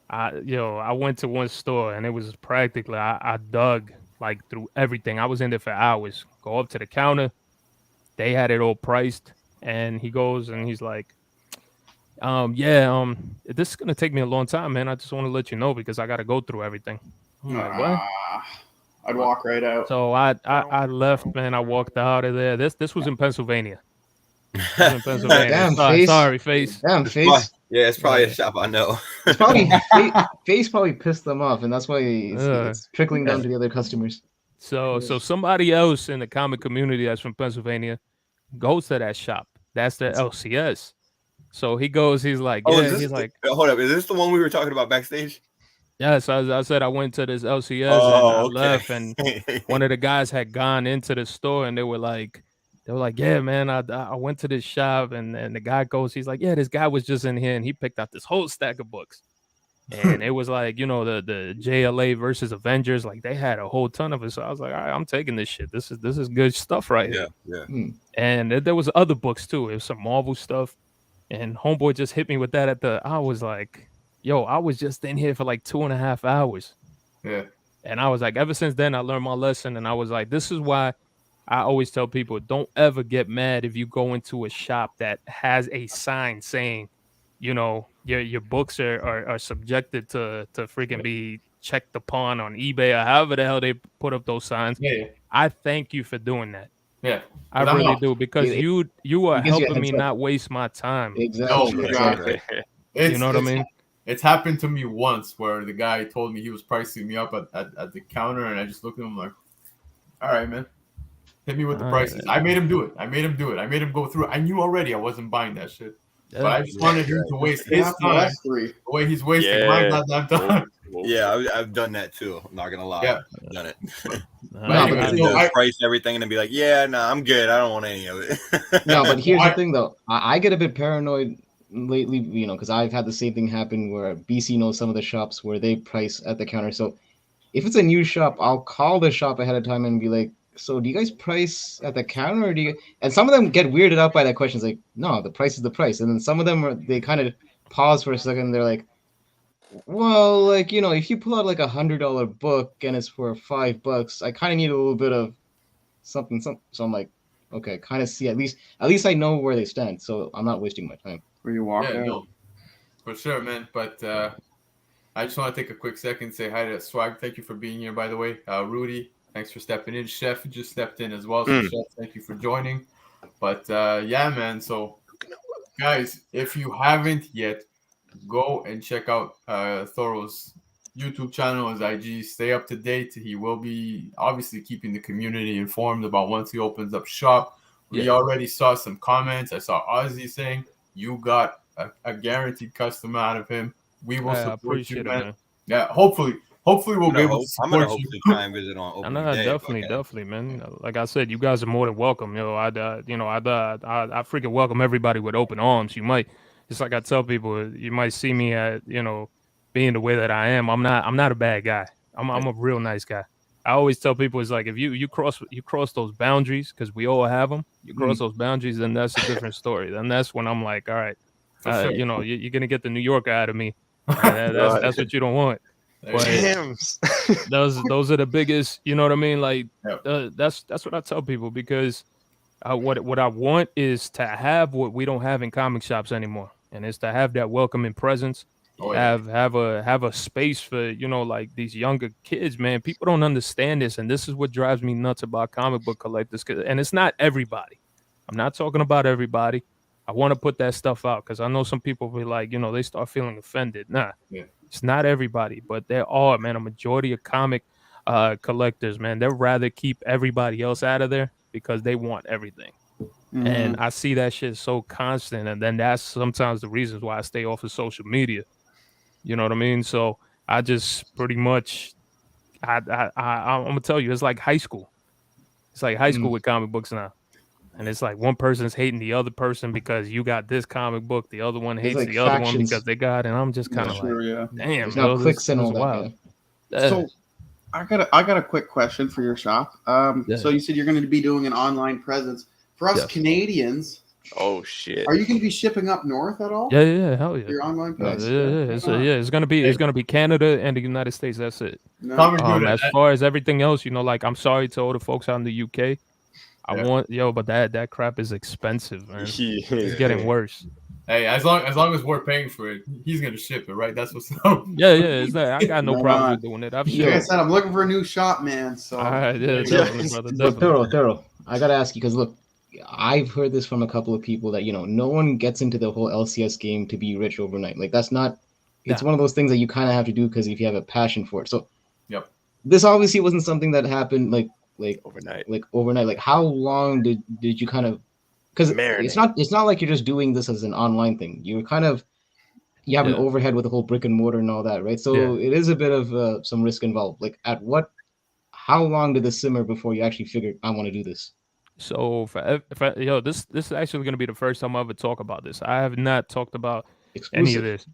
[SPEAKER 6] I went to one store and it was practically I dug like through everything. I was in there for hours Go up to the counter. They had it all priced, and he goes and he's like, this is gonna take me a long time, man. I just want to let you know because I got to go through everything. I'm like, what?
[SPEAKER 3] I'd walk right out.
[SPEAKER 6] So I left, man. I walked out of there. This was in Pennsylvania.
[SPEAKER 2] Damn,
[SPEAKER 6] Sorry, Face.
[SPEAKER 2] Damn, Face.
[SPEAKER 4] Yeah, it's probably a shop I know.
[SPEAKER 2] It's probably Face probably pissed them off, and that's why it's trickling down to the other customers.
[SPEAKER 6] So somebody else in the comic community that's from Pennsylvania goes to that shop. That's the LCS. So he goes, he's like, hold
[SPEAKER 4] up, is this the one we were talking about backstage?
[SPEAKER 6] Yes, I said I went to this LCS and I left, and one of the guys had gone into the store and they were like, yeah, man, I went to this shop, and the guy goes, he's like, yeah, this guy was just in here and he picked out this whole stack of books. And it was like, the JLA versus Avengers, like they had a whole ton of it. So I was like, all right, I'm taking this shit. This is good stuff right here.
[SPEAKER 4] Yeah.
[SPEAKER 6] And there was other books too. It was some Marvel stuff. And homeboy just hit me with that I was like, yo, I was just in here for like 2.5 hours.
[SPEAKER 1] Yeah.
[SPEAKER 6] And I was like, ever since then, I learned my lesson. And I was like, this is why I always tell people, don't ever get mad if you go into a shop that has a sign saying, your books are subjected to freaking be checked upon on eBay or however the hell they put up those signs.
[SPEAKER 1] Yeah.
[SPEAKER 6] I thank you for doing that.
[SPEAKER 1] Yeah.
[SPEAKER 6] I really do, because you are helping me not waste my time.
[SPEAKER 2] Exactly.
[SPEAKER 6] You know what I mean?
[SPEAKER 1] It's happened to me once where the guy told me he was pricing me up at the counter, and I just looked at him like, all right, man, hit me with the prices. I made him do it. I made him go through it. I knew already I wasn't buying that shit. But I just wanted him to waste his time the way he's wasting my goddamn time.
[SPEAKER 4] Yeah, I've done that too. I'm not gonna lie.
[SPEAKER 1] Yeah.
[SPEAKER 4] I've done it.
[SPEAKER 1] I
[SPEAKER 4] price everything and then be like, yeah, no, I'm good. I don't want any of it.
[SPEAKER 2] No, but here's the thing though. I get a bit paranoid lately, because I've had the same thing happen where BC knows some of the shops where they price at the counter. So if it's a new shop, I'll call the shop ahead of time and be like, so do you guys price at the counter, or do you? And some of them get weirded out by that question. It's like, no, the price is the price. And then some of them they kind of pause for a second. And they're like, well, like, if you pull out like $100 book and it's for $5, I kind of need a little bit of something. So I'm like, okay, kind of see, at least I know where they stand. So I'm not wasting my time.
[SPEAKER 3] Where you walk out.
[SPEAKER 1] No, for sure, man. But I just want to take a quick second, say hi to Swag. Thank you for being here, by the way. Rudy, thanks for stepping in. Chef just stepped in as well. So Chef, thank you for joining. But yeah, man. So guys, if you haven't yet, go and check out Thoro's YouTube channel, his IG. Stay up to date. He will be obviously keeping the community informed about once he opens up shop. We already saw some comments. I saw Ozzy saying you got a guaranteed customer out of him. We will support you, man. Yeah, hopefully we'll be able to support
[SPEAKER 4] I'm gonna hopefully try and visit on opening day.
[SPEAKER 6] Definitely, man. Like I said, you guys are more than welcome. I freaking welcome everybody with open arms. You might, just like I tell people, you might see me at, being the way that I am. I'm not a bad guy. I'm a real nice guy. I always tell people, it's like, if you cross those boundaries, because we all have them. You cross those boundaries, then that's a different story. Then that's when I'm like, all right, sure. You're gonna get the New Yorker out of me. That's what you don't want. But those are the biggest. You know what I mean? Like that's what I tell people, because what I want is to have what we don't have in comic shops anymore, and it's to have that welcoming presence. Have a space for like these younger kids, man. People don't understand this, and this is what drives me nuts about comic book collectors. And it's not everybody. I'm not talking about everybody. I want to put that stuff out because I know some people be like, they start feeling offended. Nah, it's not everybody, but there are, man, a majority of comic collectors, man. They'd rather keep everybody else out of there because they want everything. Mm-hmm. And I see that shit so constant, and then that's sometimes the reasons why I stay off of social media. You know what I mean? So I just pretty much, I'm gonna tell you, it's like high school. It's like high school with comic books now, and it's like one person's hating the other person because you got this comic book, the other one hates the other one because they got it. And I'm just kind of damn,
[SPEAKER 2] bro, clicks and all
[SPEAKER 3] that. So I got a quick question for your shop. So you said you're going to be doing an online presence for us Canadians.
[SPEAKER 5] Oh shit!
[SPEAKER 3] Are you going to be shipping up north at all?
[SPEAKER 6] Yeah, hell yeah.
[SPEAKER 3] Your online presence?
[SPEAKER 6] It's gonna be Canada and the United States. That's it. As far as everything else, like, I'm sorry to all the folks out in the UK, I want but that crap is expensive, man. It's getting worse.
[SPEAKER 1] Hey, as long as we're paying for it, he's gonna ship it, right? That's what's up.
[SPEAKER 6] Yeah, is that I got no problem with doing it.
[SPEAKER 3] Like I said, I'm looking for a new shop, man. So
[SPEAKER 6] all right, definitely, brother.
[SPEAKER 2] But Thoro, I gotta ask you because look, I've heard this from a couple of people that no one gets into the whole LCS game to be rich overnight. Like that's not. It's one of those things that you kind of have to do because if you have a passion for it. So, this obviously wasn't something that happened like overnight. Like how long did you kind of? Because it's not like you're just doing this as an online thing. You're kind of you have an overhead with the whole brick and mortar and all that, right? So it is a bit of some risk involved. Like how long did this simmer before you actually figured I want to do this?
[SPEAKER 6] So this is actually going to be the first time I ever talk about this. I have not talked about any of this.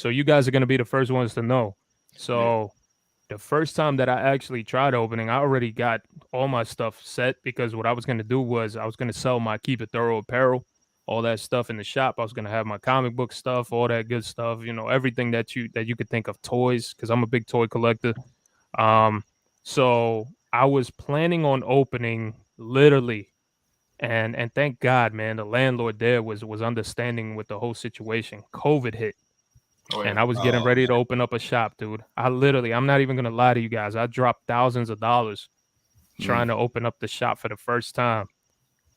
[SPEAKER 6] So you guys are going to be the first ones to know. So the first time that I actually tried opening, I already got all my stuff set because what I was going to do was I was going to sell my Keep It Thoro apparel, all that stuff in the shop. I was going to have my comic book stuff, all that good stuff, everything that you could think of, toys, because I'm a big toy collector. So I was planning on opening literally, and thank God, man, the landlord there was understanding with the whole situation. COVID hit. And I was getting ready to open up a shop, dude. I'm not even going to lie to you guys. I dropped thousands of dollars trying to open up the shop for the first time.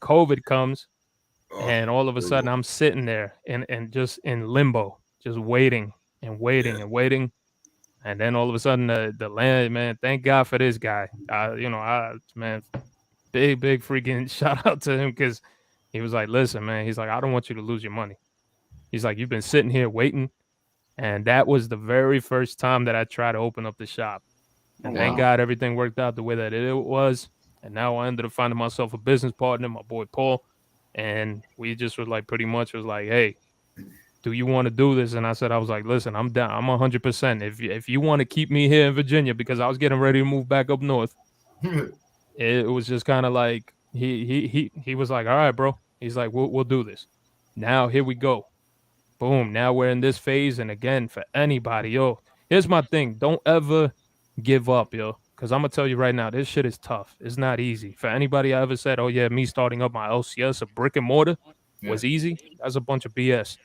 [SPEAKER 6] COVID comes, and all of a sudden I'm sitting there and just in limbo, just waiting and waiting and waiting. And then all of a sudden the land, man, thank God for this guy. Big freaking shout out to him because he was like, listen, man, he's like, I don't want you to lose your money. He's like, you've been sitting here waiting. And that was the very first time that I tried to open up the shop. And thank God everything worked out the way that it was. And now I ended up finding myself a business partner, my boy Paul. And we just was like, pretty much was like, hey, do you want to do this? And I was like, listen, I'm down. I'm 100%. If you want to keep me here in Virginia, because I was getting ready to move back up north, it was just kind of like, he was like, all right, bro. He's like, we'll do this. Now, here we go. Boom. Now we're in this phase. And again, for anybody, here's my thing. Don't ever give up, because I'm going to tell you right now, this shit is tough. It's not easy. For anybody I ever said, oh, yeah, me starting up my LCS, a brick and mortar was easy. That's a bunch of BS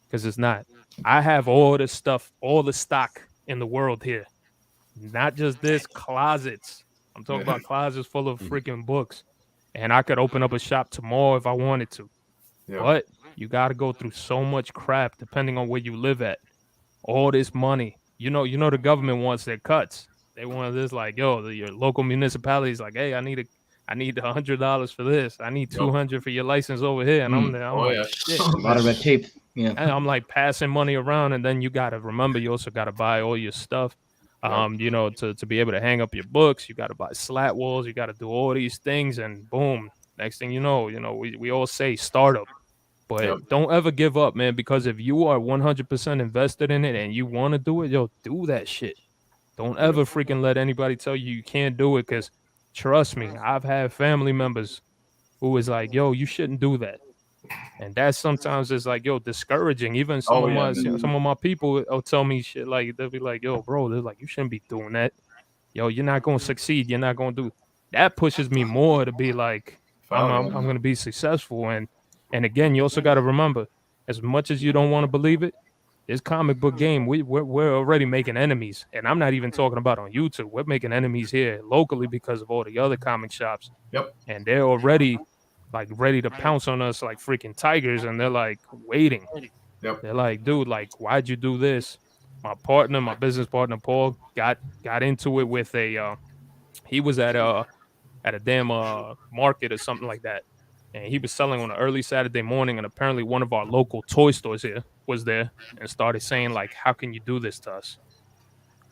[SPEAKER 6] because it's not. I have all this stuff, all the stock in the world here. Not just this, closets. I'm talking about closets full of freaking books. And I could open up a shop tomorrow if I wanted to. But you got to go through so much crap depending on where you live at. All this money. You know the government wants their cuts. They want this like, your local municipalities like, hey, I need $100 for this. I need $200 for your license over here. And I'm like, shit.
[SPEAKER 2] A lot of red tape. Yeah.
[SPEAKER 6] And I'm like passing money around, and then you got to remember you also got to buy all your stuff. To be able to hang up your books, you got to buy slat walls, you got to do all these things, and boom, next thing you know, we all say startup, but don't ever give up, man, because if you are 100% invested in it and you want to do it, do that shit. Don't ever freaking let anybody tell you can't do it, because trust me, I've had family members who was like, you shouldn't do that. And that sometimes is like, discouraging. Even some of my people will tell me shit like, they'll be like, bro, they're like, you shouldn't be doing that. You're not going to succeed. You're not going to do that. Pushes me more to be like, I'm going to be successful. And again, you also got to remember, as much as you don't want to believe it, this comic book game, we're already making enemies. And I'm not even talking about on YouTube. We're making enemies here locally because of all the other comic shops. And they're already like ready to pounce on us like freaking tigers, and they're like waiting. They're like, dude, like, why'd you do this? My business partner Paul got into it with he was at a damn market or something like that, and he was selling on an early Saturday morning, and apparently one of our local toy stores here was there and started saying like, how can you do this to us?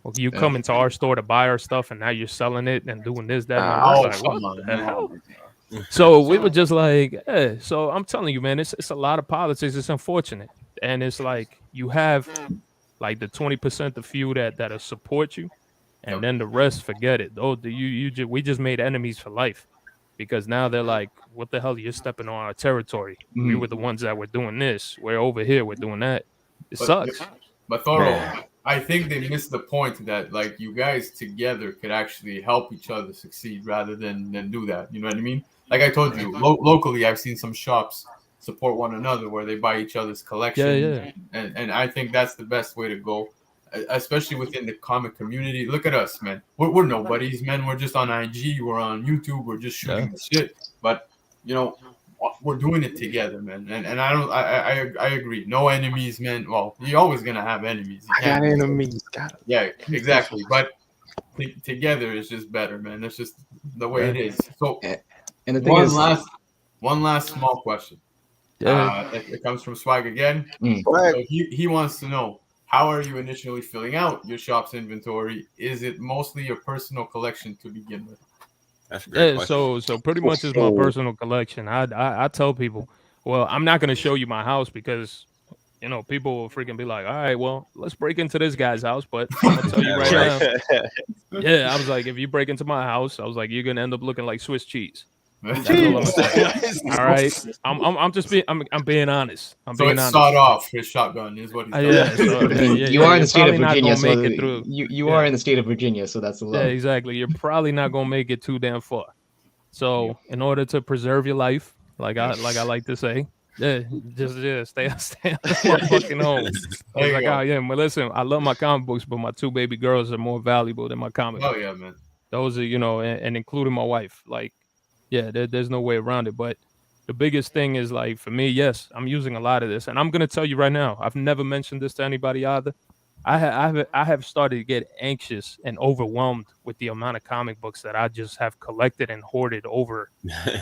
[SPEAKER 6] Well, you come into our store to buy our stuff, and now you're selling it and doing this, that, and like, what the hell? So we were just like, so I'm telling you, man, it's a lot of politics. It's unfortunate. And it's like you have like the 20%, the few that'll support you, and then the rest, forget it. We just made enemies for life, because now they're like, what the hell? You're stepping on our territory. We were the ones that were doing this. We're over here. We're doing that. It sucks.
[SPEAKER 1] But Thoro, I think they missed the point that like you guys together could actually help each other succeed rather than do that. You know what I mean? Like I told you, locally, I've seen some shops support one another where they buy each other's collection, and I think that's the best way to go, especially within the comic community. Look at us, man. We're nobodies, man. We're just on IG, we're on YouTube, we're just shooting the shit. But you know, we're doing it together, man. And I agree. No enemies, man. Well, you're always gonna have enemies.
[SPEAKER 5] I got enemies. Got 'em.
[SPEAKER 1] Yeah, exactly. But together is just better, man. That's just the way it is. So,
[SPEAKER 2] and the thing is,
[SPEAKER 1] one last small question. It comes from Swag again. So he wants to know, how are you initially filling out your shop's inventory? Is it mostly your personal collection to begin with?
[SPEAKER 4] That's a great question.
[SPEAKER 6] So pretty much it's my personal collection. I tell people, well, I'm not gonna show you my house because you know people will freaking be like, all right, well, let's break into this guy's house. But I'm gonna tell you right now, I was like, if you break into my house, I was like, you're gonna end up looking like Swiss cheese. That's all right, I'm just being I'm being honest. I'm being honest.
[SPEAKER 1] Sawed off his shotgun is what he's
[SPEAKER 2] you are in the state of Virginia, so you are in the state of Virginia, so that's the level.
[SPEAKER 6] Yeah, exactly. You're probably not gonna make it too damn far. So in order to preserve your life, like I like to say, just stay fucking home. Like, oh yeah, but listen, I love my comic books, but my 2 baby girls are more valuable than my comic books.
[SPEAKER 1] Oh yeah, man.
[SPEAKER 6] Those are, you know, and including my wife. Like, yeah, there's no way around it. But the biggest thing is, like, for me, yes, I'm using a lot of this. And I'm going to tell you right now, I've never mentioned this to anybody either. I have started to get anxious and overwhelmed with the amount of comic books that I just have collected and hoarded over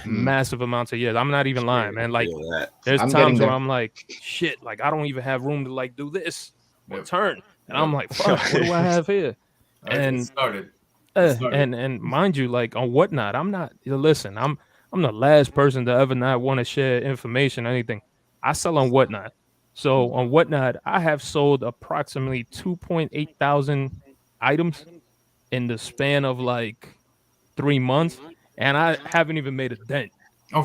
[SPEAKER 6] massive amounts of years. I'm not even lying, man. Like, there's times where I'm like, shit, like, I don't even have room to, like, do this or turn. And I'm like, fuck, what do I have here? And and mind you, like on Whatnot, I'm not. Listen, I'm the last person to ever not want to share information or anything. I sell on Whatnot, so on Whatnot, I have sold approximately 2.8 thousand items in the span of like 3 months, and I haven't even made a dent.
[SPEAKER 5] Oh,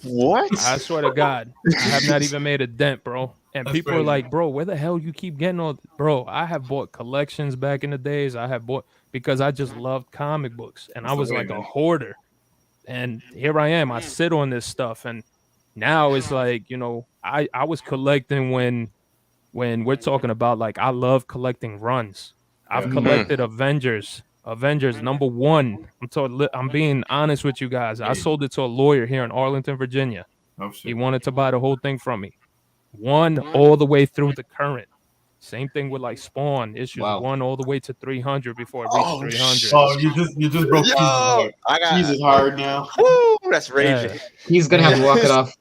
[SPEAKER 5] what?
[SPEAKER 6] I swear to God, I have not even made a dent, bro. And that's people crazy. Are like, bro, where the hell you keep getting all? Bro, I have bought collections back in the days. I have bought because I just loved comic books, and I was like a hoarder. And here I am. I sit on this stuff, and now it's like, you know, I was collecting when we're talking about, like, I love collecting runs. I've collected Avengers #1. I'm being honest with you guys. I sold it to a lawyer here in Arlington, Virginia.
[SPEAKER 1] Oh, shit.
[SPEAKER 6] He wanted to buy the whole thing from me. 1 all the way through the current. Same thing with like Spawn issues 1 all the way to 300 before it reached 300.
[SPEAKER 1] Oh, you just broke Jesus hard now.
[SPEAKER 5] Woo, that's raging.
[SPEAKER 2] Yeah. He's gonna have to walk it off.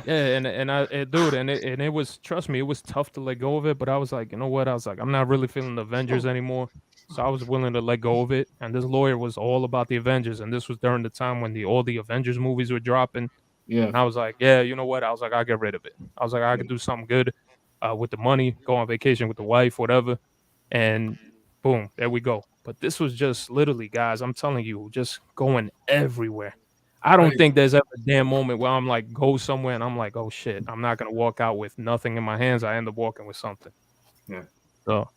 [SPEAKER 6] Yeah, and it was, trust me, it was tough to let go of it. But I was like, you know what? I was like, I'm not really feeling the Avengers anymore. So I was willing to let go of it. And this lawyer was all about the Avengers, and this was during the time when all the Avengers movies were dropping.
[SPEAKER 2] Yeah.
[SPEAKER 6] And I was like, yeah, you know what? I was like, I'll get rid of it. I was like, I could do something good with the money, go on vacation with the wife, whatever. And boom, there we go. But this was just literally, guys, I'm telling you, just going everywhere. I don't think there's ever a damn moment where I'm like, go somewhere and I'm like, oh shit, I'm not going to walk out with nothing in my hands. I end up walking with something.
[SPEAKER 1] Yeah.
[SPEAKER 6] So.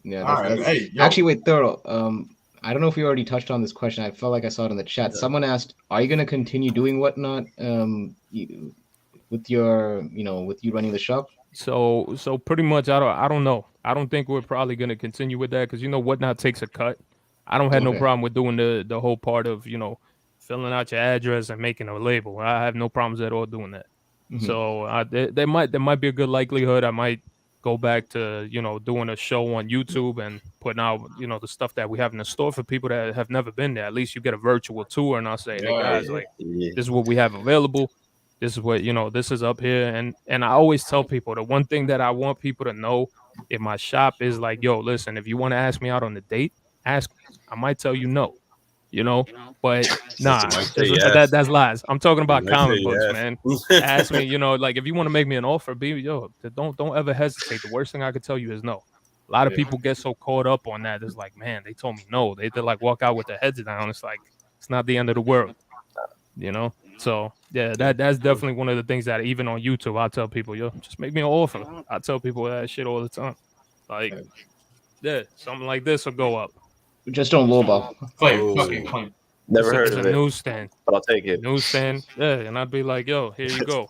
[SPEAKER 2] Yeah. Actually, wait, Thoro. I don't know if you already touched on this question. I felt like I saw it in the chat. Yeah. Someone asked, "Are you going to continue doing Whatnot with you running the shop?"
[SPEAKER 6] So pretty much, I don't know. I don't think we're probably going to continue with that because Whatnot takes a cut. I don't have no problem with doing the whole part of filling out your address and making a label. I have no problems at all doing that. Mm-hmm. So there might be a good likelihood I might go back to doing a show on YouTube and putting out the stuff that we have in the store for people that have never been there. At least you get a virtual tour, and I'll say, hey guys, this is what we have available. This is what this is up here. And I always tell people the one thing that I want people to know in my shop is like, yo, listen, if you want to ask me out on a date, ask me. I might tell you no. But nah, that's lies. I'm talking about comic books, man. Ask me, like if you want to make me an offer, don't ever hesitate. The worst thing I could tell you is no. A lot of people get so caught up on that. It's like, man, they told me no. They like walk out with their heads down. It's like, it's not the end of the world, So yeah, that's definitely one of the things that even on YouTube, I tell people, just make me an offer. I tell people that shit all the time. Like, Yeah, something like this will go up.
[SPEAKER 2] Just don't lowball.
[SPEAKER 1] Fucking claim.
[SPEAKER 5] Never heard
[SPEAKER 6] It's
[SPEAKER 5] of
[SPEAKER 6] a
[SPEAKER 5] it,
[SPEAKER 6] newsstand.
[SPEAKER 5] but I'll take it.
[SPEAKER 6] Newsstand. Yeah, and I'd be like, yo, here you go.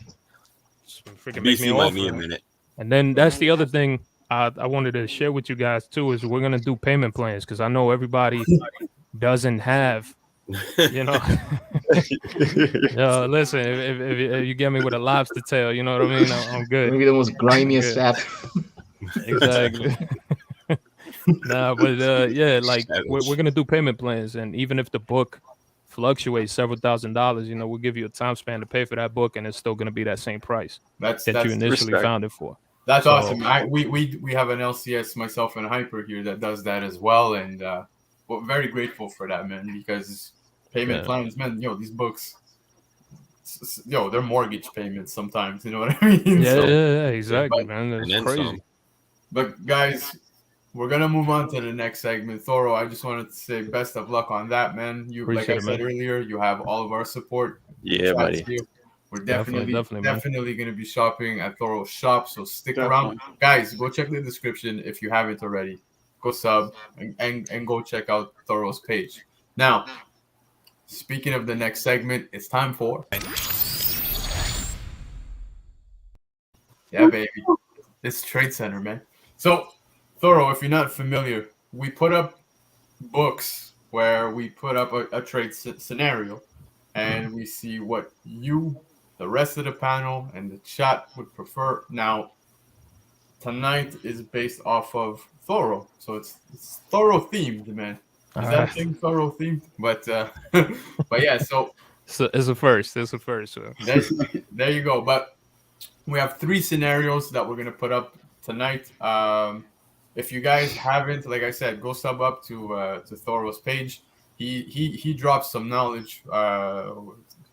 [SPEAKER 6] Just freaking make me
[SPEAKER 4] BC
[SPEAKER 6] an
[SPEAKER 4] might need a
[SPEAKER 6] offer.
[SPEAKER 4] minute.
[SPEAKER 6] And then that's the other thing I wanted to share with you guys too is we're gonna do payment plans because I know everybody doesn't have, you know. Yo, listen, if you get me with a lobster tail, you know what I mean. I'm good.
[SPEAKER 2] Maybe the most grimiest app.
[SPEAKER 6] Exactly. Nah, but yeah, like we're gonna do payment plans, and even if the book fluctuates several $1,000s, you know, we'll give you a time span to pay for that book, and it's still gonna be that same price that you initially found it for.
[SPEAKER 1] That's awesome. We have an LCS, myself and Hyper here, that does that as well, and we're very grateful for that, man. Because payment plans, man, these books, they're mortgage payments sometimes. You know what I mean?
[SPEAKER 6] Yeah, exactly, man. That's crazy.
[SPEAKER 1] But guys, we're gonna move on to the next segment. Thoro, I just wanted to say best of luck on that, man. Like I said earlier, you have all of our support.
[SPEAKER 5] Yeah, buddy.
[SPEAKER 1] We're definitely going to be shopping at Thoro's shop, so stick around. Guys, go check the description if you haven't already. Go sub and go check out Thoro's page. Now, speaking of the next segment, it's time for... Yeah, baby. It's Tradecentre, man. So, Thoro, if you're not familiar, we put up books where we put up a trade scenario, and we see what you, the rest of the panel, and the chat would prefer. Now, tonight is based off of Thoro, so it's Thoro themed, man. Is that thing Thoro themed? But yeah, so
[SPEAKER 6] it's a first. It's a first. So.
[SPEAKER 1] There you go. But we have 3 scenarios that we're gonna put up tonight. If you guys haven't, like I said, go sub up to Thoro's page. He drops some knowledge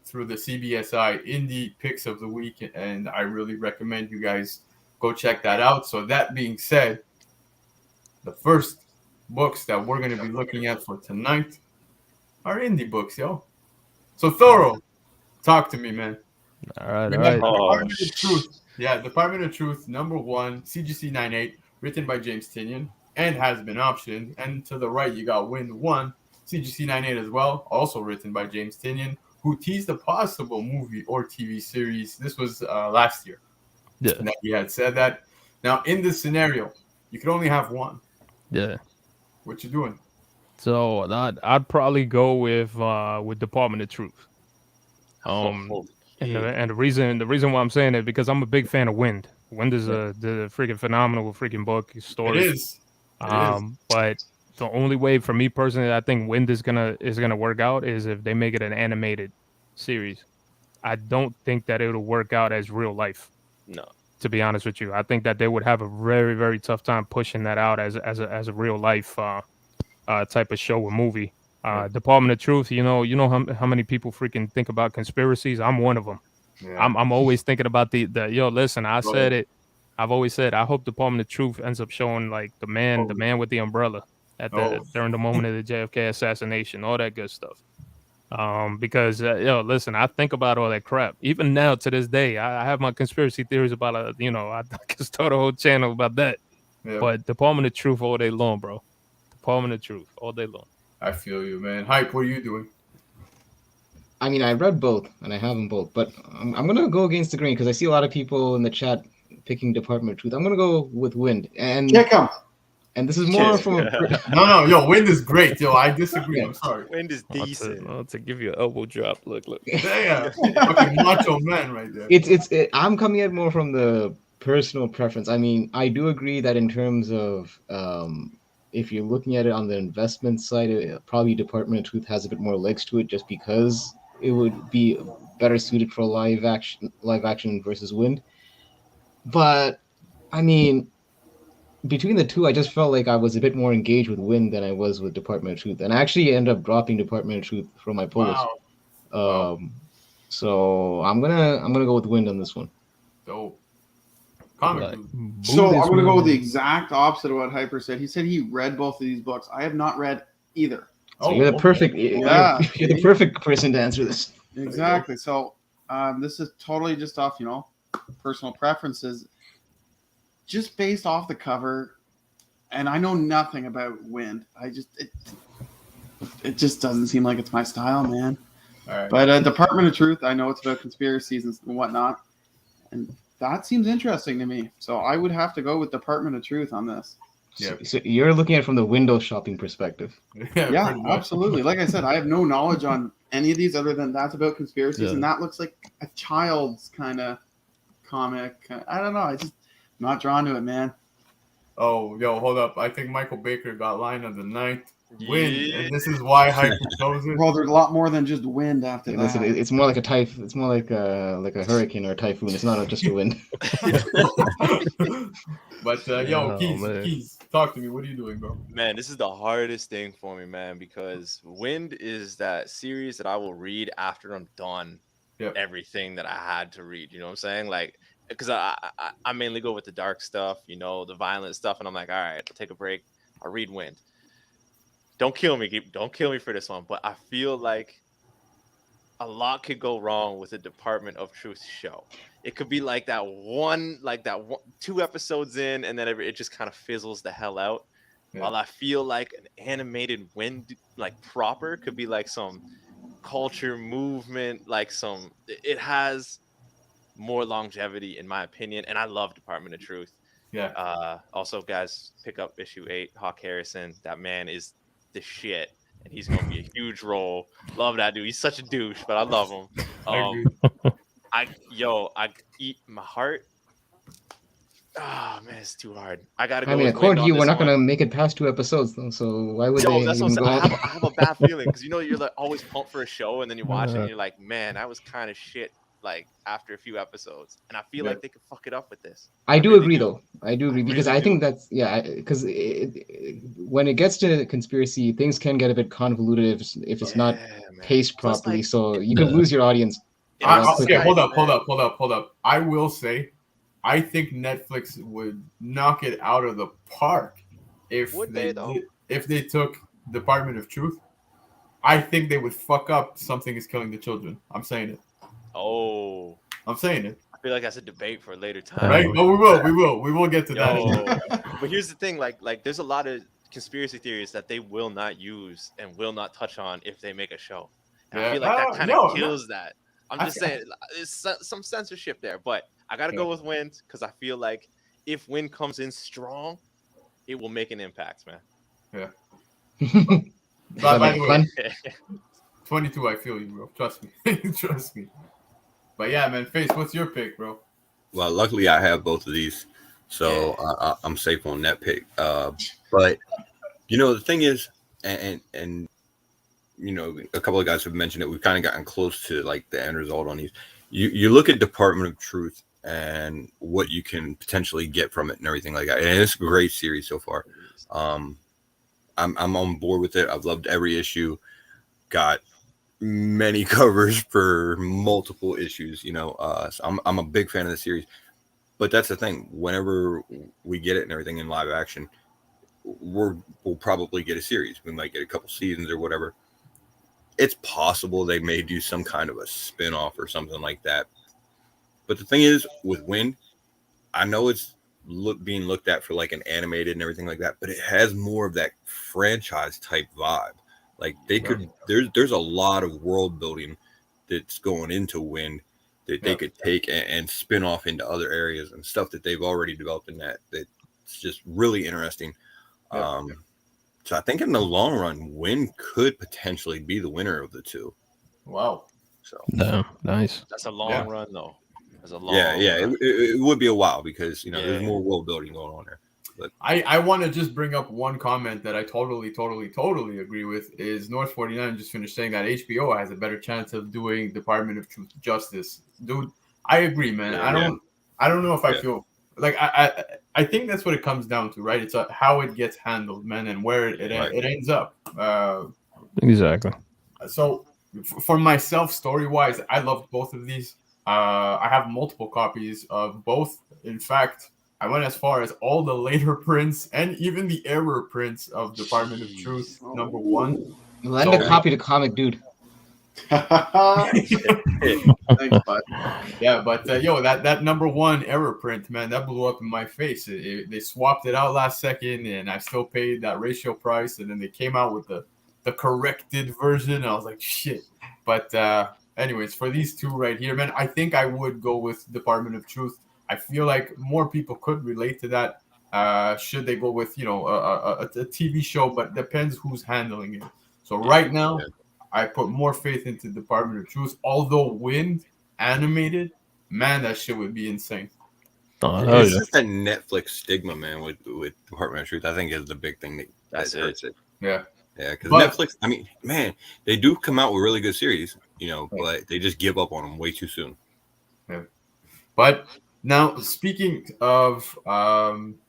[SPEAKER 1] through the CBSI Indie Picks of the Week, and I really recommend you guys go check that out. So that being said, the first books that we're going to be looking at for tonight are indie books, yo. So Thoro, talk to me, man.
[SPEAKER 6] All right.
[SPEAKER 1] Department of Truth. Yeah, Department of Truth, #1, CGC 98, written by James Tynion, and has been optioned. And to the right, you got Wind 1, CGC 98 as well, also written by James Tynion, who teased a possible movie or TV series. This was last year.
[SPEAKER 6] Yeah.
[SPEAKER 1] That he had said that. Now, in this scenario, you could only have one.
[SPEAKER 6] Yeah.
[SPEAKER 1] What you doing?
[SPEAKER 6] So I'd probably go with Department of Truth. And the reason why I'm saying it because I'm a big fan of Wind. Wind is the freaking phenomenal freaking book story.
[SPEAKER 1] It is.
[SPEAKER 6] But the only way for me personally, I think Wind is gonna work out is if they make it an animated series. I don't think that it'll work out as real life.
[SPEAKER 5] No.
[SPEAKER 6] To be honest with you, I think that they would have a very, very tough time pushing that out as a real life type of show or movie. Department of Truth, you know how many people freaking think about conspiracies. I'm one of them. Yeah. I'm always thinking about the listen. I said it. I've always said I hope Department of Truth ends up showing like the man with the umbrella during the moment of the JFK assassination, all that good stuff. Because listen, I think about all that crap. Even now to this day, I have my conspiracy theories about I could start a whole channel about that. Yeah. But Department of Truth all day long, bro. Department of Truth all day long.
[SPEAKER 1] I feel you, man. Hype, what are you doing?
[SPEAKER 2] I mean, I read both and I have them both, but I'm gonna go against the grain because I see a lot of people in the chat picking Department of Truth. I'm gonna go with Wind and
[SPEAKER 3] check them.
[SPEAKER 2] And this is more from
[SPEAKER 1] no, Wind is great. Yo, I disagree. I'm sorry.
[SPEAKER 5] Wind is decent.
[SPEAKER 6] To give you an elbow drop. Look.
[SPEAKER 1] Yeah, fucking macho man right there.
[SPEAKER 2] I'm coming at more from the personal preference. I mean, I do agree that in terms of if you're looking at it on the investment side, probably Department of Truth has a bit more legs to it, just because it would be better suited for live action versus Wind. But I mean, between the two, I just felt like I was a bit more engaged with Wind than I was with Department of Truth, and I actually ended up dropping Department of Truth from my pull list. Wow. So I'm gonna go with Wind on this one.
[SPEAKER 1] Dope.
[SPEAKER 3] So I'm gonna go with the exact opposite of what Hyper said. He said he read both of these books. I have not read either.
[SPEAKER 2] So you're the perfect. Yeah, you're the perfect person to answer this.
[SPEAKER 3] Exactly. So this is totally just off, personal preferences. Just based off the cover, and I know nothing about Wind. It just doesn't seem like it's my style, man.
[SPEAKER 1] All right.
[SPEAKER 3] But Department of Truth, I know it's about conspiracies and whatnot, and that seems interesting to me. So I would have to go with Department of Truth on this.
[SPEAKER 1] Yeah.
[SPEAKER 2] So you're looking at it from the window shopping perspective.
[SPEAKER 3] Yeah, absolutely. Like I said, I have no knowledge on any of these other than that's about conspiracies, and that looks like a child's kind of comic. I don't know. I'm not drawn to it, man.
[SPEAKER 1] Oh, yo, hold up. I think Michael Baker got line of the ninth. Wind, and this is why Hyper chose it.
[SPEAKER 3] Well, there's a lot more than just wind after that.
[SPEAKER 2] Listen, it's more like a typhoon. It's more like a hurricane or a typhoon. It's not just a wind.
[SPEAKER 1] But yo, Keys, talk to me. What are you doing, bro?
[SPEAKER 5] Man, this is the hardest thing for me, man, because Wind is that series that I will read after I'm done everything that I had to read. You know what I'm saying? Like, because I mainly go with the dark stuff, you know, the violent stuff, and I'm like, all right, I'll take a break. I'll read Wind. Don't kill me for this one, but I feel like a lot could go wrong with a Department of Truth show. It could be like that one, 2 episodes in, and then it just kind of fizzles the hell out. Yeah. While I feel like an animated Wind, like proper, could be like some culture movement, it has more longevity in my opinion, and I love Department of Truth.
[SPEAKER 1] Yeah.
[SPEAKER 5] Also, guys, pick up issue 8. Hawk Harrison, that man is the shit, and he's gonna be a huge role. Love that dude. He's such a douche, but I love him. I eat my heart. Oh man, it's too hard. I gotta go.
[SPEAKER 2] I mean, according to you, we're not gonna make it past 2 episodes, though. So why would they
[SPEAKER 5] that's
[SPEAKER 2] even
[SPEAKER 5] what
[SPEAKER 2] go?
[SPEAKER 5] I have a bad feeling because you're like always pumped for a show, and then you watch it, and you're like, man, that was kind of shit. Like after a few episodes, and I feel like they could fuck it up with this.
[SPEAKER 2] I do agree, though. I do agree because I think that's because when it gets to conspiracy, things can get a bit convoluted if it's not paced properly. So you can lose your audience.
[SPEAKER 1] Okay, hold up. I will say, I think Netflix would knock it out of the park if they took Department of Truth. I think they would fuck up Something Is Killing the Children. I'm saying it.
[SPEAKER 5] Oh,
[SPEAKER 1] I'm saying it.
[SPEAKER 5] I feel like that's a debate for a later time.
[SPEAKER 1] Right? No, we will get to that.
[SPEAKER 5] But here's the thing, like there's a lot of conspiracy theories that they will not use and will not touch on if they make a show. And I feel like that kind of kills that. I'm just saying, there's some censorship there, but I gotta go with Wind because I feel like if Wind comes in strong, it will make an impact, man.
[SPEAKER 1] Yeah. By the way, 22, I feel you, bro. Trust me. But yeah, man, Face, what's your pick, bro?
[SPEAKER 4] Well, luckily I have both of these, so I'm safe on that pick. But you know, the thing is, and you know, a couple of guys have mentioned it. We've kind of gotten close to like the end result on these. You look at Department of Truth and what you can potentially get from it and everything like that. And it's a great series so far. I'm on board with it. I've loved every issue. Got many covers for multiple issues, you know. So I'm a big fan of the series. But that's the thing. Whenever we get it and everything in live action, we'll probably get a series. We might get a couple seasons or whatever. It's possible they may do some kind of a spin-off or something like that. But the thing is, with Wind, I know it's being looked at for like an animated and everything like that, but it has more of that franchise type vibe. Like they could, there's a lot of world building that's going into Wind that they could take and spin off into other areas and stuff that they've already developed in that's just really interesting. So I think in the long run, Wind could potentially be the winner of the two.
[SPEAKER 1] Wow.
[SPEAKER 4] So
[SPEAKER 6] nice.
[SPEAKER 5] That's a long run though. That's a long
[SPEAKER 4] run. It would be a while because, you know, there's more world building going on there. But
[SPEAKER 1] I want to just bring up one comment that I totally agree with is North 49 just finished saying that HBO has a better chance of doing Department of Truth justice. Dude, I agree, man. I don't know if I feel like I think that's what it comes down to, right? It's how it gets handled, man, and where it ends up.
[SPEAKER 6] Exactly.
[SPEAKER 1] So for myself, story-wise, I loved both of these. I have multiple copies of both. In fact, I went as far as all the later prints and even the error prints of Department of Truth #1.
[SPEAKER 2] Lend a copy to Comic.Dood.
[SPEAKER 3] Thanks, bud.
[SPEAKER 1] Yeah, but yo, that number one error print, man, that blew up in my face. They swapped it out last second, and I still paid that ratio price. And then they came out with the corrected version. And I was like, shit. But anyways, for these two right here, man, I think I would go with Department of Truth. I feel like more people could relate to that. Should they go with a TV show? But depends who's handling it. So right now, I put more faith into Department of Truth. Although Wind animated, man, that shit would be insane.
[SPEAKER 4] It's just that Netflix stigma, man, with Department of Truth. I think is the big thing that hurts it.
[SPEAKER 1] Yeah,
[SPEAKER 4] because Netflix. I mean, man, they do come out with really good series, but they just give up on them way too soon.
[SPEAKER 1] Yeah, but now speaking of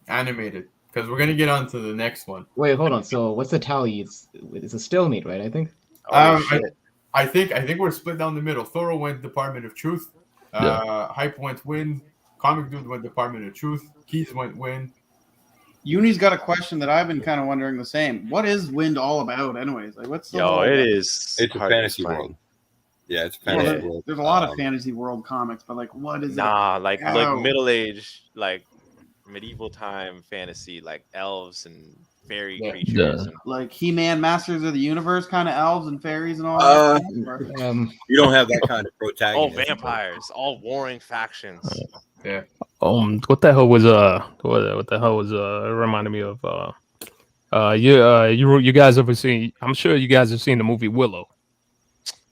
[SPEAKER 1] animated, because we're gonna get on to the next one.
[SPEAKER 2] Wait, hold on. So what's the tally? It's a stalemate, right? I think.
[SPEAKER 1] I think we're split down the middle. Thoro went Department of Truth. Hype went Wind. Comic.Dood went Department of Truth. Keys went Wind.
[SPEAKER 3] Uni's got a question that I've been kind of wondering the same. What is Wind all about, anyways? Like, what's the
[SPEAKER 5] it's
[SPEAKER 4] a fantasy world. Yeah, it's a fantasy world.
[SPEAKER 3] There's a lot of fantasy world comics, but like, what is it?
[SPEAKER 5] Like middle age, like medieval time fantasy, like elves and fairy creatures.
[SPEAKER 3] Like He-Man, Masters of the Universe kind of elves and fairies and all that.
[SPEAKER 4] You don't have that kind of protagonist.
[SPEAKER 5] All vampires, all warring factions.
[SPEAKER 1] Yeah.
[SPEAKER 6] What the hell was what the hell was it reminded me of you guys ever seen, I'm sure you guys have seen the movie Willow.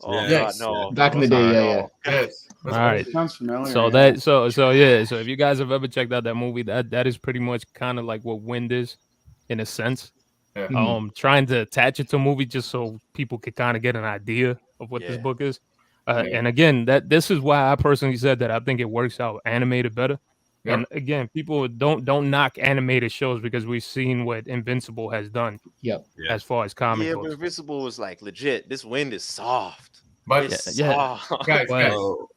[SPEAKER 1] Yes.
[SPEAKER 5] No.
[SPEAKER 2] Back in the day,
[SPEAKER 1] Yes.
[SPEAKER 6] All right.
[SPEAKER 3] Sounds familiar.
[SPEAKER 6] So so if you guys have ever checked out that movie, that is pretty much kind of like what Wind is, in a sense.
[SPEAKER 1] Yeah.
[SPEAKER 6] Trying to attach it to a movie just so people could kind of get an idea of what this book is. And again, this is why I personally said that I think it works out animated better. Yep. And again, people don't knock animated shows because we've seen what Invincible has done.
[SPEAKER 2] Yep.
[SPEAKER 6] As far as comic
[SPEAKER 5] books.
[SPEAKER 6] books.
[SPEAKER 5] But Invincible was like legit. This Wind is soft.
[SPEAKER 1] But
[SPEAKER 5] soft.
[SPEAKER 1] Guys, hold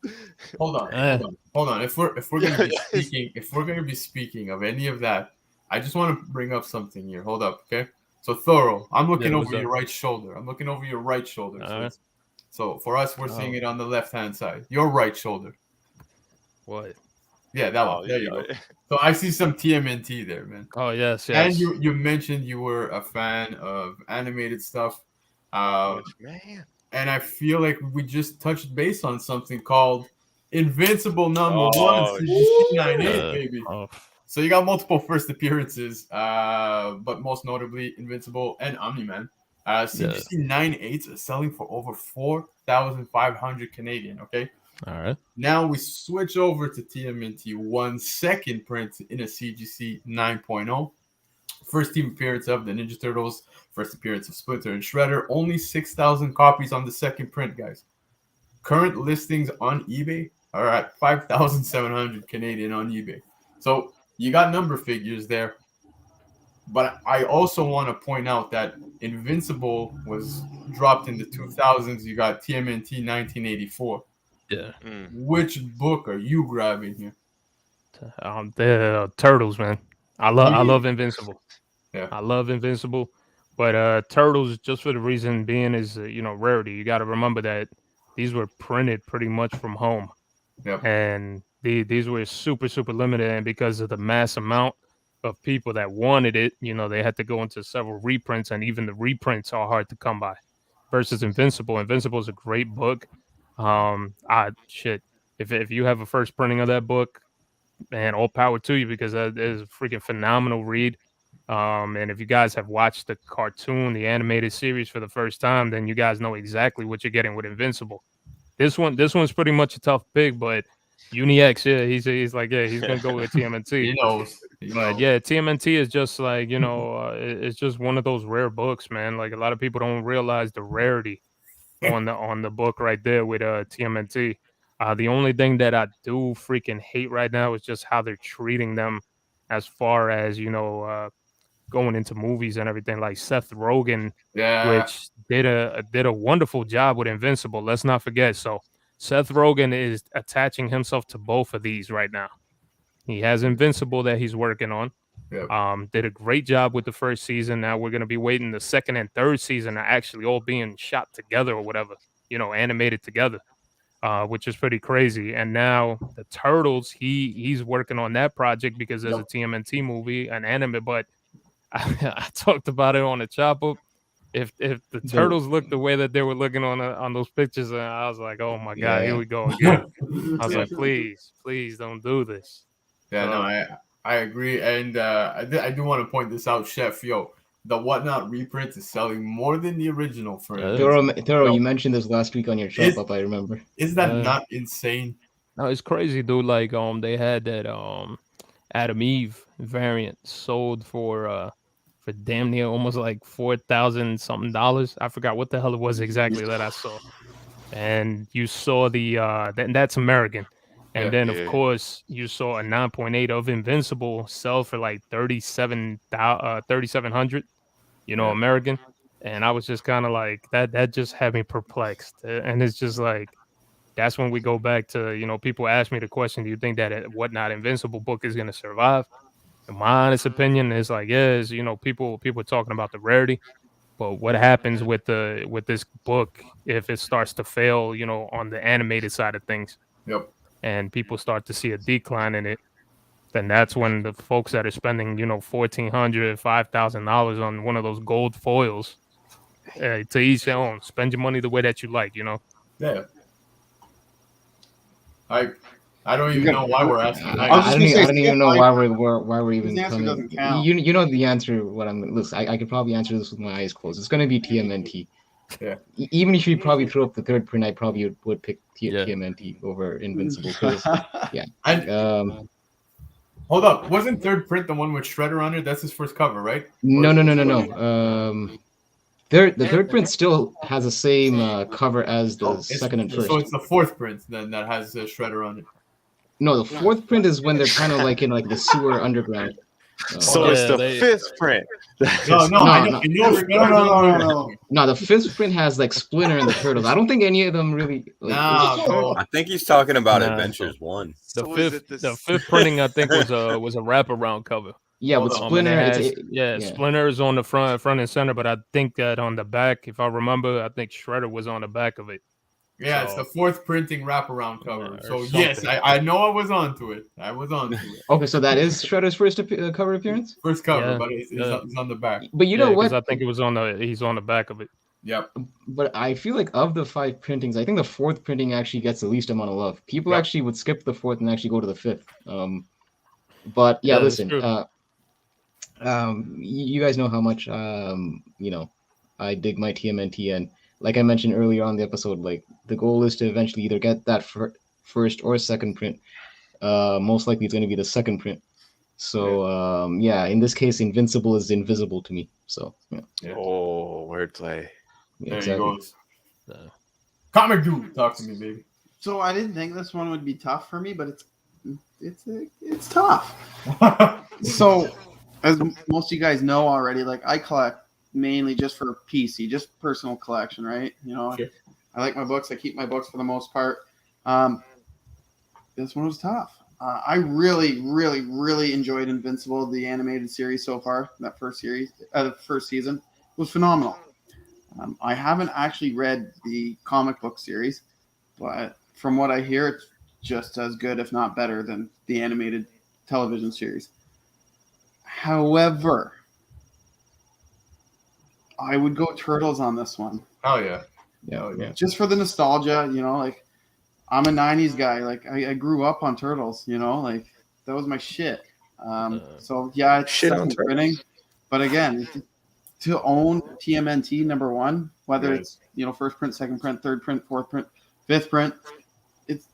[SPEAKER 1] on. If we're gonna be speaking of any of that, I just want to bring up something here. Hold up, okay? So Thoro, I'm looking over your right shoulder. So for us, we're seeing it on the left-hand side. Your right shoulder.
[SPEAKER 6] What?
[SPEAKER 1] Yeah, that one. There you go. So I see some TMNT there, man.
[SPEAKER 6] Oh, yes.
[SPEAKER 1] And you mentioned you were a fan of animated stuff.
[SPEAKER 5] Man.
[SPEAKER 1] And I feel like we just touched base on something called Invincible #1, CGC98, baby. So you got multiple first appearances, but most notably Invincible and Omni-Man. CGC98 is selling for over 4,500 Canadian, okay?
[SPEAKER 6] All right.
[SPEAKER 1] Now we switch over to TMNT 1 second print in a CGC 9.0. First team appearance of the Ninja Turtles, first appearance of Splinter and Shredder. Only 6,000 copies on the second print, guys. Current listings on eBay are at 5,700 Canadian on eBay. So you got number figures there. But I also want to point out that Invincible was dropped in the 2000s. You got TMNT 1984.
[SPEAKER 6] Yeah.
[SPEAKER 1] Which book are you grabbing here?
[SPEAKER 6] The Turtles, man. I love Invincible.
[SPEAKER 1] Yeah.
[SPEAKER 6] I love Invincible. But Turtles, just for the reason being is, rarity. You got to remember that these were printed pretty much from home.
[SPEAKER 1] Yep.
[SPEAKER 6] And these were super, super limited. And because of the mass amount of people that wanted it, they had to go into several reprints. And even the reprints are hard to come by. Versus Invincible. Invincible is a great book. If you have a first printing of that book, man, all power to you, because that is a freaking phenomenal read. And if you guys have watched the cartoon, the animated series for the first time, then you guys know exactly what you're getting with Invincible. This one's pretty much a tough pick, but UniX, he's like, he's gonna go with TMNT.
[SPEAKER 1] He knows.
[SPEAKER 6] But yeah, TMNT is just like, it's just one of those rare books, man. Like a lot of people don't realize the rarity on the book right there with TMNT. The only thing that I do freaking hate right now is just how they're treating them as far as, going into movies and everything. Like Seth Rogen, which did a wonderful job with Invincible. Let's not forget. So Seth Rogen is attaching himself to both of these right now. He has Invincible that he's working on.
[SPEAKER 1] Yep.
[SPEAKER 6] Did a great job with the first season. Now we're going to be waiting the second and third season are actually all being shot together or whatever. animated together, which is pretty crazy. And now the Turtles, he's working on that project because there's a TMNT movie, an anime. But I talked about it on the chop up. If the Turtles looked the way that they were looking on those pictures, I was like, oh my God, here we go again. I was like, please don't do this.
[SPEAKER 1] Yeah, no, I agree, and I do want to point this out, Chef. Yo, the Whatnot reprint is selling more than the original for it.
[SPEAKER 2] Thoro, you mentioned this last week on your chop up. I remember.
[SPEAKER 1] Is that not insane?
[SPEAKER 6] No, it's crazy, dude. Like, they had that Adam Eve variant sold for damn near almost like $4,000 something. I forgot what the hell it was exactly that I saw. And you saw that's American. And then of course you saw a 9.8 of Invincible sell for like 3,700, American. And I was just kind of like that just had me perplexed. And it's just like, that's when we go back to, people ask me the question, do you think that Whatnot Invincible book is going to survive? And my honest opinion is like, yes, people are talking about the rarity, but what happens with this book if it starts to fail, on the animated side of things?
[SPEAKER 1] Yep.
[SPEAKER 6] And people start to see a decline in it, then that's when the folks that are spending, $1,400, $5,000 on one of those gold foils, to each their own. Spend your money the way that you like,
[SPEAKER 1] Yeah. I don't even know why we're asking.
[SPEAKER 2] I don't even know why we're even coming. You know the answer. I could probably answer this with my eyes closed. It's going to be TMNT.
[SPEAKER 1] Yeah.
[SPEAKER 2] Even if you probably throw up the third print, I probably would pick TMNT over Invincible.
[SPEAKER 1] Hold up, wasn't third print the one with Shredder on it? That's his first cover, right?
[SPEAKER 2] No. The third print still has the same cover as the second and first.
[SPEAKER 1] So it's the fourth print then that has Shredder on it.
[SPEAKER 2] No, the fourth print is when they're kind of like in like the sewer underground.
[SPEAKER 5] So it's the fifth print.
[SPEAKER 1] No.
[SPEAKER 2] No, the fifth print has like Splinter and the Turtles. I don't think any of them really.
[SPEAKER 4] I think he's talking about Adventures 1.
[SPEAKER 6] The fifth printing, I think, was a wraparound cover.
[SPEAKER 2] Yeah, with Splinter.
[SPEAKER 6] Splinter is on the front and center, but I think that on the back, if I remember, I think Shredder was on the back of it.
[SPEAKER 1] Yeah, it's the fourth printing wraparound cover. So yes, I know I was onto it.
[SPEAKER 2] Okay, so that is Shredder's first cover appearance.
[SPEAKER 1] First cover, but it's on the back.
[SPEAKER 2] But you know what?
[SPEAKER 6] I think it was he's on the back of it.
[SPEAKER 1] Yep.
[SPEAKER 2] But I feel like of the 5 printings, I think the fourth printing actually gets the least amount of love. People actually would skip the fourth and actually go to the fifth. But listen, you guys know how much I dig my TMNT, and like I mentioned earlier on the episode, like the goal is to eventually either get that first or second print. Most likely it's going to be the second print. So in this case, Invincible is invisible to me. So
[SPEAKER 5] Oh, wordplay.
[SPEAKER 1] There you go. Comic.Dood, talk to me, baby.
[SPEAKER 3] So I didn't think this one would be tough for me, but it's tough. So as most of you guys know already, like I collect mainly just for PC, just personal collection, right? I like my books. I keep my books for the most part. This one was tough. I really, really, really enjoyed Invincible, the animated series so far. That first season was phenomenal. I haven't actually read the comic book series, but from what I hear, it's just as good, if not better, than the animated television series. However, I would go Turtles on this one.
[SPEAKER 1] Oh yeah.
[SPEAKER 3] Just for the nostalgia, like I'm a 90s guy. Like I grew up on Turtles, like that was my shit. So yeah, it's
[SPEAKER 5] shit on
[SPEAKER 3] printing. But again, to own TMNT #1, whether it's first print, second print, third print, fourth print, fifth print, it's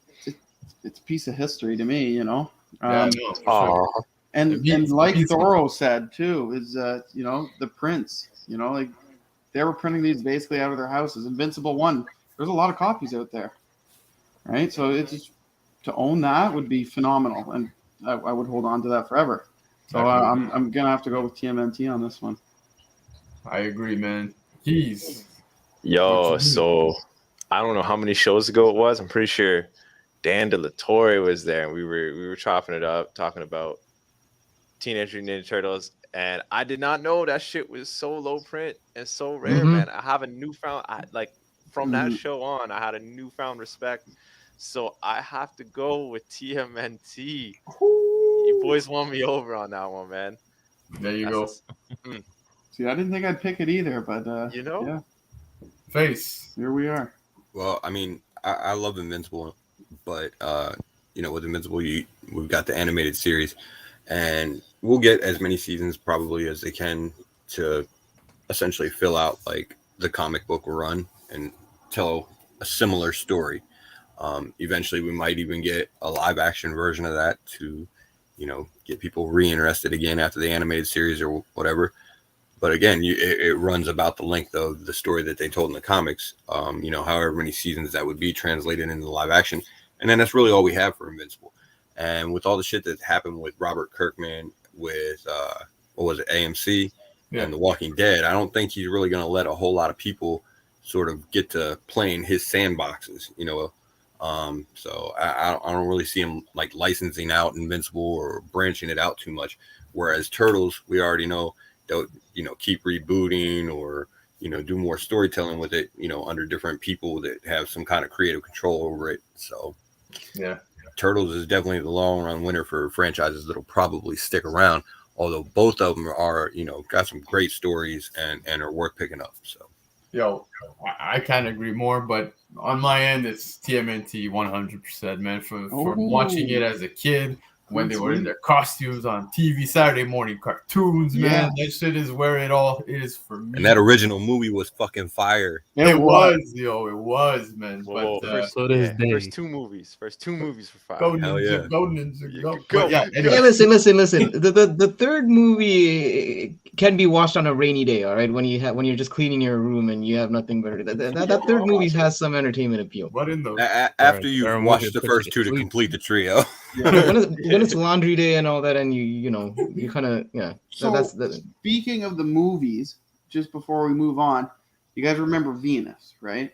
[SPEAKER 3] a piece of history to me,
[SPEAKER 1] Sure.
[SPEAKER 3] And like Thoro said too, is the prints, like they were printing these basically out of their houses. Invincible 1, there's a lot of copies out there, right? So it's just, to own that would be phenomenal, and I would hold on to that forever. So I'm gonna have to go with TMNT on this one.
[SPEAKER 1] I agree, man. Jeez.
[SPEAKER 5] Yo, so I don't know how many shows ago it was. I'm pretty sure Dan De La Torre was there, and we were chopping it up, talking about Teenage Mutant Ninja Turtles, and I did not know that shit was so low print and so rare, man. I have a newfound, from that show on, I had a newfound respect. So I have to go with TMNT. You boys won me over on that one, man.
[SPEAKER 1] There you go.
[SPEAKER 3] See, I didn't think I'd pick it either, but yeah.
[SPEAKER 1] Face.
[SPEAKER 3] Here we are.
[SPEAKER 4] Well, I mean, I love Invincible, but with Invincible, we've got the animated series, and we'll get as many seasons probably as they can to essentially fill out like the comic book run and tell a similar story. Eventually, we might even get a live action version of that to, get people reinterested again after the animated series or whatever. But again, it runs about the length of the story that they told in the comics. However many seasons that would be translated into live action, and then that's really all we have for Invincible. And with all the shit that happened with Robert Kirkman, with AMC and The Walking Dead, I don't think he's really going to let a whole lot of people sort of get to play in his sandboxes. So I don't really see him like licensing out Invincible or branching it out too much. Whereas Turtles, we already know they'll keep rebooting or do more storytelling with it under different people that have some kind of creative control over it. So
[SPEAKER 1] yeah,
[SPEAKER 4] Turtles is definitely the long run winner for franchises that'll probably stick around, although both of them are got some great stories and are worth picking up. So
[SPEAKER 1] I can't agree more, but on my end it's TMNT 100%, man. For watching it as a kid when they were in their costumes on TV, Saturday morning cartoons, man. That shit is where it all is for me.
[SPEAKER 4] And that original movie was fucking fire.
[SPEAKER 1] It was, man.
[SPEAKER 5] Whoa,
[SPEAKER 1] but
[SPEAKER 5] first two movies for fire.
[SPEAKER 1] Go Ninja, go Ninja, go. Anyway.
[SPEAKER 2] Listen. The third movie can be watched on a rainy day, all right? When you're just cleaning your room and you have nothing better. That third movie has some entertainment appeal.
[SPEAKER 1] What in those?
[SPEAKER 4] After you've watched the first two to complete the trio.
[SPEAKER 2] When it's laundry day and all that, and you kind of
[SPEAKER 3] So that's speaking of the movies. Just before we move on, you guys remember Venus, right?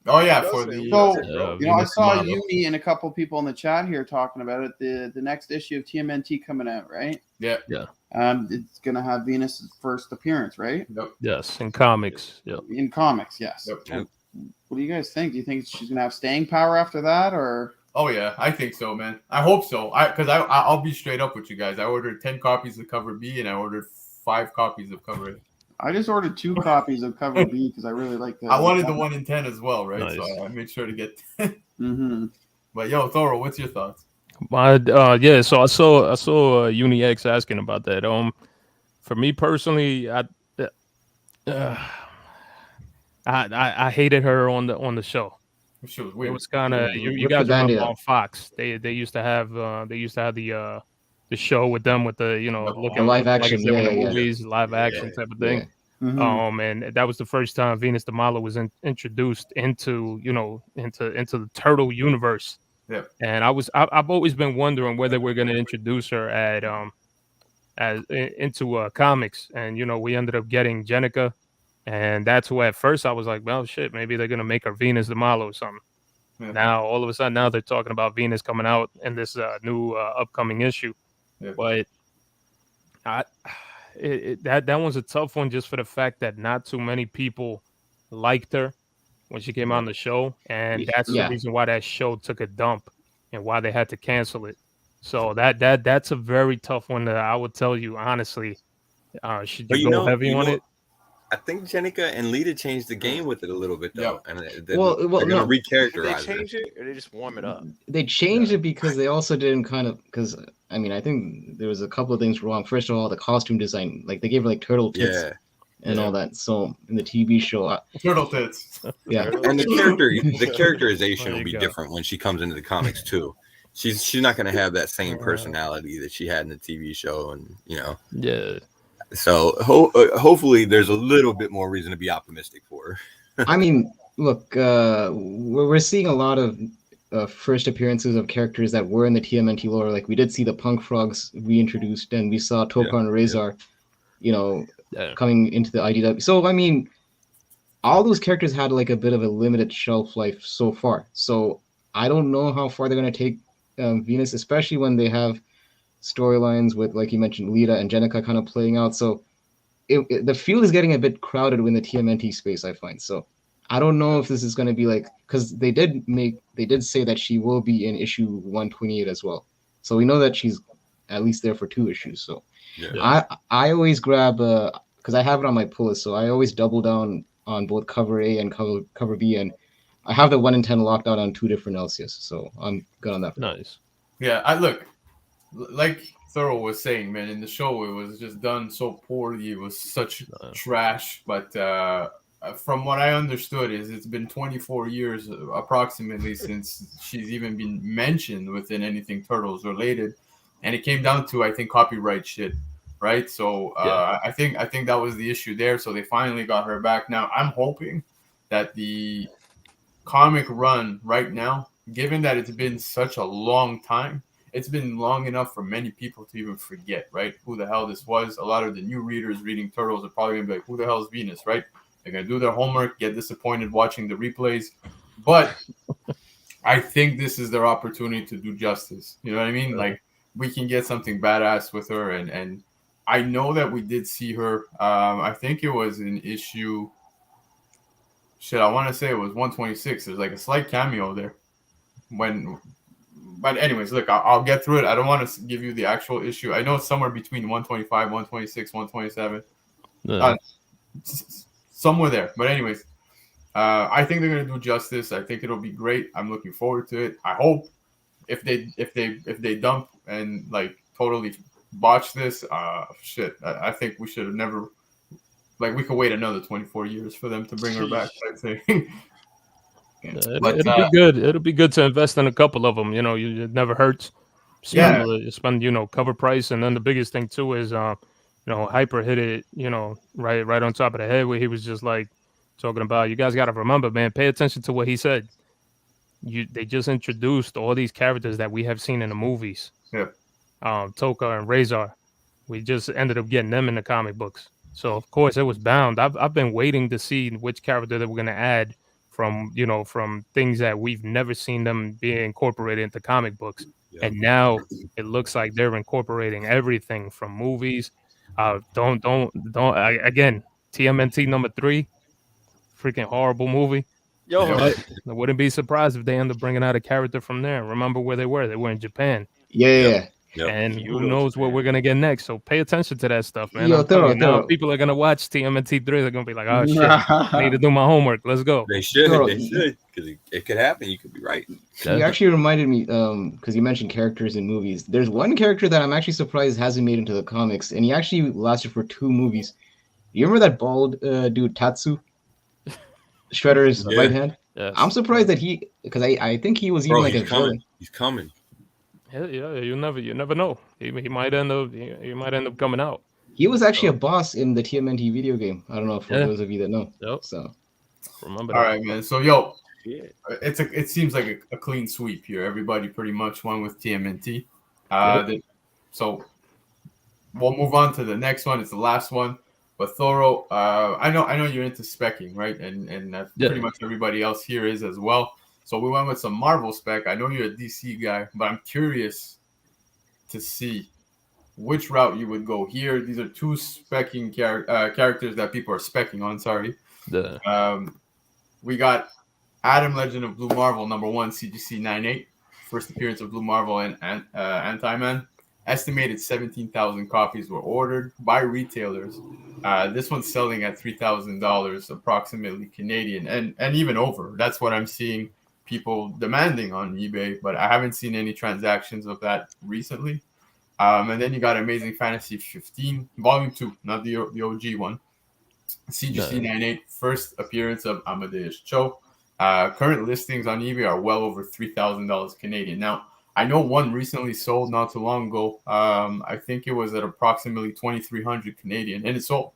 [SPEAKER 1] Oh yeah,
[SPEAKER 3] I saw Uni and a couple people in the chat here talking about it. The next issue of TMNT coming out, right?
[SPEAKER 1] Yeah.
[SPEAKER 3] It's gonna have Venus's first appearance, right?
[SPEAKER 1] Yep.
[SPEAKER 6] Yes, in comics. Yep.
[SPEAKER 3] In comics, yes.
[SPEAKER 1] Yep.
[SPEAKER 3] What do you guys think? Do you think she's gonna have staying power after that, or?
[SPEAKER 1] Oh yeah, I think so, man. I hope so. I'll be straight up with you guys. I ordered 10 copies of cover B and I ordered 5 copies of cover A.
[SPEAKER 3] I just ordered 2 copies of cover B because I really like the.
[SPEAKER 1] I wanted the 1 in 10 as well, right?
[SPEAKER 6] Nice.
[SPEAKER 1] So I made sure to get 10.
[SPEAKER 3] Mm-hmm.
[SPEAKER 1] But Thoro, what's your thoughts?
[SPEAKER 6] So I saw Uni X asking about that. For me personally, I hated her on the show. It was kind of you guys remember on Fox. They used to have the show with them with the looking
[SPEAKER 2] live action
[SPEAKER 6] movies, live action type of thing.
[SPEAKER 3] Yeah. Mm-hmm.
[SPEAKER 6] And that was the first time Venus de Milo was introduced into the Turtle universe.
[SPEAKER 1] Yeah.
[SPEAKER 6] And I've always been wondering whether we're going to introduce her into comics, and we ended up getting Jenica. And that's who at first I was like, well, shit, maybe they're going to make her Venus de Milo or something. Yeah. Now, all of a sudden, they're talking about Venus coming out in this new upcoming issue. Yeah. But that one's a tough one just for the fact that not too many people liked her when she came on the show. And that's the reason why that show took a dump and why they had to cancel it. So that's a very tough one that I would tell you, honestly. Should you go heavy on it?
[SPEAKER 4] I think Jenica and Lita changed the game with it a little bit, though.
[SPEAKER 2] Yeah.
[SPEAKER 4] And they're going to recharacterize
[SPEAKER 5] it. Did they change it, or they just warm it up?
[SPEAKER 2] They changed it because they also didn't because, I think there was a couple of things wrong. First of all, the costume design. Like, they gave her, like, turtle tits and all that. So, in the TV show...
[SPEAKER 1] turtle tits.
[SPEAKER 2] Yeah.
[SPEAKER 4] And the characterization will be different when she comes into the comics, too. She's not going to have that same personality that she had in the TV show, and,
[SPEAKER 6] Yeah.
[SPEAKER 4] So hopefully there's a little bit more reason to be optimistic for her.
[SPEAKER 2] I mean, look, we're seeing a lot of first appearances of characters that were in the TMNT lore. Like, we did see the Punk Frogs reintroduced, and we saw Tokar and Razor, coming into the IDW. So, I mean, all those characters had like a bit of a limited shelf life so far. So I don't know how far they're going to take Venus, especially when they have storylines with, like you mentioned, Lita and Jenica kind of playing out. So the field is getting a bit crowded in the TMNT space, I find. So I don't know if this is going to be like, because they did say that she will be in issue 128 as well. So we know that she's at least there for 2 issues. So I always grab because I have it on my pull list, so I always double down on both cover A and cover B, and I have the 1 in 10 locked out on 2 different LCS, so I'm good on that.
[SPEAKER 6] Nice.
[SPEAKER 1] Yeah, I look like Thoro was saying, man. In the show, it was just done so poorly. It was such trash. But from what I understood, is it's been 24 years approximately since she's even been mentioned within anything Turtles related, and it came down to, I think, copyright shit, right? So I think that was the issue there. So they finally got her back. Now I'm hoping that the comic run right now, given that it's been such a long time, it's been long enough for many people to even forget, right, who the hell this was. A lot of the new readers reading Turtles are probably gonna be like, who the hell is Venus, right? They're gonna do their homework, get disappointed watching the replays. But I think this is their opportunity to do justice. You know what I mean? Like, we can get something badass with her, and I know that we did see her. I think it was in issue. Shit, I want to say it was 126. There's like a slight cameo there. But anyways, look, I'll get through it. I don't want to give you the actual issue. I know it's somewhere between 125, 126, 127. Somewhere there. But anyways, I think they're gonna do justice. I think it'll be great. I'm looking forward to it. I hope if they dump and like totally botch this, shit, I think we should have never. Like, we could wait another 24 years for them to bring her back, type thing.
[SPEAKER 6] It'll be good. It'll be good to invest in a couple of them. You know, it never hurts. Spend cover price, and then the biggest thing too is Hyper hit it right on top of the head, where he was just like talking about, you guys got to remember, man, pay attention to what he said. They just introduced all these characters that we have seen in the movies.
[SPEAKER 1] Yeah.
[SPEAKER 6] Toka and Razor. We just ended up getting them in the comic books. So of course it was bound. I've been waiting to see which character that we're gonna add from things that we've never seen them be incorporated into comic books. Yeah. And now it looks like they're incorporating everything from movies. Again, TMNT number 3, freaking horrible movie. I wouldn't be surprised if they end up bringing out a character from there. Remember where they were? They were in Japan.
[SPEAKER 2] Yeah.
[SPEAKER 6] Yep. And who knows what we're gonna get next? So pay attention to that stuff, man.
[SPEAKER 2] Thoro.
[SPEAKER 6] People are gonna watch TMNT 3. They're gonna be like, "Oh shit, I need to do my homework. Let's go."
[SPEAKER 4] They should, because it could happen. You could be right.
[SPEAKER 2] You actually reminded me, because you mentioned characters in movies. There's one character that I'm actually surprised hasn't made into the comics, and he actually lasted for 2 movies. You remember that bald dude Tatsu, Shredder's right hand? Yes. I'm surprised that because I think he was even like a villain.
[SPEAKER 4] He's coming.
[SPEAKER 6] Yeah, you never know. He might end up coming out.
[SPEAKER 2] He was actually a boss in the TMNT video game. I don't know for those of you that know.
[SPEAKER 6] Yep.
[SPEAKER 2] So
[SPEAKER 1] remember. All right, man. So it seems like a clean sweep here. Everybody pretty much won with TMNT. So we'll move on to the next one. It's the last one. But Thoro, I know you're into specking, right? And pretty much everybody else here is as well. So we went with some Marvel spec. I know you're a DC guy, but I'm curious to see which route you would go here. These are 2 specking characters that people are specking on. Sorry. We got Adam, Legend of Blue Marvel, number 1, CGC 98. First appearance of Blue Marvel and Anti-Man. Estimated 17,000 copies were ordered by retailers. This one's selling at $3,000 approximately Canadian, and even over. That's what I'm seeing people demanding on eBay, but I haven't seen any transactions of that recently. And then you got Amazing Fantasy 15, Volume 2, not the OG one. CGC 98, first appearance of Amadeus Cho. Current listings on eBay are well over $3,000 Canadian. Now, I know one recently sold not too long ago. I think it was at approximately 2,300 Canadian, and it sold.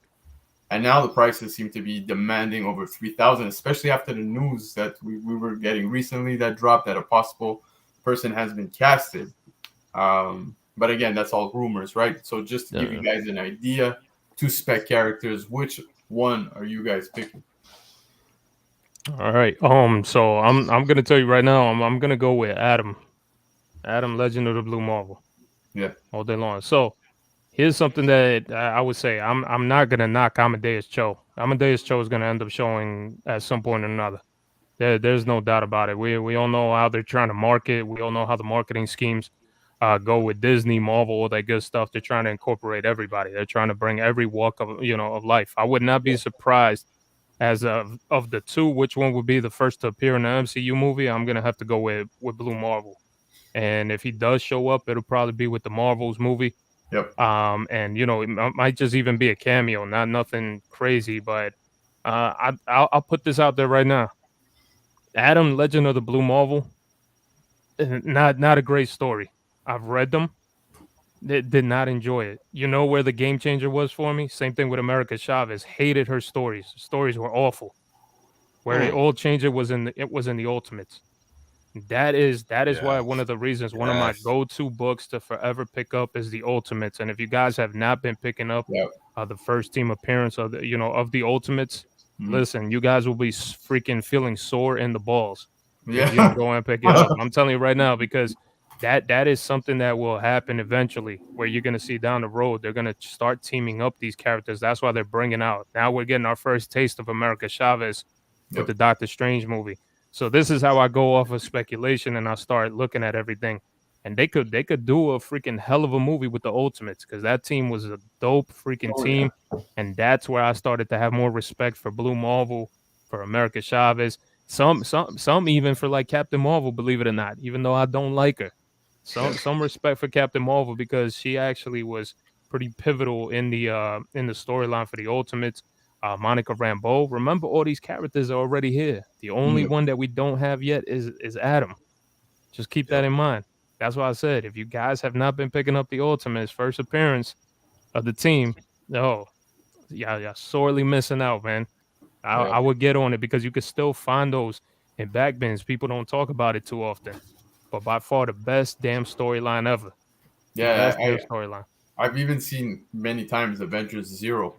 [SPEAKER 1] And now the prices seem to be demanding over 3,000, especially after the news that we were getting recently that dropped that a possible person has been casted. But again, that's all rumors, right? So just to give you guys an idea, 2 spec characters, which one are you guys picking?
[SPEAKER 6] All right. So I'm gonna tell you right now, I'm gonna go with Adam, Legend of the Blue Marvel.
[SPEAKER 1] Yeah,
[SPEAKER 6] all day long. So here's something that I would say. I'm not gonna knock Amadeus Cho. Amadeus Cho is going to end up showing at some point or another. There's no doubt about it. We all know how they're trying to market. We all know how the marketing schemes go with Disney, Marvel, all that good stuff. They're trying to incorporate everybody. They're trying to bring every walk of of life. I would not be surprised as of the two, which one would be the first to appear in the MCU movie. I'm gonna have to go with Blue Marvel. And if he does show up, it'll probably be with the Marvels movie.
[SPEAKER 1] Yep.
[SPEAKER 6] And it might just even be a cameo, not nothing crazy. But I'll put this out there right now. Adam, Legend of the Blue Marvel, not a great story. I've read them. Did not enjoy it. You know where the game changer was for me? Same thing with America Chavez. Hated her stories. The stories were awful. Where the all changer was in the Ultimates. That is why one of the reasons one of my go-to books to forever pick up is the Ultimates. And if you guys have not been picking up the first team appearance of the Ultimates, listen, you guys will be freaking feeling sore in the balls if you don't go and pick it up. I'm telling you right now, because that is something that will happen eventually, where you're going to see down the road they're going to start teaming up these characters. That's why they're bringing out. Now we're getting our first taste of America Chavez with the Doctor Strange movie. So this is how I go off of speculation and I start looking at everything. And they could do a freaking hell of a movie with the Ultimates, because that team was a dope freaking team. Yeah. And that's where I started to have more respect for Blue Marvel, for America Chavez, some even for like Captain Marvel, believe it or not, even though I don't like her. Some respect for Captain Marvel, because she actually was pretty pivotal in the storyline for the Ultimates. Monica Rambeau. Remember, all these characters are already here. The only one that we don't have yet is Adam. Just keep that in mind. That's why I said, if you guys have not been picking up the Ultimates first appearance of the team, you're sorely missing out, man. I would get on it, because you could still find those in back bins. People don't talk about it too often, but by far the best damn storyline ever.
[SPEAKER 1] Yeah,
[SPEAKER 6] storyline.
[SPEAKER 1] I've even seen many times Avengers Zero.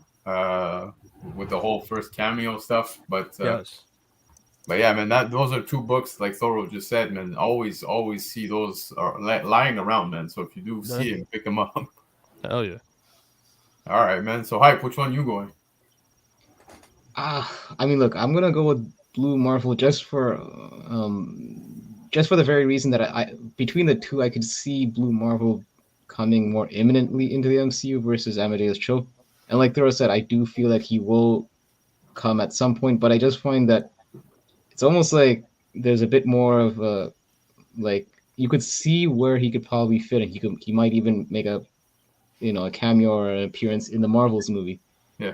[SPEAKER 1] With the whole first cameo stuff, but yeah, man, those are two books, like Thoro just said, man. Always see those are lying around, man. So if you do see it, pick them up.
[SPEAKER 6] Hell yeah!
[SPEAKER 1] All right, man. So Hype, which one you going?
[SPEAKER 2] I mean, look, I'm gonna go with Blue Marvel just for the very reason that I between the two, I could see Blue Marvel coming more imminently into the MCU versus Amadeus Cho. And like Thoro said, I do feel that he will come at some point, but I just find that it's almost like there's a bit more of a, like, you could see where he could probably fit, and he might even make a cameo or an appearance in the Marvels movie.
[SPEAKER 1] Yeah.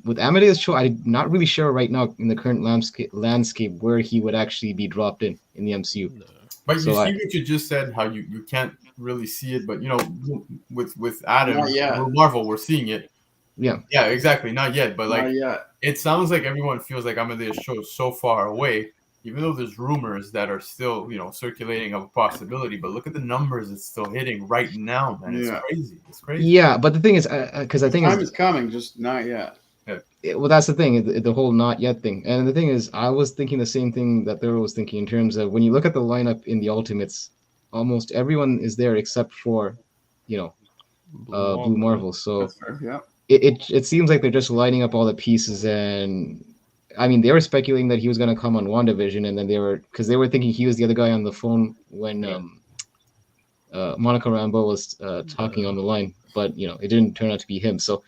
[SPEAKER 2] With Amadeus Cho, I'm not really sure right now in the current landscape where he would actually be dropped in the MCU.
[SPEAKER 1] No. But you see what you just said, how you can't really see it, but with Adam Marvel, we're seeing it. Yeah, exactly. Not yet, but like it sounds like everyone feels like Amadeus Cho is so far away, even though there's rumors that are still circulating of a possibility. But look at the numbers it's still hitting right now, man. It's crazy. It's crazy.
[SPEAKER 2] Yeah, but the thing is, because I think
[SPEAKER 3] time is coming, just not yet.
[SPEAKER 2] Well, that's the thing, the whole not yet thing. And the thing is, I was thinking the same thing that Thoro was thinking in terms of when you look at the lineup in the Ultimates, almost everyone is there except for, Blue Marvel. So it seems like they're just lining up all the pieces. And I mean, they were speculating that he was going to come on WandaVision, and then they were thinking he was the other guy on the phone when Monica Rambeau was talking on the line, but it didn't turn out to be him. So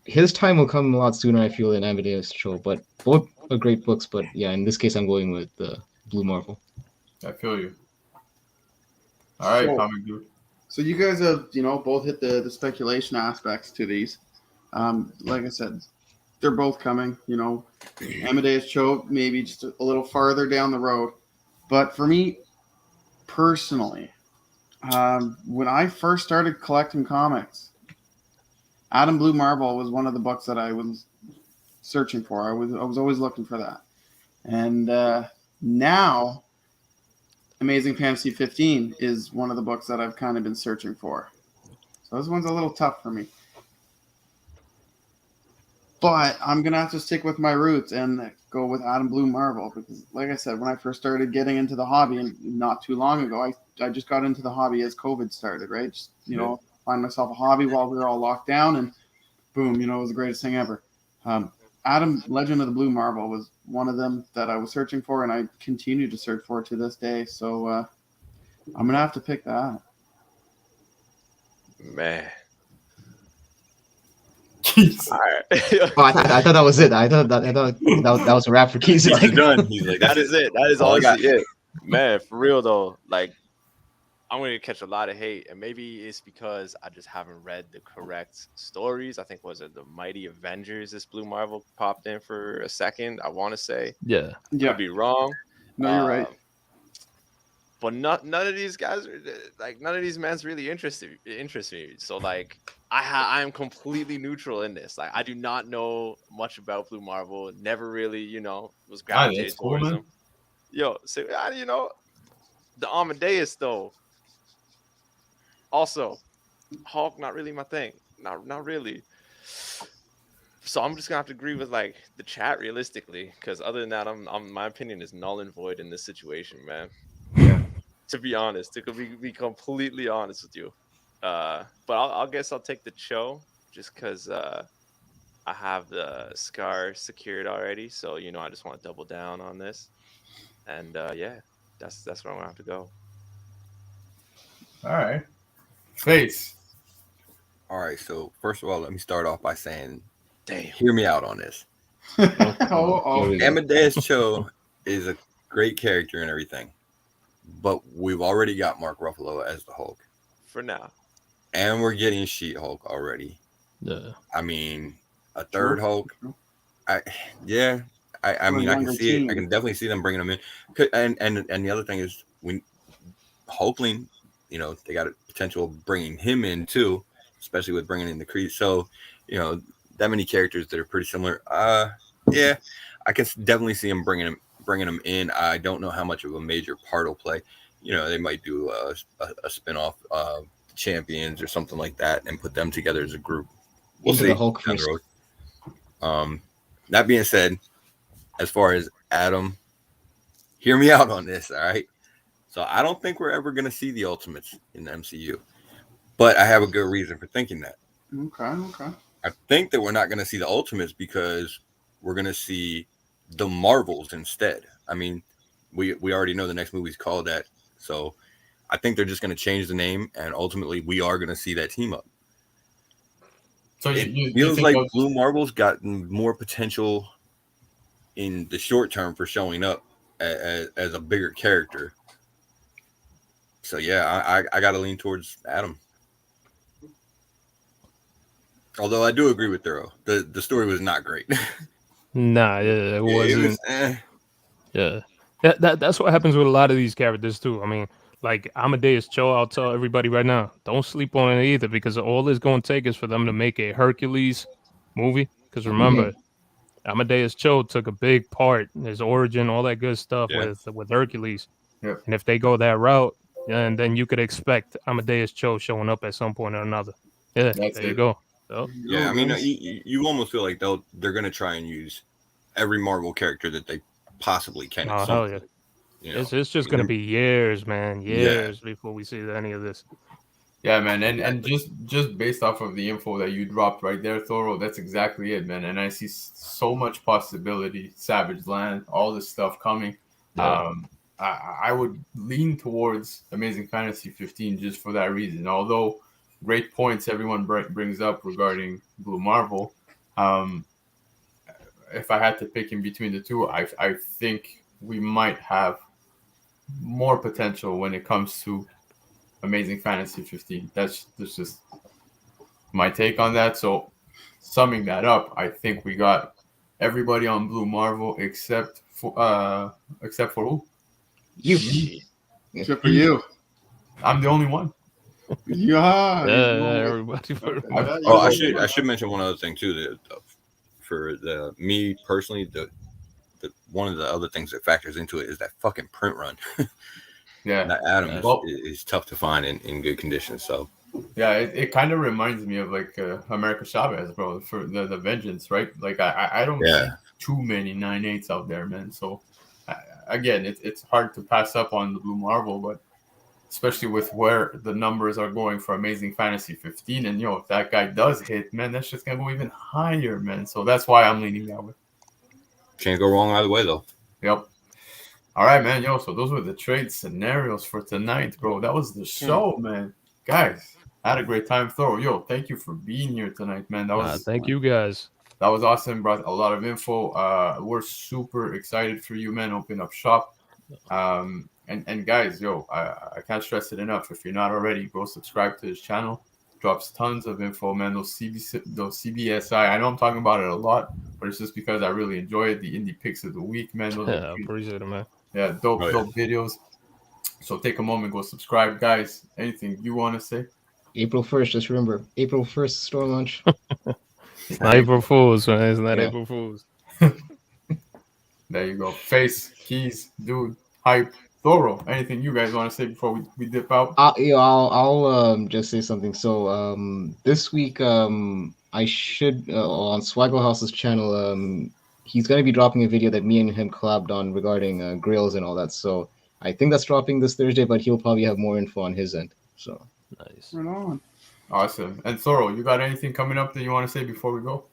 [SPEAKER 2] his time will come a lot sooner, I feel, than Amadeus Cho, but both are great books. But yeah, in this case, I'm going with Blue Marvel.
[SPEAKER 1] I feel you. All right, Comic.Dood.
[SPEAKER 3] So you guys have, both hit the speculation aspects to these. Like I said, they're both coming. Amadeus Cho maybe just a little farther down the road, but for me personally, when I first started collecting comics, Adam Blue Marvel was one of the books that I was searching for. I was always looking for that. And now Amazing Fantasy 15 is one of the books that I've kind of been searching for. So this one's a little tough for me. But I'm going to have to stick with my roots and go with Adam Blue Marvel, because like I said, when I first started getting into the hobby, and not too long ago, I just got into the hobby as COVID started, right? Just, find myself a hobby while we were all locked down. And boom, you know, it was the greatest thing ever. Adam, Legend of the Blue Marble, was one of them that I was searching for, and I continue to search for to this day. So I'm gonna have to pick that.
[SPEAKER 5] Man.
[SPEAKER 1] Keith.
[SPEAKER 5] All right.
[SPEAKER 2] Oh, I thought that was it. I thought that was a wrap for Keys.
[SPEAKER 4] He's done. He's like,
[SPEAKER 5] That is it. That is
[SPEAKER 4] all I got.
[SPEAKER 5] honestly it. Man, for real though, like I'm gonna catch a lot of hate, and maybe it's because I just haven't read the correct stories. I think was it the Mighty Avengers? This Blue Marvel popped in for a second. I want to say,
[SPEAKER 6] Yeah.
[SPEAKER 5] Could be wrong.
[SPEAKER 3] No, you're right.
[SPEAKER 5] But none of these guys are like none of these men's really interest me. So like I am completely neutral in this. Like I do not know much about Blue Marvel. Never really, you know, was gravitated towards them. Yo, so you know, the Amadeus though. Also, Hulk not really my thing. Not really. So I'm just gonna have to agree with like the chat realistically, because other than that, my opinion is null and void in this situation, man.
[SPEAKER 1] Yeah.
[SPEAKER 5] To be honest, to be completely honest with you, but I guess I'll take the Cho just because I have the Scar secured already. So you know, I just want to double down on this, and yeah, that's where I'm gonna have to go.
[SPEAKER 1] All right. Face.
[SPEAKER 4] All right, so first of all, let me start off by saying,
[SPEAKER 5] Damn.
[SPEAKER 4] hear me out on this.
[SPEAKER 3] Oh.
[SPEAKER 4] Amadeus Cho is a great character and everything, but we've already got Mark Ruffalo as the Hulk.
[SPEAKER 5] For now.
[SPEAKER 4] And we're getting She-Hulk already.
[SPEAKER 6] Yeah.
[SPEAKER 4] I mean, a third
[SPEAKER 3] True.
[SPEAKER 4] Hulk. I mean, I can see it. I can definitely see them bringing him in. And the other thing is, when Hulkling, you know, they got a potential of bringing him in too, especially with bringing in the Kree. So, you know, that many characters that are pretty similar. Yeah, I can definitely see them bringing him in. I don't know how much of a major part he'll play. You know, they might do a spinoff of Champions or something like that and put them together as a group. We'll see.
[SPEAKER 2] The Hulk
[SPEAKER 4] Down the road. That being said, as far as Adam, hear me out on this, all right? So I don't think we're ever going to see the Ultimates in the MCU, but I have a good reason for thinking that.
[SPEAKER 3] Okay.
[SPEAKER 4] I think that we're not going to see the Ultimates because we're going to see the Marvels instead. I mean, we already know the next movie's called that, so I think they're just going to change the name, and ultimately we are going to see that team up. So it feels like Blue Marvel's got more potential in the short term for showing up as a bigger character. So yeah, I got to lean towards Adam. Although I do agree with Thoro, the story was not great.
[SPEAKER 6] Nah, yeah, it wasn't. Yeah, that's what happens with a lot of these characters too. I mean, like Amadeus Cho, I'll tell everybody right now, don't sleep on it either, because all it's going to take is for them to make a Hercules movie. Because remember, Amadeus Cho took a big part, his origin, all that good stuff with Hercules.
[SPEAKER 1] Yeah.
[SPEAKER 6] And if they go that route, and then you could expect Amadeus Cho showing up at some point or another. Yeah, there you go. So,
[SPEAKER 4] yeah, I mean, you almost feel like they're going to try and use every Marvel character that they possibly can.
[SPEAKER 6] Oh, hell yeah. You know? It's just going to be years, man. Years before we see any of this.
[SPEAKER 1] Yeah, man. And just based off of the info that you dropped right there, Thoro, that's exactly it, man. And I see so much possibility. Savage Land, all this stuff coming. Yeah. I would lean towards Amazing Fantasy 15 just for that reason. Although great points everyone brings up regarding Blue Marvel. If I had to pick in between the two, I think we might have more potential when it comes to Amazing Fantasy 15. That's just my take on that. So summing that up, I think we got everybody on Blue Marvel except for who?
[SPEAKER 2] You.
[SPEAKER 3] Except for you.
[SPEAKER 1] I'm the only one.
[SPEAKER 6] Everybody.
[SPEAKER 4] I should mention one other thing too. That for me personally, the one of the other things that factors into it is that fucking print run.
[SPEAKER 1] Yeah,
[SPEAKER 4] that Adam is tough to find in good condition. So
[SPEAKER 1] yeah, it kind of reminds me of like America Chavez, bro, for the Vengeance, right? Like I don't see too many 9/8s out there, man. So again, it's hard to pass up on the Blue Marvel, but especially with where the numbers are going for Amazing Fantasy 15. And if that guy does hit, man, that's just gonna go even higher, man. So that's why I'm leaning that way.
[SPEAKER 4] Can't go wrong either way, though.
[SPEAKER 1] Yep. All right, man. So those were the trade scenarios for tonight, bro. That was the show, man. Guys, I had a great time. Thoro, thank you for being here tonight, man. That was
[SPEAKER 6] thank you guys.
[SPEAKER 1] That was awesome. Brought a lot of info. We're super excited for you, man. Open up shop. And guys, I can't stress it enough. If you're not already, go subscribe to his channel. Drops tons of info, man. Those CBSI. I know I'm talking about it a lot, but it's just because I really enjoy it. The indie picks of the week, man.
[SPEAKER 6] I appreciate it, man.
[SPEAKER 1] Yeah, dope videos. So take a moment, go subscribe, guys. Anything you want to say?
[SPEAKER 2] April 1st, just remember, April 1st store launch.
[SPEAKER 6] It's not April Fools, man. It's not April Fools.
[SPEAKER 1] There you go. Face, keys, dude, hype, Thoro. Anything you guys want to say before we dip out?
[SPEAKER 2] I'll just say something. So this week I should on Swaggle House's channel he's gonna be dropping a video that me and him collabed on regarding grills and all that. So I think that's dropping this Thursday, but he'll probably have more info on his end. So
[SPEAKER 6] nice.
[SPEAKER 3] Right on.
[SPEAKER 1] Awesome. And Thoro, you got anything coming up that you want to say before we go?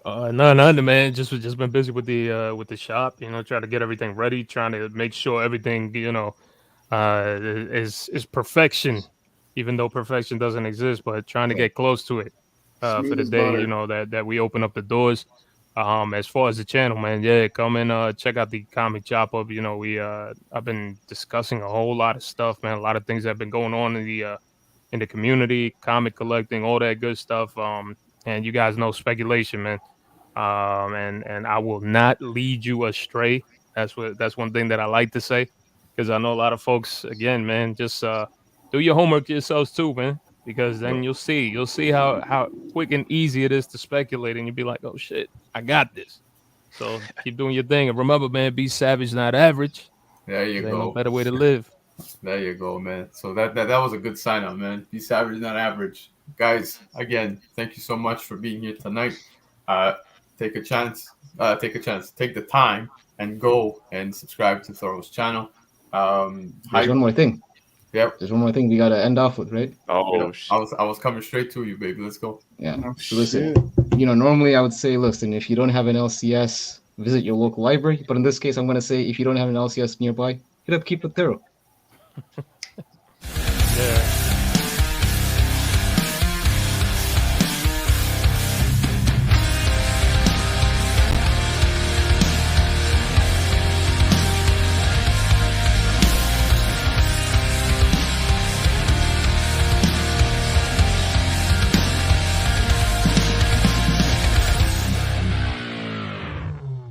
[SPEAKER 6] No, nothing, man. Just been busy with the shop. Trying to get everything ready, trying to make sure everything is perfection, even though perfection doesn't exist. But trying to get close to it for the day, that we open up the doors. As far as the channel, man, come and check out the comic chop up. I've been discussing a whole lot of stuff, man. A lot of things that have been going on in the community, comic collecting, all that good stuff. And you guys know speculation, man. And I will not lead you astray. That's one thing that I like to say, because I know a lot of folks, again, man, just do your homework yourselves too, man. Because then you'll see how quick and easy it is to speculate, and you'll be like, oh shit, I got this. So keep doing your thing, and remember, man, be savage, not average.
[SPEAKER 1] There you go.
[SPEAKER 6] No better way to live.
[SPEAKER 1] There you go, man. So that was a good sign up, man. Be savage, not average. Guys, again, thank you so much for being here tonight. Take a chance. Take the time and go and subscribe to Thoro's channel.
[SPEAKER 2] There's one more thing.
[SPEAKER 1] Yep.
[SPEAKER 2] There's one more thing we gotta end off with, right?
[SPEAKER 1] Oh, I was coming straight to you, baby. Let's go.
[SPEAKER 2] Yeah. So listen, normally I would say, listen, if you don't have an LCS, visit your local library. But in this case, I'm gonna say, if you don't have an LCS nearby, hit up Keep It Thoro.
[SPEAKER 6] Yeah.